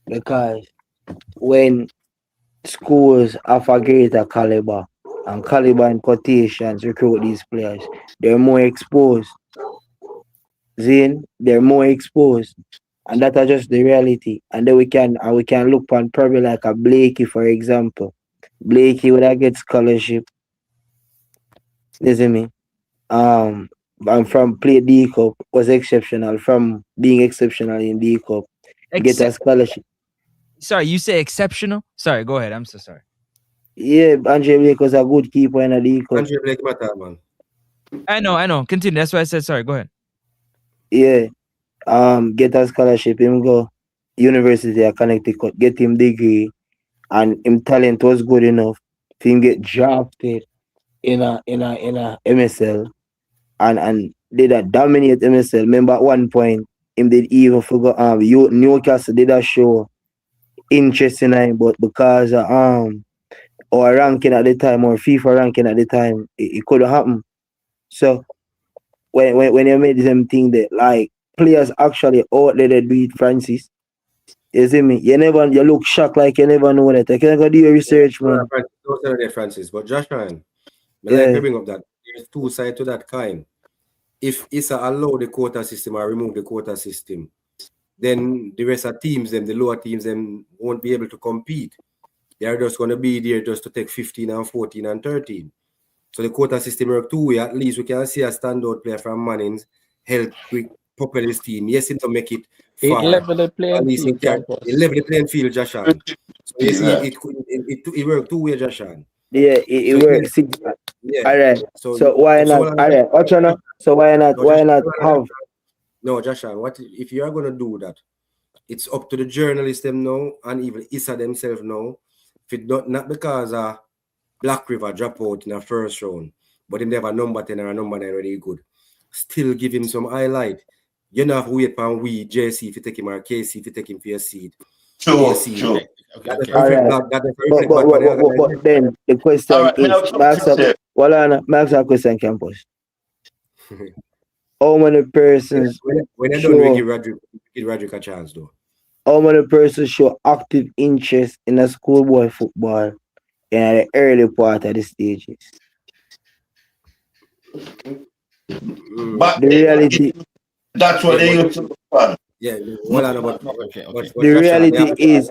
because when schools have a greater caliber and caliber in quotations recruit these players, they're more exposed. Zane, they're more exposed. And that's just the reality. And then we can look on probably like a Blakey, for example. Blakey would have get scholarship. You see me? And from play D Cup was exceptional. From being exceptional in D Cup, get a scholarship. Sorry, you say exceptional? Sorry, go ahead. I'm so sorry. Yeah, Andre Blake was a good keeper in the D Cup. Andre Blake matter, man. I know. Continue. That's why I said sorry. Go ahead. Yeah. Get a scholarship, him go University of Connecticut, get him degree, and him talent was good enough for him get drafted in a MSL and did a dominate MSL. Remember at one point him did even forgot Newcastle did a show interest in him, but because our ranking at the time or FIFA ranking at the time, it couldn't happen. So when you made them think that like players actually out there beat Francis. You see me? You look shocked like you never know that. You can go do your research, man. Don't tell me Francis, but Josh Ryan, like to bring up that there's two sides to that coin. If Issa allow the quota system or remove the quota system, then the rest of teams, the lower teams, won't be able to compete. They're just going to be there just to take 15 and 14 and 13. So the quota system work two way. At least we can see a standout player from Mannings help with propel his team. Yes, to make it far. It level the playing field. It level the playing field, Jashan. So you see, it worked two way, Jashan. Yeah, it works. Yeah. All right. So why not? All right. So why not have? No, Jashan. What if you are going to do that? It's up to the journalists them now, and even Issa themselves now. If it not because Black River drop out in the first round, but him they have a number 10 or a number 9 really good. Still give him some highlight. You don't have to wait for JC if you take him or KC if you take him for your seed. Sure. Okay. But then the question is, Max a question, Campus. How many persons when you don't give Roderick a chance though? How many persons show active interest in a schoolboy football in the early part of the stages? But the reality, that's what they used to do. Yeah, the reality is,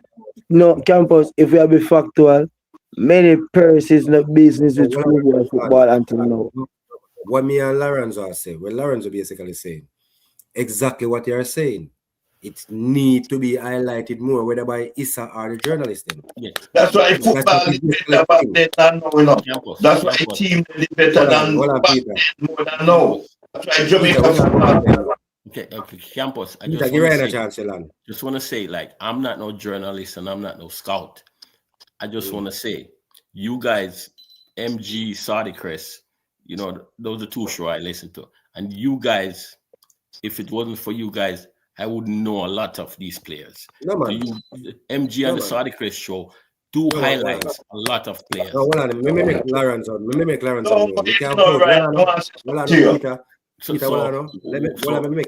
no, Campus, if we are be factual, many persons not business with schoolboy football until now. What me and Lawrence are saying, well, Lawrence are basically saying exactly what you are saying. It need to be highlighted more, whether by Issa or the journalist. Yeah. That's why football is better back then than now. That's why team is better than back then more than now. That's why Jamaica football. Okay, Campus. I just want to say, like, I'm not no journalist and I'm not no scout. I just want to say, you guys, MG, Saudi Crest, those are two shows I listen to. And you guys, if it wasn't for you guys, I wouldn't know a lot of these players. No, man. MG and the Saudi Crest show do highlights a lot of players. No, hold on. Let me make Lawrence on. Let me make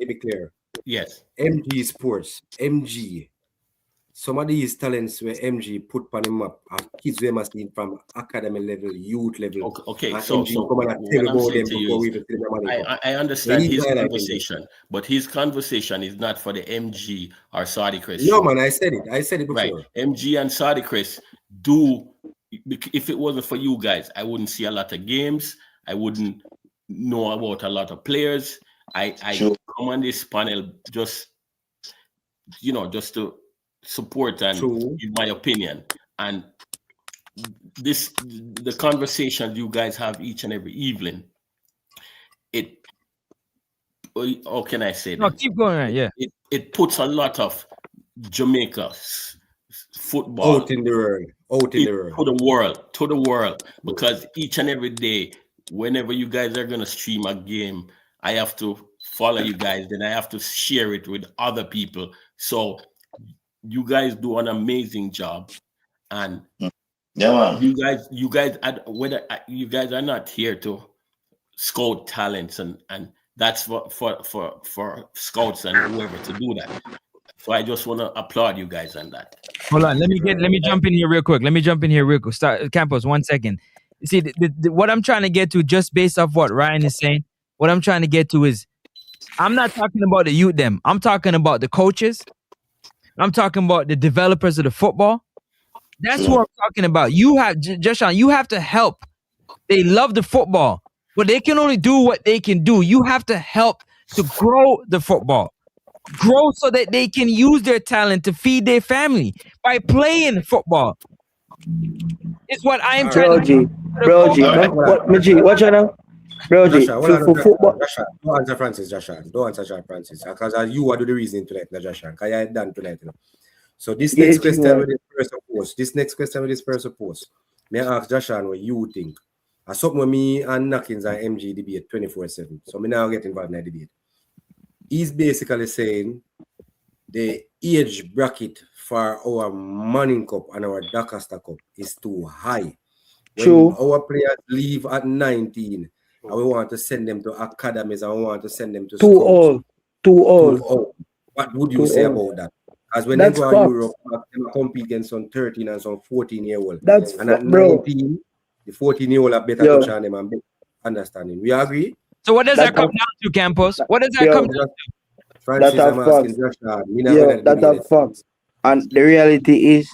it be clear. Yes. MG Sports. MG some of these talents where MG put on him up are kids we must need from academy level, youth level. Okay, and so MG come and tell what I'm about them saying to you before we is, even see the money. I understand his conversation, but his conversation is not for the MG or Saudi Chris. No, man, I said it before. Right, MG and Saudi Chris do. If it wasn't for you guys, I wouldn't see a lot of games. I wouldn't know about a lot of players. I come on this panel just to support and give my opinion. And the conversation you guys have each and every evening, how can I say that? No, keep going on, yeah. It puts a lot of Jamaica's football out in the world, to the world, because each and every day, whenever you guys are gonna stream a game, I have to follow you guys, then I have to share it with other people. So you guys do an amazing job, and you guys are not here to scout talents, and that's for scouts and whoever to do that. So I just want to applaud you guys on that. Hold on, let me jump in here real quick. Start Campos, 1 second. You see, what I'm trying to get to, just based off what Ryan is saying, what I'm trying to get to is, I'm not talking about the youth them. I'm talking about the coaches. I'm talking about the developers of the football. That's what I'm talking about. You have, Joshua, you have to help. They love the football, but they can only do what they can do. You have to help to grow the football. Grow so that they can use their talent to feed their family by playing football. It's what I am trying to do. Watch out now. For football. Don't answer Francis, Joshua. Don't answer Francis. Because you are the reason to like Joshua. Because I done tonight, So this next question with this person post. May I ask Joshua what you think? I something with me and Knockins and MG debate 24/7. So me now get involved in that debate. He's basically saying the age bracket for our Manning Cup and our Dacaster Cup is too high. When our players leave at 19, and we want to send them to academies and we want to send them to Too old. What would you say about that? As when they go to Europe, they compete against some 13 and some 14-year-old. And at 19, the 14-year-old are better touch on them and better understanding. We agree? So what does that come down to, Campos? What does that come down to? Francis, that's a fact. And the reality is,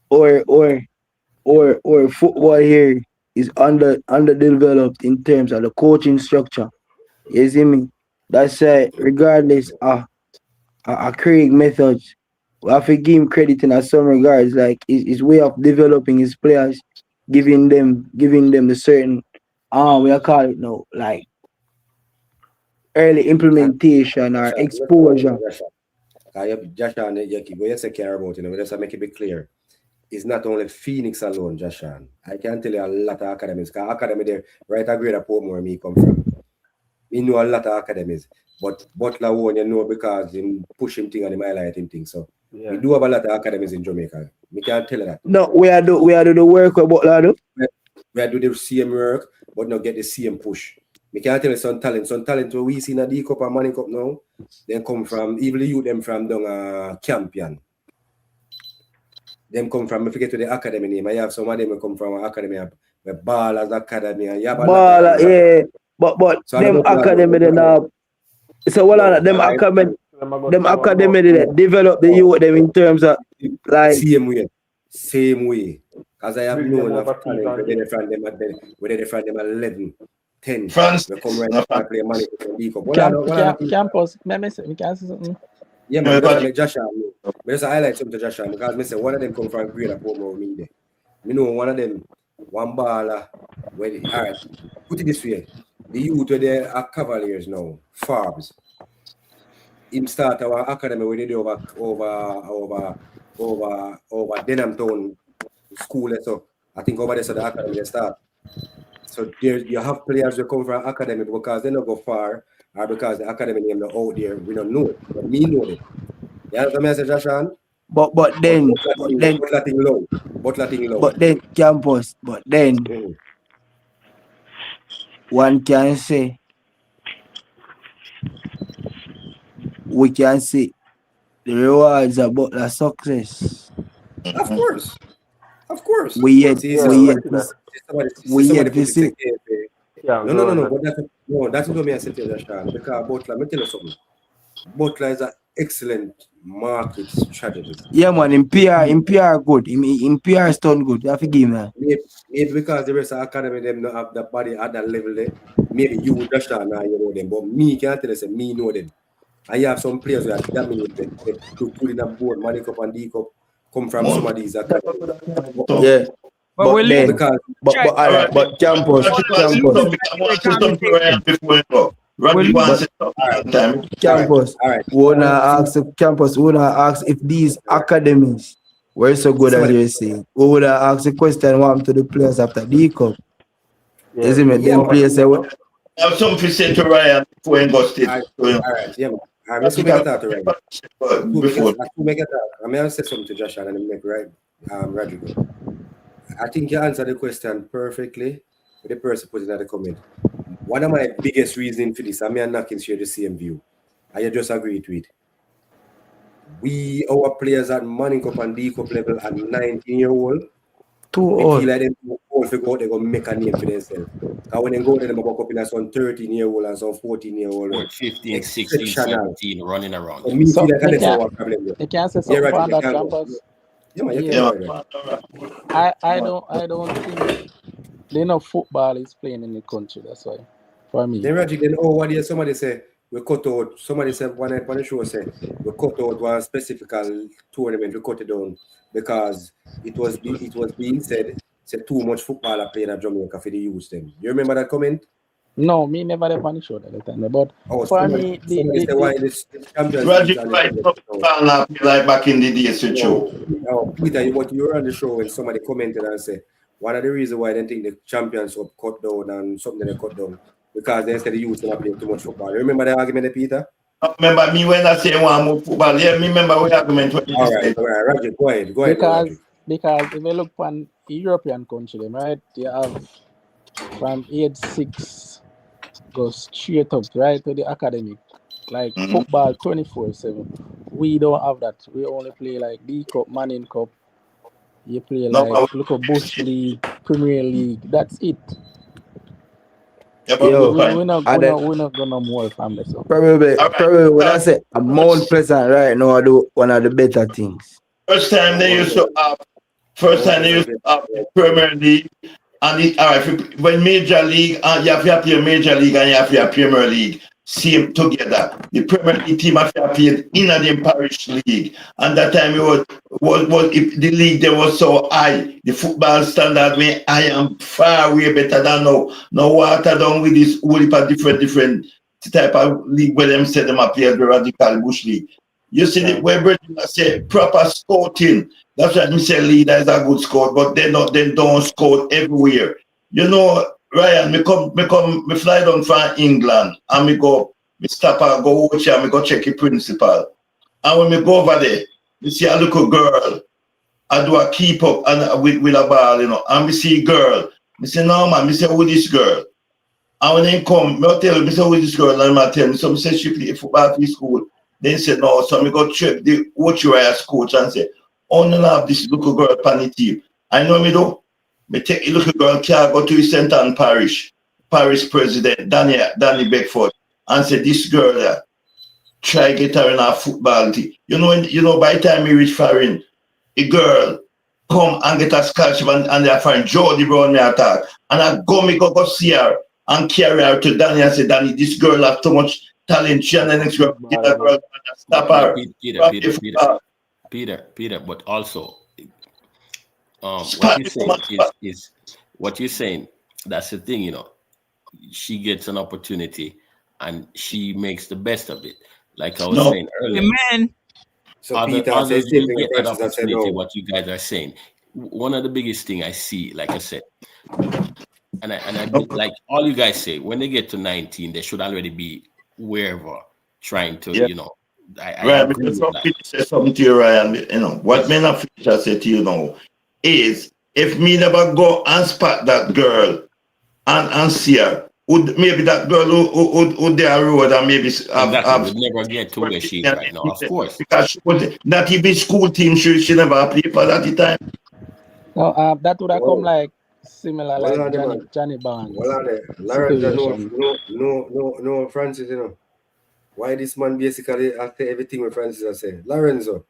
or football here is underdeveloped in terms of the coaching structure. You see me? That's regardless of Craig methods, we have to give him credit in some regards, like his way of developing his players, giving them the certain we are calling it now, like early implementation or exposure. Joshua, you care about, we just make it be clear. It's not only Phoenix alone, Joshua. I can tell you a lot of academies. Because academy there, right a grade of Portmore me come from. We know a lot of academies. But Butler won, because him push him thing and him highlight him thing. So we do have a lot of academies in Jamaica. We can't tell you that. No, we are do the work with Butler do. We do the same work, but not get the same push. We can't tell you some talent where we see in a D Cup and Manning Cup now, then come from, even the youth them from down Campion. Them come from, I forget to the academy name. I have some of them who come from an academy, the Ballers Academy. Baller, yeah. But so them academy then so what are them academy that develop the youth them in terms of like same way. Because I have known of talent where they from them 11, 10. France, we come right and play money for the Campus, me can say something. Yeah, man, like Joshua. I just highlight something to Joshua because I say one of them come from grade of Portmore with me there. You know, one of them, one baller. All right, put it this way. The youth where they are Cavaliers now, Farbs. Him start our academy where they do over Denham Town school. So I think over there so the academy they start. So there you have players who come from academy because they don't go far. Or because the academy name are out there, we don't know it. But me know it. You understand me, Joshua? But then Campus, one can say we can say The rewards are about the success. Of course. Of course. We yet See, to see. No. But that's what I said to you, Sean. Because Butler, let me tell you something. Butler is an excellent market strategist. Yeah, man. In PR good. In PR is done good. You have to give me. Maybe because the rest of the academy them not have the body at that level there. Maybe you would just now you know them, but me can't tell you say me know them. And you have some players who are dominated. They put in a board, money cup and D cup come from some of these academies. Yeah. But we're then, because but campus. Campus. All right. Wanna ask if these academies were so good as you're saying. We would have asked the question what happened to the players after D Cup. Isn't it? Then players say what? I have something to say to Ryan before he goes to All right, yeah. Let's make a talk to Ryan. Before make a talk. I'm gonna say something to Josh and then make Roger go. I think you answered the question perfectly. The person put it in the comment. One of my biggest reasons for this, I mean, not share the same view. I just agree to it. Our players at Manning Cup and D Cup level at 19-year-old, too they old. feel like them too old to go, they're going to make a name for themselves. Because when they go there, they walk up in some 13-year-old and some 14-year-old. 15, 16, 17 running around. So me feel like that's our problem. They can't say something on that campus. I don't think they know football is playing in the country. That's why, for me. Then Rajic, what did somebody say? We cut out. Somebody said one night on the show say we cut out one specific tournament. We cut it down because it was being said too much football are playing at Jamaica for the youth. Them. You remember that comment? No, me never did on the show that time. But for me, Rajic like back in the days with you. Peter, but you were on the show when somebody commented and said one of the reasons why they think the champions were cut down and something they cut down. Because they said the youth are playing too much football. You remember the argument, Peter? Remember me when I say one more football? Yeah, me remember what argument. All right, Roger, go ahead. Because if you look on European country, them, right, you have from age 6 go straight up, right, to the academic. Like football 24/7. We don't have that. We only play like D Cup, Manning Cup. You play like look at Bush League, Premier League. That's it. Yeah, we're not gonna more from this. Probably when I say a Mount Pleasant right now, I do one of the better things. First time they used to have the Premier League and when Major League and you have to play Major League and you have to play Premier League same together. The Premier League team have to play in the parish league, and that time it was if the league there was so high, the football standard where I am far way better than now. Now water down with this whole heap of different type of league where them say them play the radical bush league. You see the where Britain say proper scouting. That's why I say leader is a good scout, but they don't scout everywhere. You know, Ryan, me fly down from England and me stop and go watch and me go check the principal. And when me go over there, me see a little girl, I do a keep up and with a ball, you know, and me see a girl. Me say, no man, me say, who this girl? And when they come, me tell me say, who this girl? And I tell me, so me say she play football for school. Then say, no, so me go check the watch you as coach and say, oh no, have this little girl on the team. I know me though. Me take a little girl car, go to St. Anne Parish president, Danny Beckford, and say this girl there, try get her in a football team. You know, by the time we reach foreign, a girl come and get a scholarship and they find Jody Brown me attack. And I go see her and carry her to Danny and say, Danny, this girl has too much talent. She and the next girl get a girl and stop her. Peter, but also what you're saying, that's the thing, you know. She gets an opportunity and she makes the best of it. Like I was saying earlier. Amen. So Peter says what you guys are saying. One of the biggest thing I see, like I said, and I like all you guys say, when they get to 19, they should already be wherever trying to, you know. I because some people say something to you, Ryan. You know what men of future say to you now is if me never go and spot that girl and see her, would maybe that girl who there road and maybe would never get to where she is right now, of course. Because she was not even school team, she never played for that at the time. No, that would have come like similar Well, like Johnny Barnes. Well, Lawrence, no, Francis, you know. Why this man basically after everything what Francis has said. Lorenzo,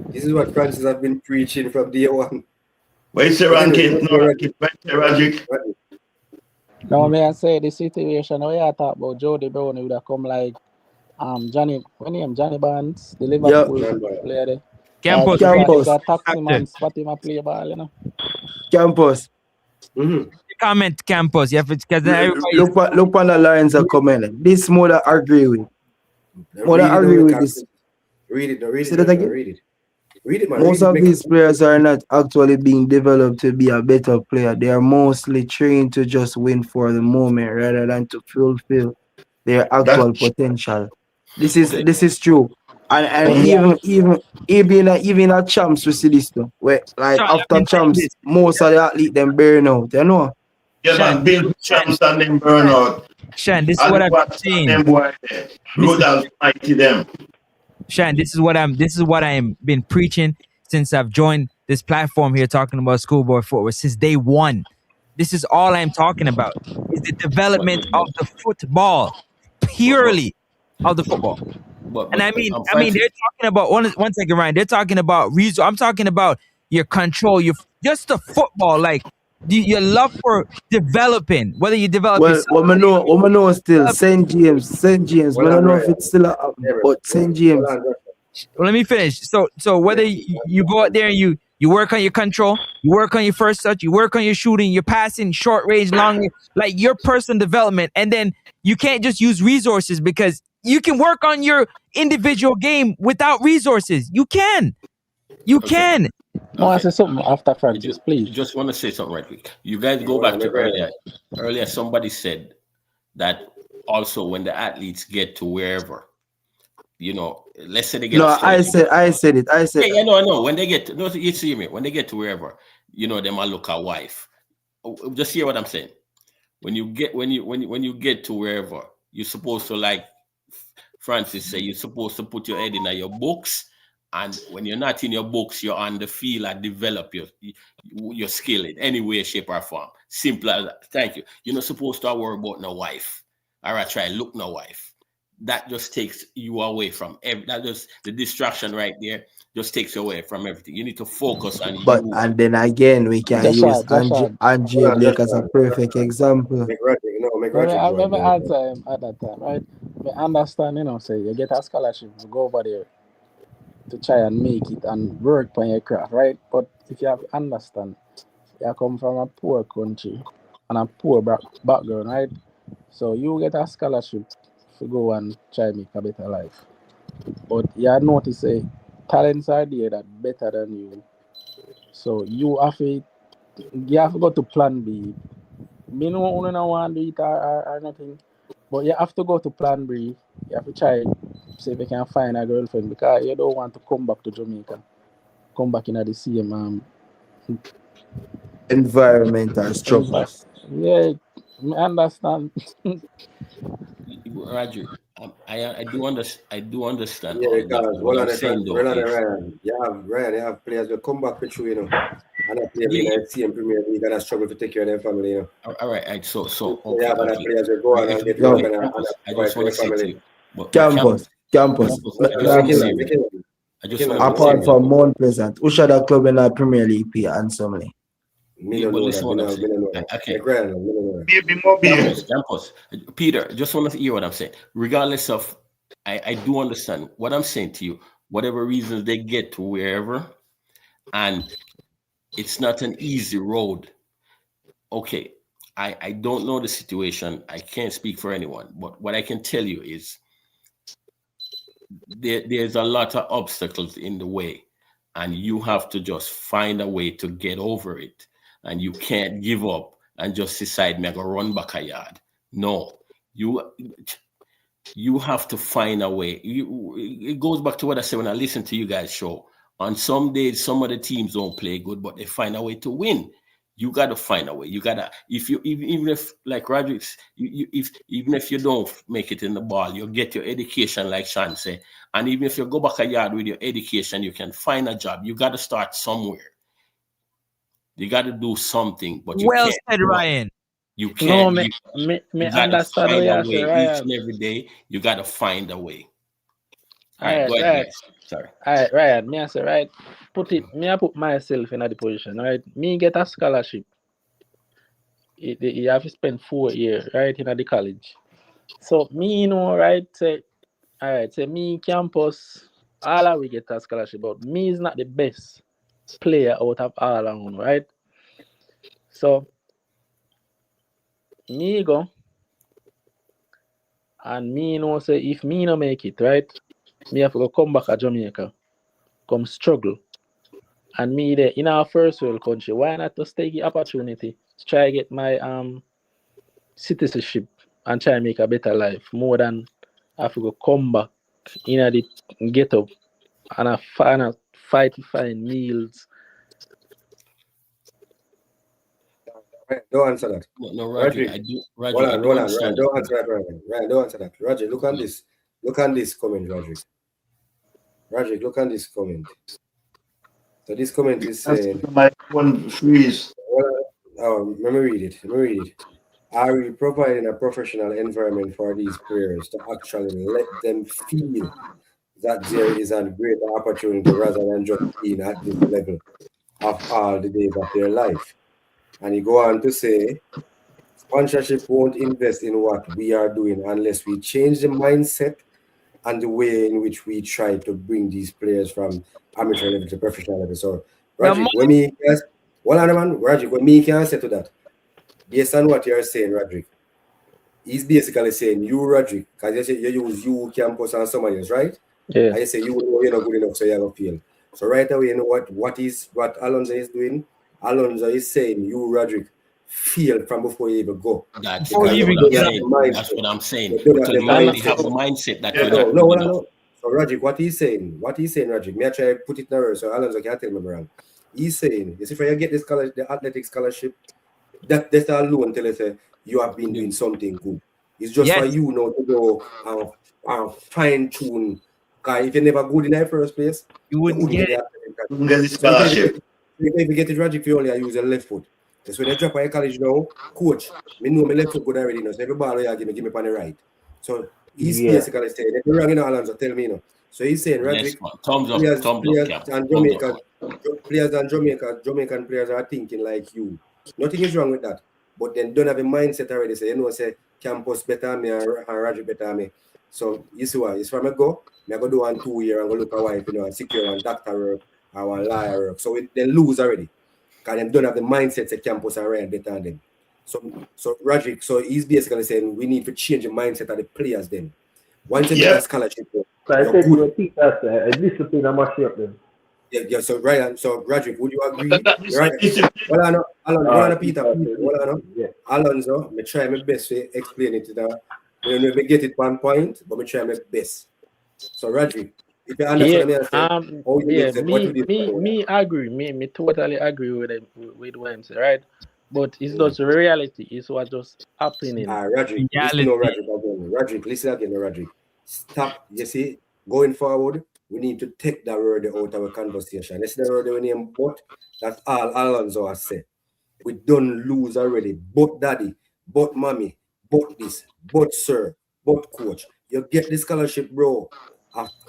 this is what Francis have been preaching from day one. Where's the ranking? No, may I say the situation where I talk about Jody Brown would have come like Johnny Barnes, the Liverpool player there. Campus. Got taxi man spot him a play ball, you know. Campus. Comment Campus, yeah, because look on the lines of comment. This more that I agree with. This. Read it, man. Most of these players are not actually being developed to be a better player. They are mostly trained to just win for the moment rather than to fulfill their actual potential. This is true. And even at champs we see this too. Where like after champs, most of the athletes them burn out, you know. Yeah, man, build champs and then burn out. Shan, this is what I'm saying. Shan, this is what I'm been preaching since I've joined this platform here talking about schoolboy football since day one. This is all I'm talking about. Is the development of the football. Purely of the football. And I mean they're talking about one second, Ryan. They're talking about I'm talking about your control, just the football, like your love for developing, whether you develop. Well, we know still St. James. I don't know if it's still up, but St. James. Well, let me finish. So whether you go out there and you work on your control, you work on your first touch, you work on your shooting, your passing, short range, long range, like your personal development, and then you can't just use resources because you can work on your individual game without resources. You can. No, I say something after Francis, please. Just want to say something right quick. You guys go back to earlier. Earlier, somebody said that also when the athletes get to wherever, you know, let's say they get. No, I said it. Yeah, no. When they get to, you see me. When they get to wherever, you know, them a look a wife. Just hear what I'm saying. When you get to wherever, you're supposed to, like Francis say, you're supposed to put your head in your books. And when you're not in your books, you're on the field and develop your skill in any way, shape, or form. Simple as that. Thank you. You're not supposed to worry about no wife. Or I try look no wife. That just takes you away from the distraction right there. Just takes you away from everything. You need to focus on. And then again, we can use Angie Blake as a perfect example. I remember answer him at that time, right? I understand, say you get a scholarship to go over there to try and make it and work on your craft, right? But if you have to understand, you come from a poor country and a poor background, right? So you get a scholarship to go and try make a better life. But you notice talents are there that better than you. So you have to go to plan B. Me no want to do it or nothing. But you have to go to plan B. You have to try see if you can find a girlfriend because you don't want to come back to Jamaica. Come back in the same environment and struggles. Yeah, I understand. Roger, I do understand. Yeah, because what I'm saying though, Ryan, you have players will come back with you, you know, and a player in the same Premier League and struggle to take care of their family, you know. All right, so okay, yeah, but players will go on and get work and I just want to say to you, Campus. Apart from Mount Pleasant, who should a club in the Premier League pay handsomely? Campus. Peter, just want to hear what I'm saying. Regardless of, I do understand what I'm saying to you. Whatever reasons they get to wherever, and it's not an easy road. Okay, I don't know the situation. I can't speak for anyone, but what I can tell you is there's a lot of obstacles in the way, and you have to just find a way to get over it. And you can't give up and just decide me go run back a yard. No, you have to find a way. It goes back to what I said when I listen to you guys' show. On some days, some of the teams don't play good, but they find a way to win. You got to find a way. You got to, if you, even if, like Rodriguez, even if you don't make it in the ball, you get your education, like Sean said. And even if you go back a yard with your education, you can find a job. You got to start somewhere. You got to do something, but you Well can't. said, Ryan. You can't. No, me you got to understand find what a you say, way Ryan. each and every day. You got to find a way. All All right, right, go ahead, right. guys. Sorry. All right, Ryan. Me I say, right. I put myself in the position, right? Me get a scholarship. You have to spend 4 years, right, in the college. So me, right, say, all right, say me campus, all of we get a scholarship, but me is not the best player out of all of them, right? So me go, and me say if me no make it, right, me have to go come back to Jamaica, come struggle. And me there in our first world country, why not just take the opportunity to try to get my citizenship and try to make a better life more than I have to go come back in the get up and I fight to find meals. Don't answer that. No, Roger, I do. Roger, Hold on, Ryan. Don't answer that, Ryan. Ryan, don't answer that. Roger, look on this. Look on this comment, Roger. Roger, look on this comment. So this comment is saying, my one freeze. Let me read it. Are we providing a professional environment for these players to actually let them feel that there is a greater opportunity rather than just being at this level of all the days of their life? And he go on to say, sponsorship won't invest in what we are doing unless we change the mindset and the way in which we try to bring these players from amateur level to professional level. So, Rajic, when me can say to that, based on what you're saying, Rodrick, he's basically saying you, Rodrick, because you say you use you campus and somebody else, right? Yeah. And you say you know you're not good enough, so you're gonna feel. So right away, you know what Alonso is doing? Alonso is saying you, Rodrick, feel from before you even go. That's what I'm saying. Because you already have a mindset that you're not good enough. So Rodrick, what he's saying, Rodrick, may I try to put it in a word so Alonso can't tell me wrong. He's saying, you see, if you get this scholarship, the athletic scholarship, that's alone tell us you have been doing something good. It's just for you now to go and fine tune. Because if you're never good in the first place, you wouldn't get it. the scholarship. If you get it, Roger, you only use your left foot. That's when they drop out of college now, coach, me know my left foot good already now. So every ball you give me on the right. So he's basically saying, if you're wrong in Alonso, tell me now. So he's saying, Rodrick, players and Jamaican players are thinking like you. Nothing is wrong with that. But then don't have a mindset already. Say, say campus better me and Rodrick better me. So you see what? It's from I go do 1 2 years and go look a wife, and secure one doctor work or one lawyer work. So they lose already. Because they don't have the mindset that campus are right better than them. So Rodrick, so he's basically saying we need to change the mindset of the players then. Once you get a scholarship, so I said you would think that's a discipline and mash up then. Yeah, so right, so Rodrick, would you agree? Right. Well, Peter, Alonso, I try my best to explain it to that. I don't know if I get it 1 point, but I try my best. So Rodrick, if you understand me agree. Me totally agree with what I'm saying, right? But it's not reality. It's what just happening. Rodrick, listen again, Rodrick. Stop. You see, going forward, we need to take that word out of our conversation. That's the word we name, but that's all Alonso has said. We don't lose already. But daddy, but mommy, but this, but sir, but coach. You get the scholarship, bro.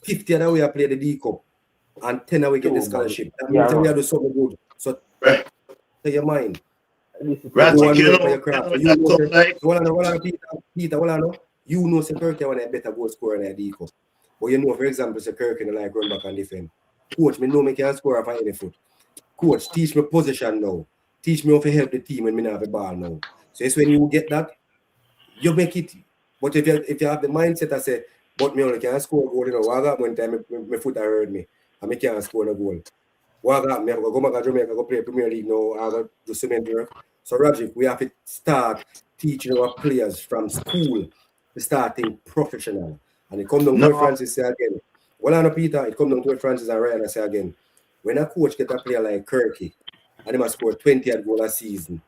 50 of we play the D Cup, and 10 of we get the scholarship. That means we have to do something good. So take your mind. Peter, you know Kirky when I better goal scorer in the D Cup. But you know, for example, Kirky like run back and defend. Coach, me know me can score off any foot. Coach, teach me position now. Teach me how to help the team when me not have the ball now. So it's when you get that, you make it. But if you have the mindset I say, but me only can score a goal, walk up one time my foot hurt me and me can't score a goal. Walk up, me have to go back to Jamaica, go play Premier League now, I go do cement work. So Roger, we have to start teaching our players from school to starting professional. And it comes down to what Francis say again. Well, I know Peter, it comes down to what Francis and Ryan say again. When a coach get a player like Kirky, and he must score 20 at goal a season.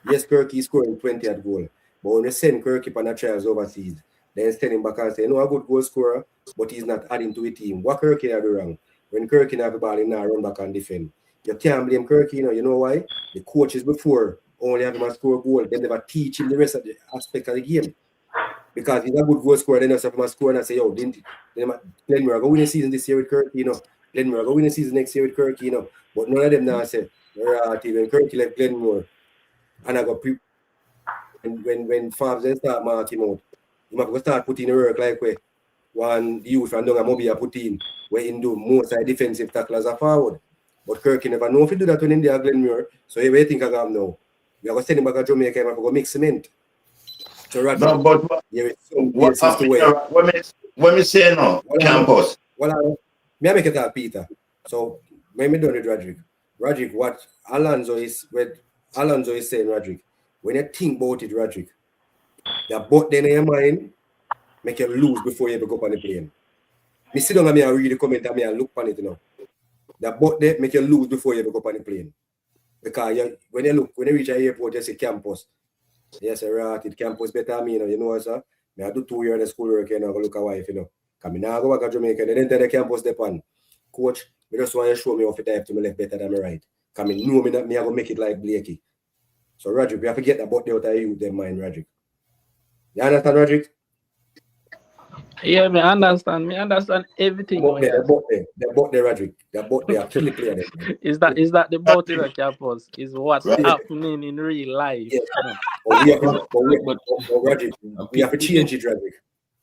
Yes, Kirky scoring 20 at goal. But when we send Kirky on the trials overseas, then send him back and say, a good goal scorer, but he's not adding to a team. What Kirky have wrong? When Kirky have the ball, he now run back and defend. You can't blame Kirky, you know why? The coaches before only have him score a goal. They never teach him the rest of the aspect of the game. Because he's a good goal scorer, then have him score and say, Glenmore, go win the season this year with Kirky, Glenmore, go win the season next year with Kirky, But none of them now say, when Kirky left Glenmore, and I got when farms then start marking out, you have to start putting the work like where one youth and Donga Mobia put in, where he do most of defensive tacklers are forward. But Kirky never know if he do that when in the Glenmore. So you think I got now? We are going to send him back to Jamaica and go mix cement. So right no, but when we say no, campus. May I make it up, Peter? So when we done with Roderick, what Alonso is saying, Roderick, when you think about it, Roderick, that both then in your mind make you lose before you ever go up on the plane. Me sit down and me and read the comment and me and look on it now. That both they make you lose before you ever go up on the plane. Because when you reach an airport, you say campus. Yes, right, it campus better me, you know, sir. Me I do 2 years in the school work, and I go look at wife, Because me now go back to Jamaica, they didn't tell the campus depend. Coach, me just want to show me off the type to me left better than me right. Because me know me I go make it like Blakey. So Roderick, we have to get that both out of you, them mind, Roderick. You understand, Roderick? Yeah, me understand. Me understand everything. They're both there, Roderick. They're both there. Clearly clear. Is that the boat in the campus? Is what's happening in real life? Yes. Roderick, we have to change it, Roderick.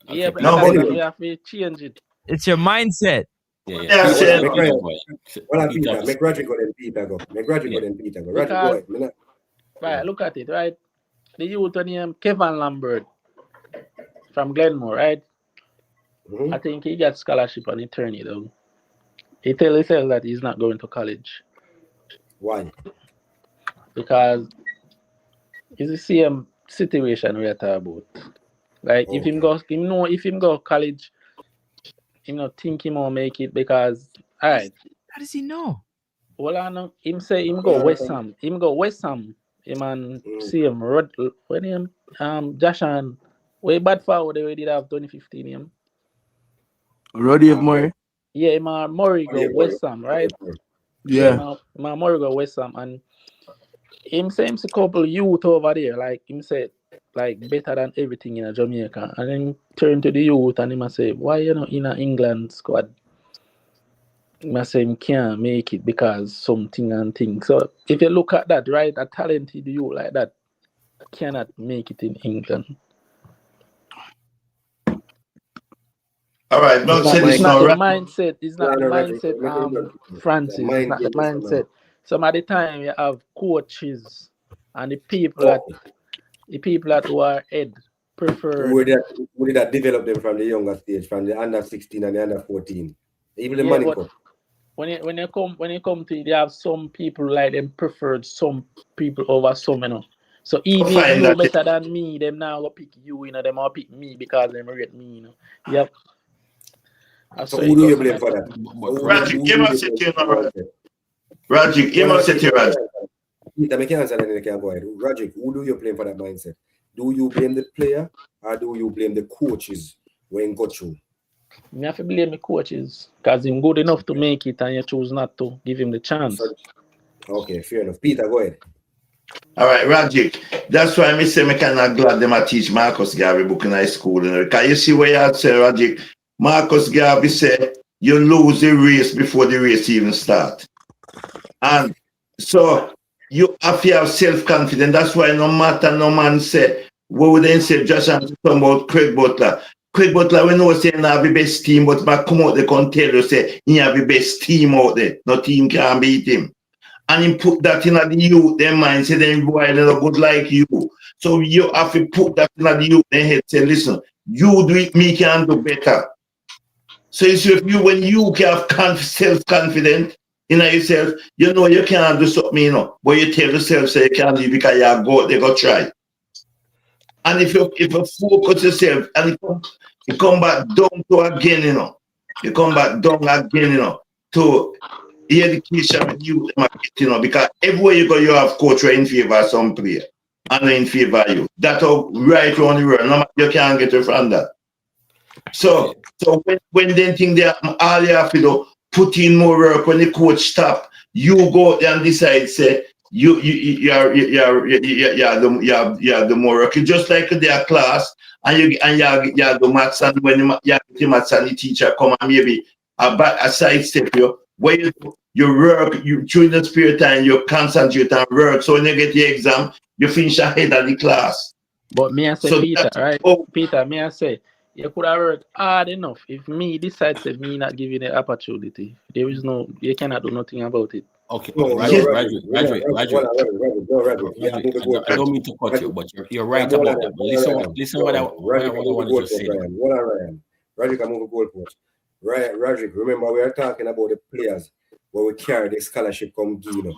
Yeah, but we have to change it. It's your mindset. Yeah. Make Roderick go then Peter go. Make Roderick go then Peter go. Roderick go. Right, look at it, right? The youth named Kevin Lambert from Glenmore, right? Mm-hmm. I think he got scholarship and he turned it down. He tell himself that he's not going to college. Why? Because it's the same situation we are talking about. Like if him go college, think he won't make it because alright. How does he know? Well, I know him say him go West Ham. Him go West Ham. Him and see him when him Josh and way bad forward they did have 2015 him. Roddy of Murray. Yeah, my Murray go West Ham, right? Yeah. My Murray go West Ham and him say him see couple youth over there, like him said, like better than everything in Jamaica. And then turn to the youth and him say, why you not in a England squad? I say him can't make it because something and thing. So if you look at that, right, a talented youth like that cannot make it in England. All right, it's not the mindset. It's not the mindset, Francis. It's not the mindset. Some of the time you have coaches and the people that who are head prefer. Would that develop them from the younger stage, from the under 16 and the under 14? Even the money come. When you come to it, they have some people like them preferred some people over some, So even if you know better than me, them now go pick you, them all pick me because them rate me, Yep. So who do you blame for that? Rajic, give us a tune, Rajic, give us a tune, Rajic, who do you blame for that mindset? Do you blame the player or do you blame the coaches when got through? Me have to blame the coaches because he's good enough to make it and you choose not to give him the chance. Okay, fair enough. Peter, go ahead. All right, Rajic. That's why I say I cannot glad them to teach Marcus Garvey book in high school. Because you see where you say, Rajic, Marcus Garvey said you lose the race before the race even starts. And so you have to have self-confidence. That's why no matter no man said, what would they say, just talking about Craig Butler. Craig Butler, we know saying have the best team, but I come out they can tell you say he have the best team out there. No team can beat him. And he put that in the youth, their mind, say them boy they not good like you. So you have to put that in the youth, their head, say, listen, you do it, me can do better. So if you when you can have self-confidence in yourself, you know you can't do something, but you tell yourself say you can't do it because you go, they go try. And if you focus yourself and you come back down to again, you come back down again, to the education with you, you know, because everywhere you go, you have coach who are in favor of some player and in favor of you. That's how right around the world. No matter you can't get away from that. So when they think they all you have to do, put in more work. When the coach stop, you go out there and decide, say you are the more work. It's just like their class and you the maths, and when you have the maths and the teacher come and maybe a side step you where you work, you during the spare time you concentrate and work. So when you get the exam, you finish ahead of the class. But me I say So Peter, right? Peter, me I say you could have worked hard enough. If me decide to me not giving the opportunity, there is no, you cannot do nothing about it. Okay, No, Roger. no, I don't mean to cut you, but you're right about that. But listen what I want to just say. Roger, come over goalpost. Right, Roger, remember we are talking about the players where we carry the scholarship come Gino.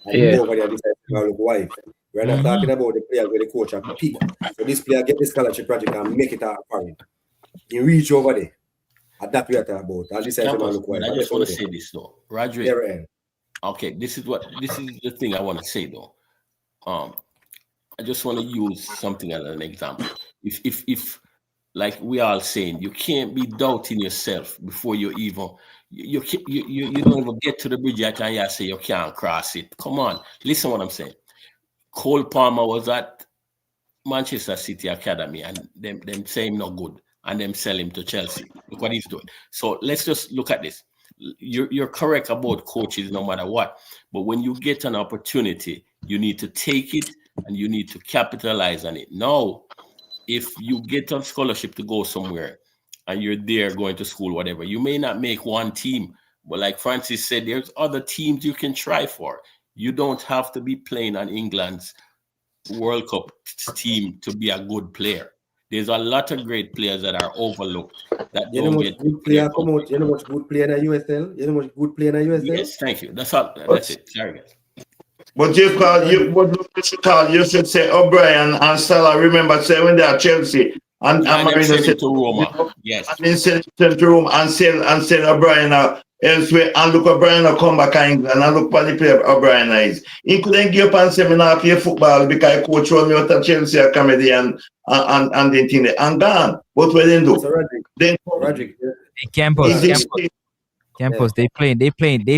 And Yeah. over there decide to look wife. We're not talking about the players where the coach have picked. So this player get the scholarship project and make it out apparent. You reach over there. And that we are talking about. And decide to look wife. I just want to say this though. Roger. Yeah, okay, this is the thing I want to say though. I just want to use something as an example. If like we all saying, you can't be doubting yourself before you even you don't even get to the bridge yet and you say you can't cross it. Come on, listen what I'm saying. Cole Palmer was at Manchester City Academy and them say him not good and them sell him to Chelsea. Look what he's doing. So let's just look at this. You're correct about coaches no matter what, but when you get an opportunity, you need to take it and you need to capitalize on it. Now, if you get a scholarship to go somewhere and you're there going to school, whatever, you may not make one team, but like Francis said, there's other teams you can try for. You don't have to be playing on England's World Cup team to be a good player. There's a lot of great players that are overlooked. That you know much good player come out. You know much good player in the USL. You know much good player in the USL. Yes, thank you. That's all. That's it. Sorry, guys. But you should say O'Brien and Salah. Remember, say when they are Chelsea and Marino said to Roma. Yes. And then send them to Roma and sell O'Brien elsewhere and look O'Brien come back to England and look for the player O'Brien is. He couldn't give up and say me not play football because coach run me out of Chelsea comedy and then thing and gone. What will they do? Then Campos, they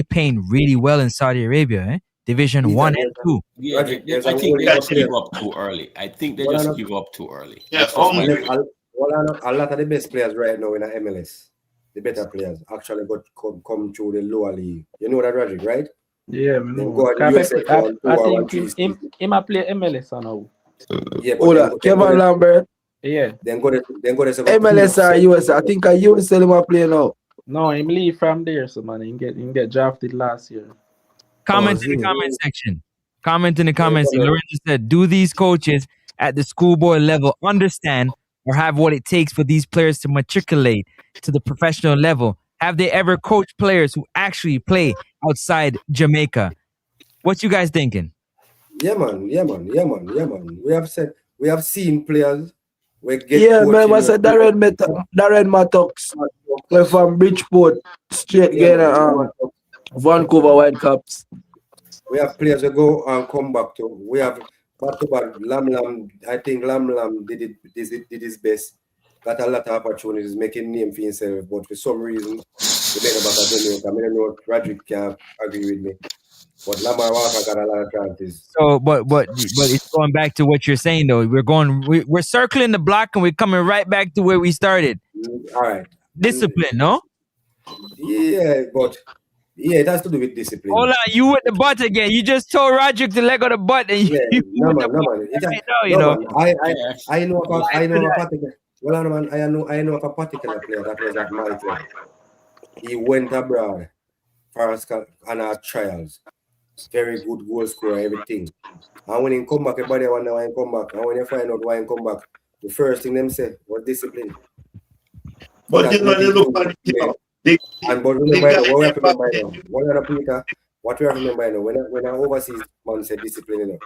playing really well in Saudi Arabia, eh? Division 1 and 2. Yeah, I think they just give up too early. I think they just give up too early. Yeah, a lot of the best players right now in the MLS, the better players, actually got come through the lower league. You know that, Rajic, right? Yeah, I think he might play MLS now. Yeah, Kevin Lambert. Yeah. Then go to MLS or US. I think a USL might play now. No, him leave from there, so man, he get drafted last year. Comment in the comment section. Comment in the comment section. Lorenzo said, do these coaches at the schoolboy level understand or have what it takes for these players to matriculate to the professional level? Have they ever coached players who actually play outside Jamaica? What you guys thinking? Yeah, man. We have seen players. Man, I said Darren Mattox from Bridgeport, straight getting Vancouver Whitecaps. We have players that go and come back to. We have back-to-back Lam. I think Lam did his best. Got a lot of opportunities, making name for himself, but for some reason, he made a back of Jamaica. I don't know if Roderick can agree with me. But Lamar Walker got a lot of chances. So, but it's going back to what you're saying though. We're circling the block and we're coming right back to where we started. All right. Discipline, no? Yeah, but it has to do with discipline. Hold on, you with the butt again. You just told Roger to let go the butt, and no man. I know of a particular player that was at my club. He went abroad for trials. Very good goal scorer, everything. And when he come back, everybody wonder why he come back. And when you find out why he come back, the first thing them say was discipline. But you know, they look at it. And but remember, what we have to remember now, when an overseas man say discipline,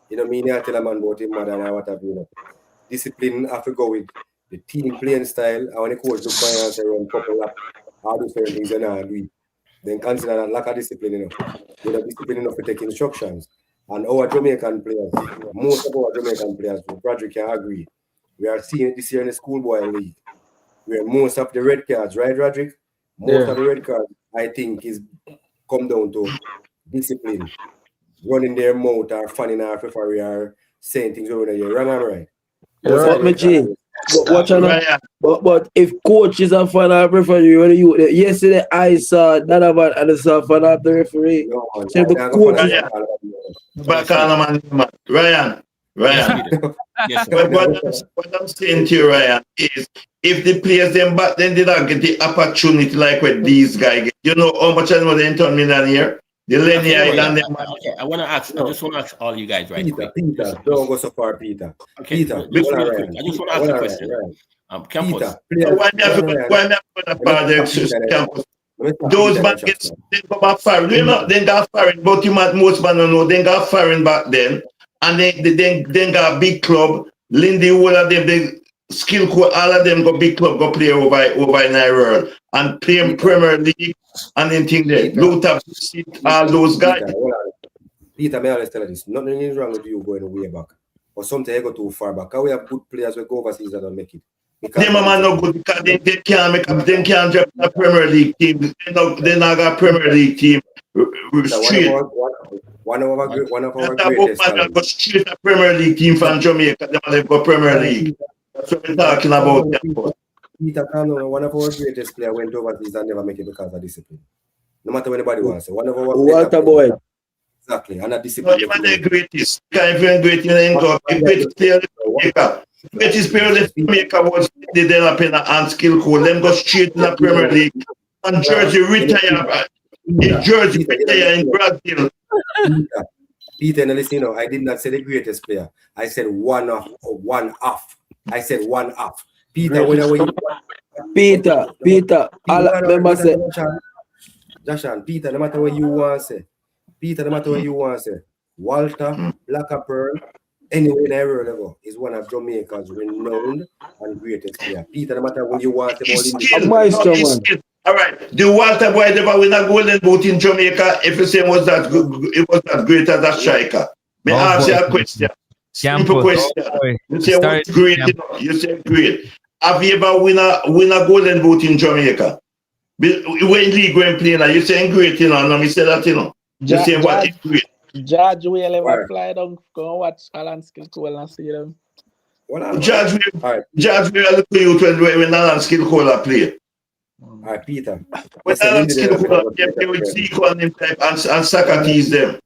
you know, me not tell a man about him mother and what have you. Discipline have to go with the team playing style. And when the coach look for you and say run couple lap, all those certain things you know do. then consider that lack of discipline enough. You're not discipline enough to take instructions. And our Jamaican players, most of our Jamaican players, Roderick can agree, we are seeing it this year in the schoolboy league, where most of the red cards, right, Roderick? Most of the red cards, I think, is come down to discipline, running their mouth or fanning our referee or saying things over there. Wrong or right? But if coach is a fan of referee, yesterday I saw Donovan and I saw fan of the referee. So the coach Ryan. What I'm saying to you, Ryan, is if the players then did not get the opportunity like what these guys get. You know how much I know they $10 million here? The Lenny Island. Okay, I want to ask. I just want to ask all you guys right quick. Peter, don't go so far, Peter. Okay, Peter, just real quick. I just want to ask a question. Campus. Those man get they go back firing. They got firing, but you might most man don't know. They got firing back then, and they got a big club. Lindy, all of them, they skill coach, all of them got big club, go play over in Ireland and play Premier League and anything there. Look up all those guys. Peter, may I tell you this? Nothing is wrong with you going way back. Or something you go too far back. How we have good players who go overseas and don't make it. Them man no good because they can't make up. They can't drop a Premier League team. They not got a Premier League team. Straight. One of our greatest talents. Go straight a Premier League team from Jamaica. They've got Premier League. That's what we're talking about. Peter Cano, one of our greatest players went overseas and never make it because of discipline. No matter what anybody wants to say. One of our Walter Boyd. Exactly, and a discipline. No, even the greatest. If you're great, you ain't got the greatest player in Jamaica. Greatest player in Jamaica was developing and skill coach. Them go straight in the Premier League. And Jersey retire. In Jersey retire in Brazil. Peter, listen, I did not say the greatest player. I said one off. I said one off. Peter, Peter, all remember say. Jashan, Peter, no matter what you want to say. Peter, no matter what you want to say. Walter, Black Pearl, anywhere in the world ever, is one of Jamaica's renowned and greatest player. Peter, no matter what you want to say. All right. The Walter Boyd ever win a golden boot in Jamaica? If you say it was that great as a striker. May I ask you a question? Simple question. You say what's great? You say great. Have you ever win a golden boot in Jamaica? When league when playing, you saying great, and me say that, You say what is great. Judge will ever fly down, go watch Alan Skill Cole and see them. Judge will look at you when Alan Skill Cole play. All right, Peter. When Alan Skill Cole play with Seco and them type and Socrates them.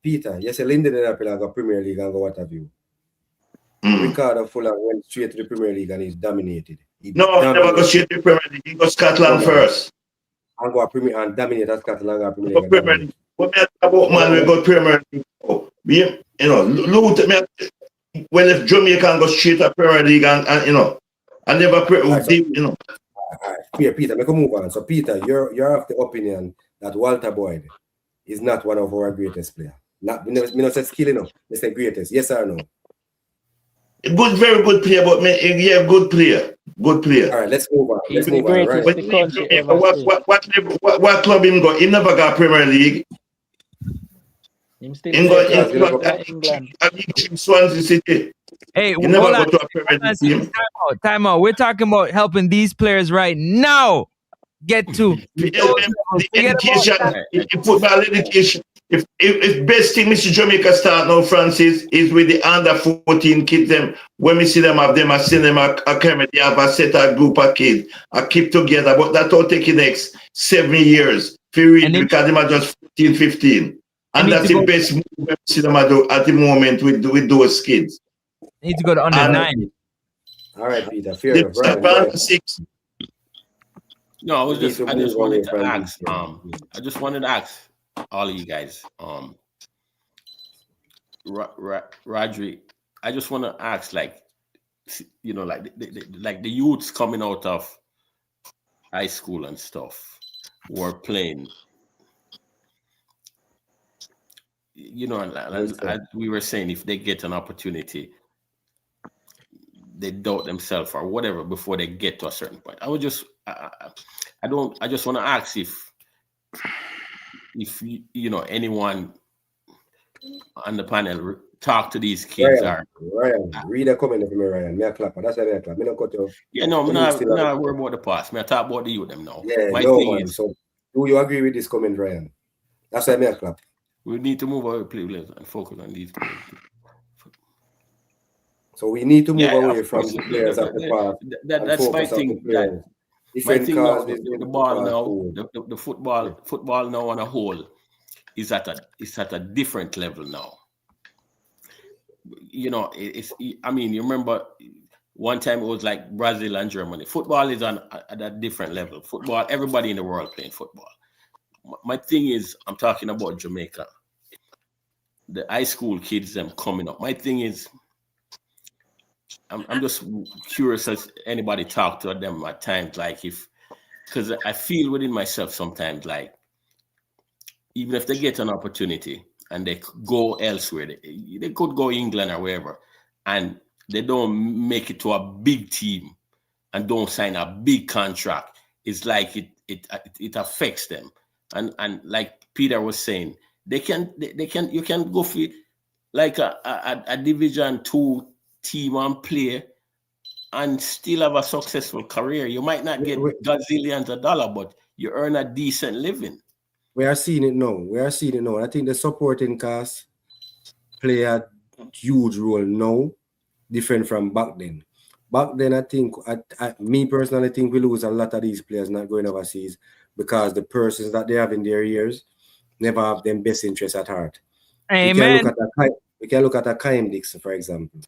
Peter, yes, Linden and go Premier League and go what have you. Ricardo Fuller went straight to the Premier League and he's dominated. No, he never go straight to the Premier League. He go Scotland first. And go Premier and dominate at Scotland and go Premier League. What me about man we go Premier League? Look at me. When if Jamaica go straight to Premier League and and never Peter, make a move on. So Peter, you're of the opinion that Walter Boyd is not one of our greatest players. Me not say skill enough. Me say greatest. Yes or no? Good, very good player, but good player. Good player. All right, let's move on. Let's move on. Right. What club him got? He never got Premier League. Him still England. Swansea City. Hey, he never got to a Premier League. Time out. We're talking about helping these players right now get to the education, football education. If best thing Mr. Jamaica start now, Francis, is with the under 14 kids them. When we see them have them, I see them academy, they have a set a group of kids, I keep together, but that will take the next 7 years because them are just 14, 15. And that's the best move we see them at the moment with those kids. Need to go to under 9. All right, Peter. Fair enough. 6. No, I just wanted to ask. I just wanted to ask all of you guys. Rodri, I just want to ask, like the youths coming out of high school and stuff who are playing. As we were saying, if they get an opportunity, they doubt themselves or whatever before they get to a certain point. I just want to ask if if you know anyone on the panel talk to these kids Ryan, read a comment from me, Ryan. Me a clap. That's why me a clap. Me not cut you. Yeah, no, I'm not worried about the past. Me I talk about the youth them now. Yeah, my no, thing man. is, So do you agree with this comment, Ryan? That's why me a clap. We need to move away players and focus on these players. So we need to move away from the players of the past. That's my thing. My thing now, the ball now, the football now on a whole is at a different level now. You know, I mean, you remember one time it was like Brazil and Germany. Football is at a different level. Football, everybody in the world playing football. My thing is, I'm talking about Jamaica. The high school kids, them coming up. My thing is, I'm just curious as anybody talk to them at times, like because I feel within myself sometimes, like, even if they get an opportunity and they go elsewhere, they could go England or wherever, and they don't make it to a big team and don't sign a big contract. It's like it affects them. And like Peter was saying, you can go for like a Division 2 team and play and still have a successful career. You might not get gazillions of dollars, but you earn a decent living. We are seeing it now. I think the supporting cast play a huge role now, different from back then. Back then, I think, me personally think we lose a lot of these players not going overseas because the persons that they have in their ears never have them best interests at heart. Amen. We can look at a Kaim Dixon, for example.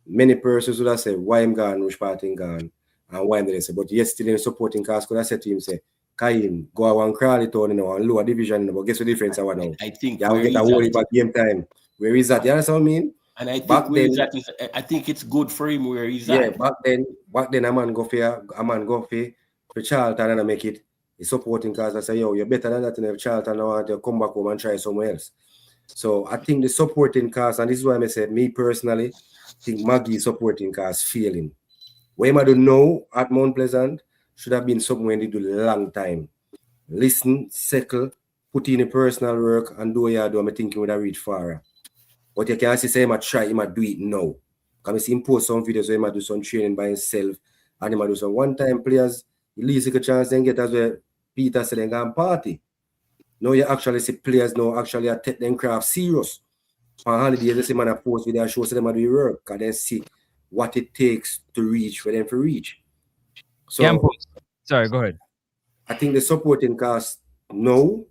Many persons would have said, why him gone, which part him gone, and why him they say. But yet still in the supporting cast could have said to him, say, Kaim, go around Crawley Town, and lower division, but guess the difference I want now? I think you get a whole back game time. Where is that? You understand what I mean? And I think I think it's good for him where he's at. Yeah, back then a man go for Charlton and I make it. He's supporting cause I say, yo, you're better than that, and if Charlton now want to come back home and try somewhere else. So I think the supporting cast, and this is why I say, me personally, think Maggie supporting cast failing. What I don't know at Mount Pleasant should have been somewhere they do a long time. Listen, settle, put in a personal work, and do what you do. I'm thinking would have reached far. But you can say, he might try, he might do it now. Because I see him post some videos where he might do some training by himself, and he might do some one-time players. At least a chance then get as well. Peter said they can party. Now you actually see players now actually take them craft serious. On holidays, they see man a post video show them how do work, and then see what it takes to reach for them to reach. So sorry, go ahead. I think the supporting cast now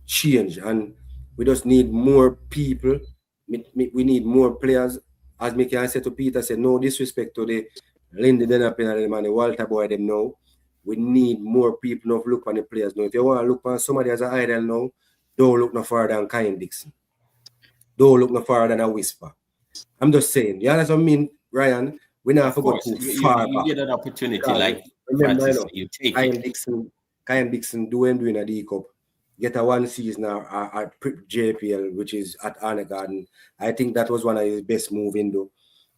change, and we just need more people. We need more players. As me can say to Peter, say no disrespect to the Lindy Denapin and the Walter Boy them now. We need more people now to look on the players now. If you want to look on somebody as an idol now, don't look no further than Kyan Dixon. Don't look no further than a Whisper. I'm just saying. You understand what I mean, Ryan? We not forgot too far back. You get an opportunity like remember, Francis, you take Kyan Dixon doing a D Cup. Get a one season at JPL, which is at Arne Garden. I think that was one of his best move in though.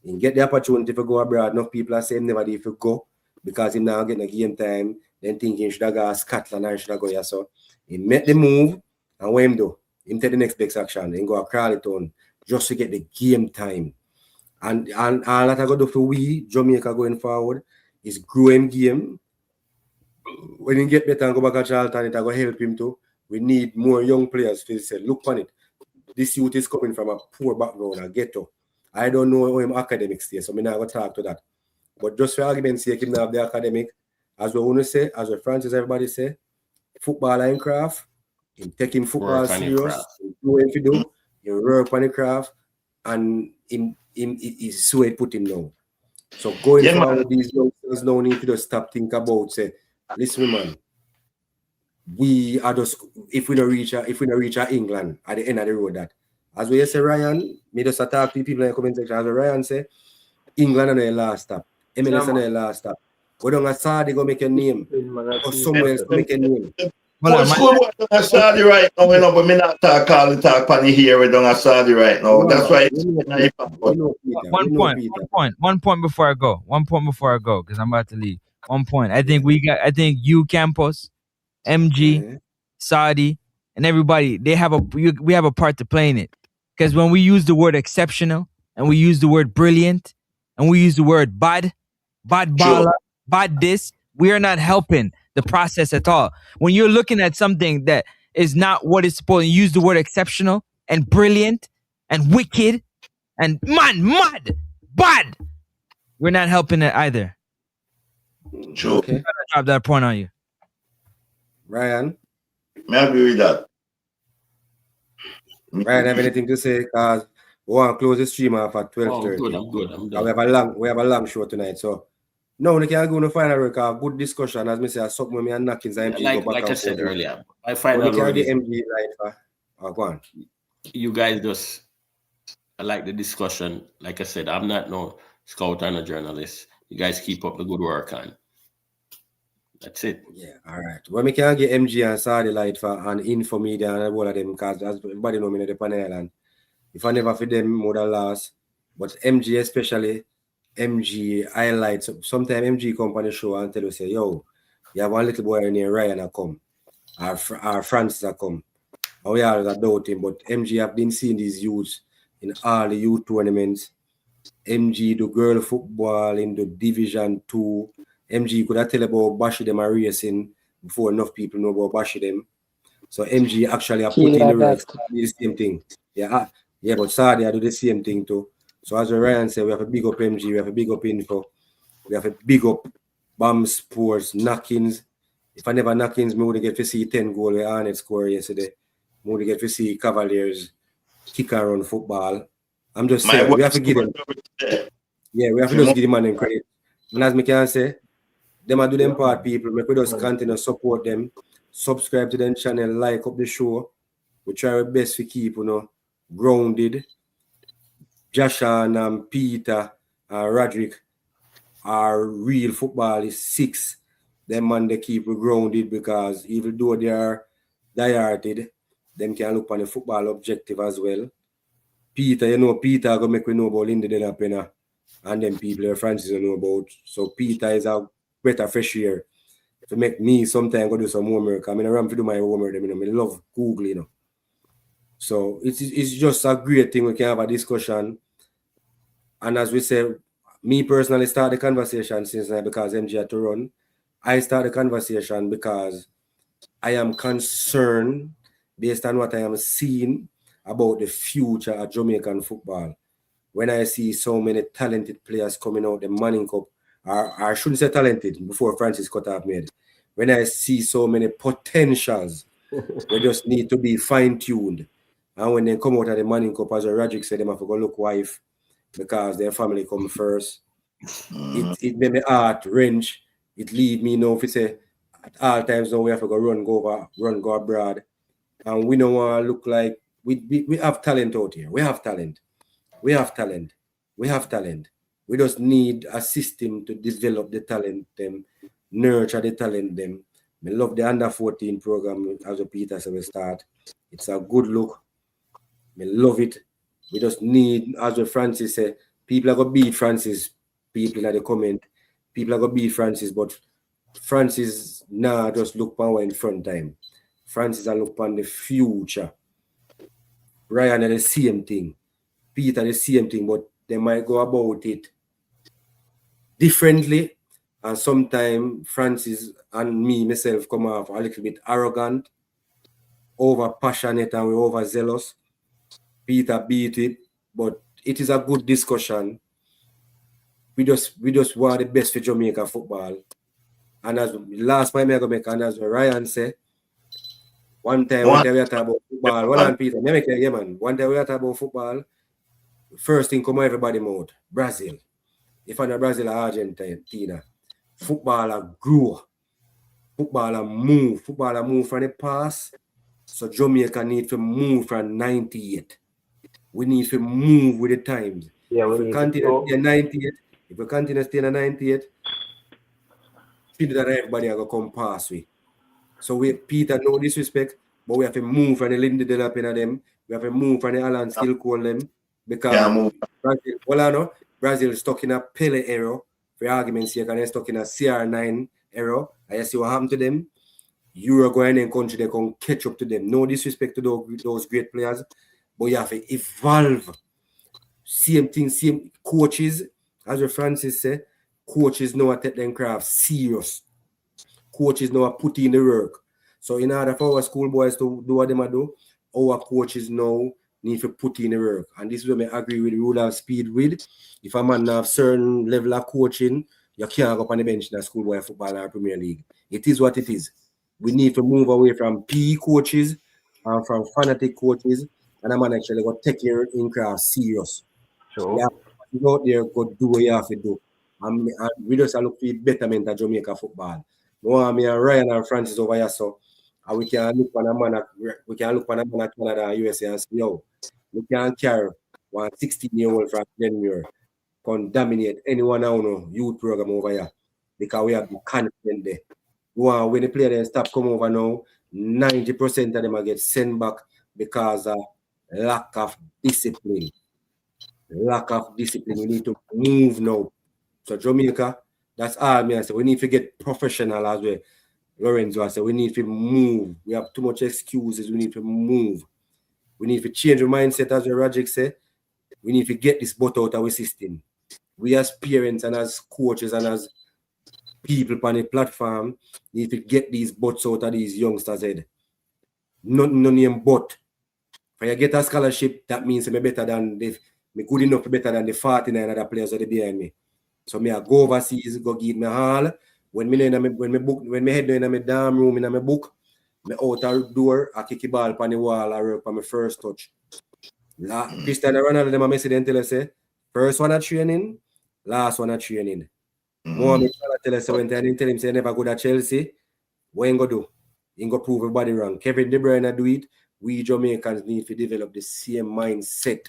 And get the opportunity to go abroad. Enough people are saying never if you go because him now getting a game time, then thinking should I go to Scotland or should I go here. So he made the move, and what him do? Him take the next best action and go to Crawley Town just to get the game time. And all that I got to do for we Jamaica going forward is grow him game. When he get better and go back to Charlton, it will help him too. We need more young players to say, look on it. This youth is coming from a poor background, a ghetto. I don't know how him academics there, so I'm not going to talk to that. But just for argument's sake, him have the academic, as we want to say, as what Francis everybody say, football and craft, him taking football serious, him do what he do, him work on the craft, and him is so it put him now. So going forward, these youngsters now need to just stop think about, say, listen, man, we are just if we don't reach England at the end of the road, that as we say, Ryan, me just attack the people in the comment section. As Ryan say, England and their last stop, MLS and their last stop. Go down to Saudi, go make a name, or somewhere else to make a name. But Schoolboy down Saudi right now, you know, but me not talk all the talk on here. We down Saudi right now. That's right. One point before I go. Because I'm about to leave. 1 point. I think you, Campos, MG, Saudi, and everybody, we have a part to play in it. Because when we use the word exceptional, and we use the word brilliant, and we use the word bad bala, bad this, we are not helping the process at all. When you're looking at something that is not what it's supposed to, use the word exceptional and brilliant and wicked and mad, bad, we're not helping it either. True. Okay. I'm gonna drop that point on you. Ryan? May I agree with that? Ryan, have anything to say? Because we want to close the stream off at 12:30. I'm good. I'm done. done. We have a long show tonight, so no, we can go on the final record. Good discussion, as me say, something with me and Knockins and MG go back Like I and said forth. earlier, my final we can word get is, MG live. Go on. you guys just, I like the discussion. Like I said, I'm not no scout and a journalist. You guys keep up the good work, and that's it. Yeah, all right. Well, we can get MG and Saudi light for and Info Media and all of them, because as everybody know me in the panel, and if I never feed them, would have lost. But MG especially, MG highlights. Sometimes MG come on the show and tell you, say, yo, you have one little boy in here, Ryan, a come. Our Francis a come. And we always doubt him, but MG have been seeing these youths in all the youth tournaments. MG do girl football in the Division 2. MG could have tell about Bashi them are racing before enough people know about Bashi them. So MG actually have put in the work, the same thing. Yeah, but Saudi I do the same thing too. So as Ryan said, we have a big up MG, we have a big up Info, we have a big up BAM Sports, Knockins. If I never Knockins, me would get to see 10 goals with Arnett score yesterday. Me would get to see Cavaliers kick and run football. I'm just saying, we have to give them. Yeah, we have to just give them credit. And as me can say, them are do them part, people. We just continue to support them, subscribe to them channel, like up the show. We try our best to keep, grounded. Joshua and Peter and Roderick are real football is 6. Them man they keep grounded, because even though they are dieharded, them can look on the football objective as well. Peter, Peter go make we know about Linda Delapena and them people Francis know about. So Peter is a better fresh air to make me sometimes go do some homework. I mean, I run to do my homework. I love Google, So it's just a great thing we can have a discussion. And as we say, me personally start the conversation since now because MG had to run. I start the conversation because I am concerned based on what I am seeing about the future of Jamaican football. When I see so many talented players coming out the Manning Cup, or I shouldn't say talented before Francis cut off made. When I see so many potentials, they just need to be fine-tuned. And when they come out of the Manning Cup, as Roderick said, they have to go look wife because their family come first. It made me heart wrench. It leave me know if it's at all times now we have to go abroad. And we don't want to look like we have talent out here. We have talent. We just need a system to develop the talent, them, nurture the talent, them. I love the under 14 program as a Peter said we start. It's a good look. I love it. We just need, as Francis said, people are going to beat Francis. People in the comment, people are going to beat Francis, but Francis now just look power in front time. Francis I look on the future. Ryan are the same thing. Peter the same thing, but they might go about it differently. And sometimes Francis and me, myself, come off a little bit arrogant, over passionate and we're overzealous. Peter beat it, but it is a good discussion. We just want the best for Jamaica football. And as last time I go make, and as Ryan said, one time we are talking about football. Hold on, Peter. One time we are talking about football. First thing come out everybody mouth, Brazil. If I'm not Brazil or Argentina, footballer grow. Footballer move from the past. So Jamaica need to move from 98. We need to move with the times. Yeah, if we continue to stay 98, if we continue to stay in 98, that everybody are going to come past we. So Peter, no disrespect, but we have to move from the Lindy Delapena them. We have to move from the Alan Skill Call them. Because Brazil is stuck in a Pele error. For argument's sake, and they're stuck in a CR9 error. And you see what happened to them? Uruguay and country, they can catch up to them. No disrespect to those great players, but you have to evolve. Same thing, same coaches, as Francis said, coaches know how to take them craft serious. Coaches know how to put in the work. So in order for our schoolboys to do what they do, our coaches now need to put in the work. And this is where I agree with the rule of speed with. If a man have certain level of coaching, you can't go up on the bench in a schoolboy football or Premier League. It is what it is. We need to move away from PE coaches and from fanatic coaches, and a man actually got take your in craft serious. Sure. Yeah, go out there, go do what you have to do. And we just look for the betterment of Jamaica football. No, me and Ryan and Francis over here, so and we can look on a man at Canada and USA and say, yo, we can carry one 16-year-old from Denver can dominate anyone on our youth program over here because we have the confidence there. When the player then stop come over now, 90% of them will get sent back because of lack of discipline. Lack of discipline. We need to move now. So Jamaica, that's all me I say. We need to get professional as well. Lorenzo, I said we need to move. We have too much excuses. We need to move. We need to change the mindset, as Rajic said. We need to get this butt out of our system. We as parents and as coaches and as people on the platform need to get these butts out of these youngsters' head. No name but. If I get a scholarship, that means I'm better than me good enough better than the 49 other players that are behind me. So me I go overseas, go give me all. When me head in my damn room in my book, me out the door, I kick the ball on the wall, I work on my first touch. Cristiano Ronaldo, them a message them tell us say, first one at training, last one at training. More me tell us when they tell him say never go to Chelsea, what he go do? He go prove everybody wrong. Kevin De Bruyne do it. We Jamaicans need to develop the same mindset.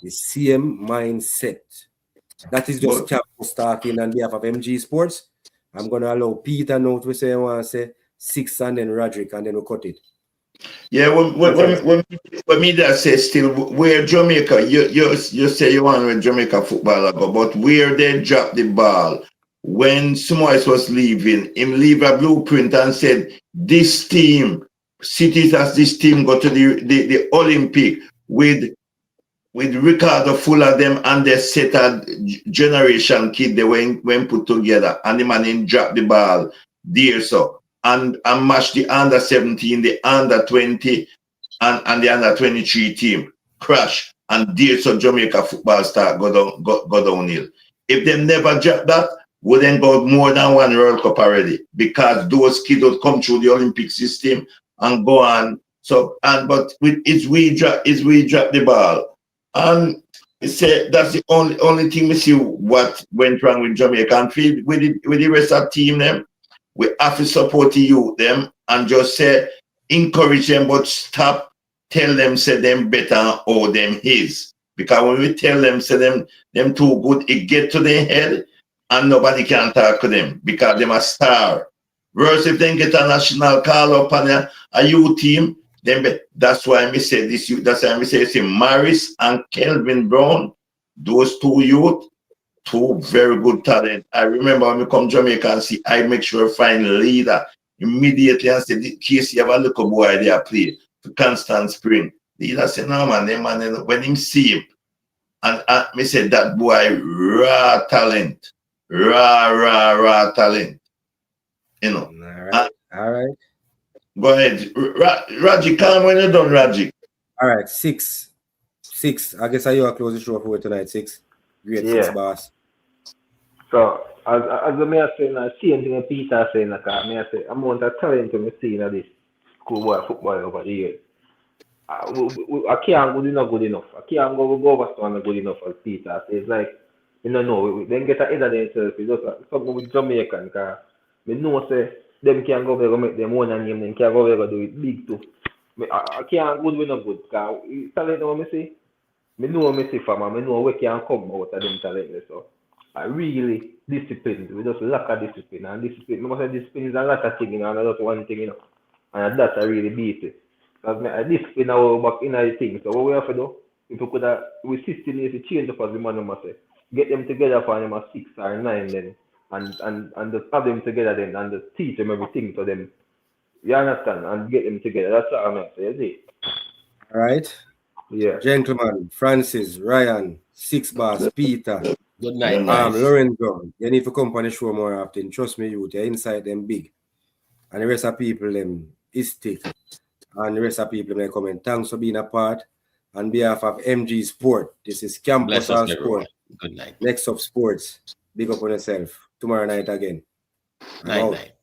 The same mindset. That is just Capo starting on behalf of MG Sports. I'm going to allow Peter now to say, I want to say 6 and then Roderick and then we'll cut it. Yeah, when me that say still, where Jamaica, you say you want with Jamaica football go, but where they drop the ball, when Smoyes was leaving, him leave a blueprint and said, this team, cities as this team go to the Olympic with Ricardo full of them and they set a generation kid they when put together and the man in drop the ball there so and match the under 17, the under 20 and the under 23 team crash and there so Jamaica football start go downhill. If they never drop that, we then go more than one World Cup already because those kids would come through the Olympic system and go on. So but it's we drop the ball. And say that's the only thing we see what went wrong with Jamaica and with the rest of the team them. We have to support the youth them and just say encourage them but stop tell them say them better or them his. Because when we tell them say them too good, it get to their head and nobody can talk to them because them a star. Whereas if they get a national call up on a youth team, then that's why I say this. That's why I say Maris and Kelvin Brown, those two youth, two very good talent. I remember when we come to Jamaica and see, I make sure I find a leader immediately and say, Casey, have a little boy there play for Constant Spring. The leader said, no man, when him see him, and me said that boy raw talent, raw talent, you know. All right. Go ahead. Raji, come when you're done, Raji. All right, 6. I guess you are close the show for tonight, 6. Great, yeah. 6 bars. So, as I may say, I see anything Peter saying, like, I say, I'm going to talent to me seeing this schoolboy football over the years. I can't go good enough. I can't go over good enough as Peter says. Like, you know, we then get ahead of themselves. It's just something with Jamaican, because we know, say, them can go there and make them own name, them can go there and do it big too. I can't good with no good, because talent what I say, I know me see from I know where can come out of them talent. So I really disciplined. We just lack of discipline. And discipline, I say discipline is a lot of things, and that's one thing, you know. And that's I really beat it. Because I discipline our back in the thing. So what we have to do, if we could have, we system is to change up as the man say. Get them together for them at 6 or 9 then. And just have them together then and just teach them everything to them You understand? And get them together. That's what I meant. You see? All right. Yeah. Gentlemen, Francis, Ryan, Six Bars, Peter. Good night, guys. Lorenzo. You need to come on the show more often. Trust me, youth. You're inside them big. And the rest of people, them is thick. And the rest of people, they come in. Thanks for being a part. On behalf of MG Sport, this is Campus on Sport. Good night. Next up, sports. Big up on yourself. Tomorrow night again. Night.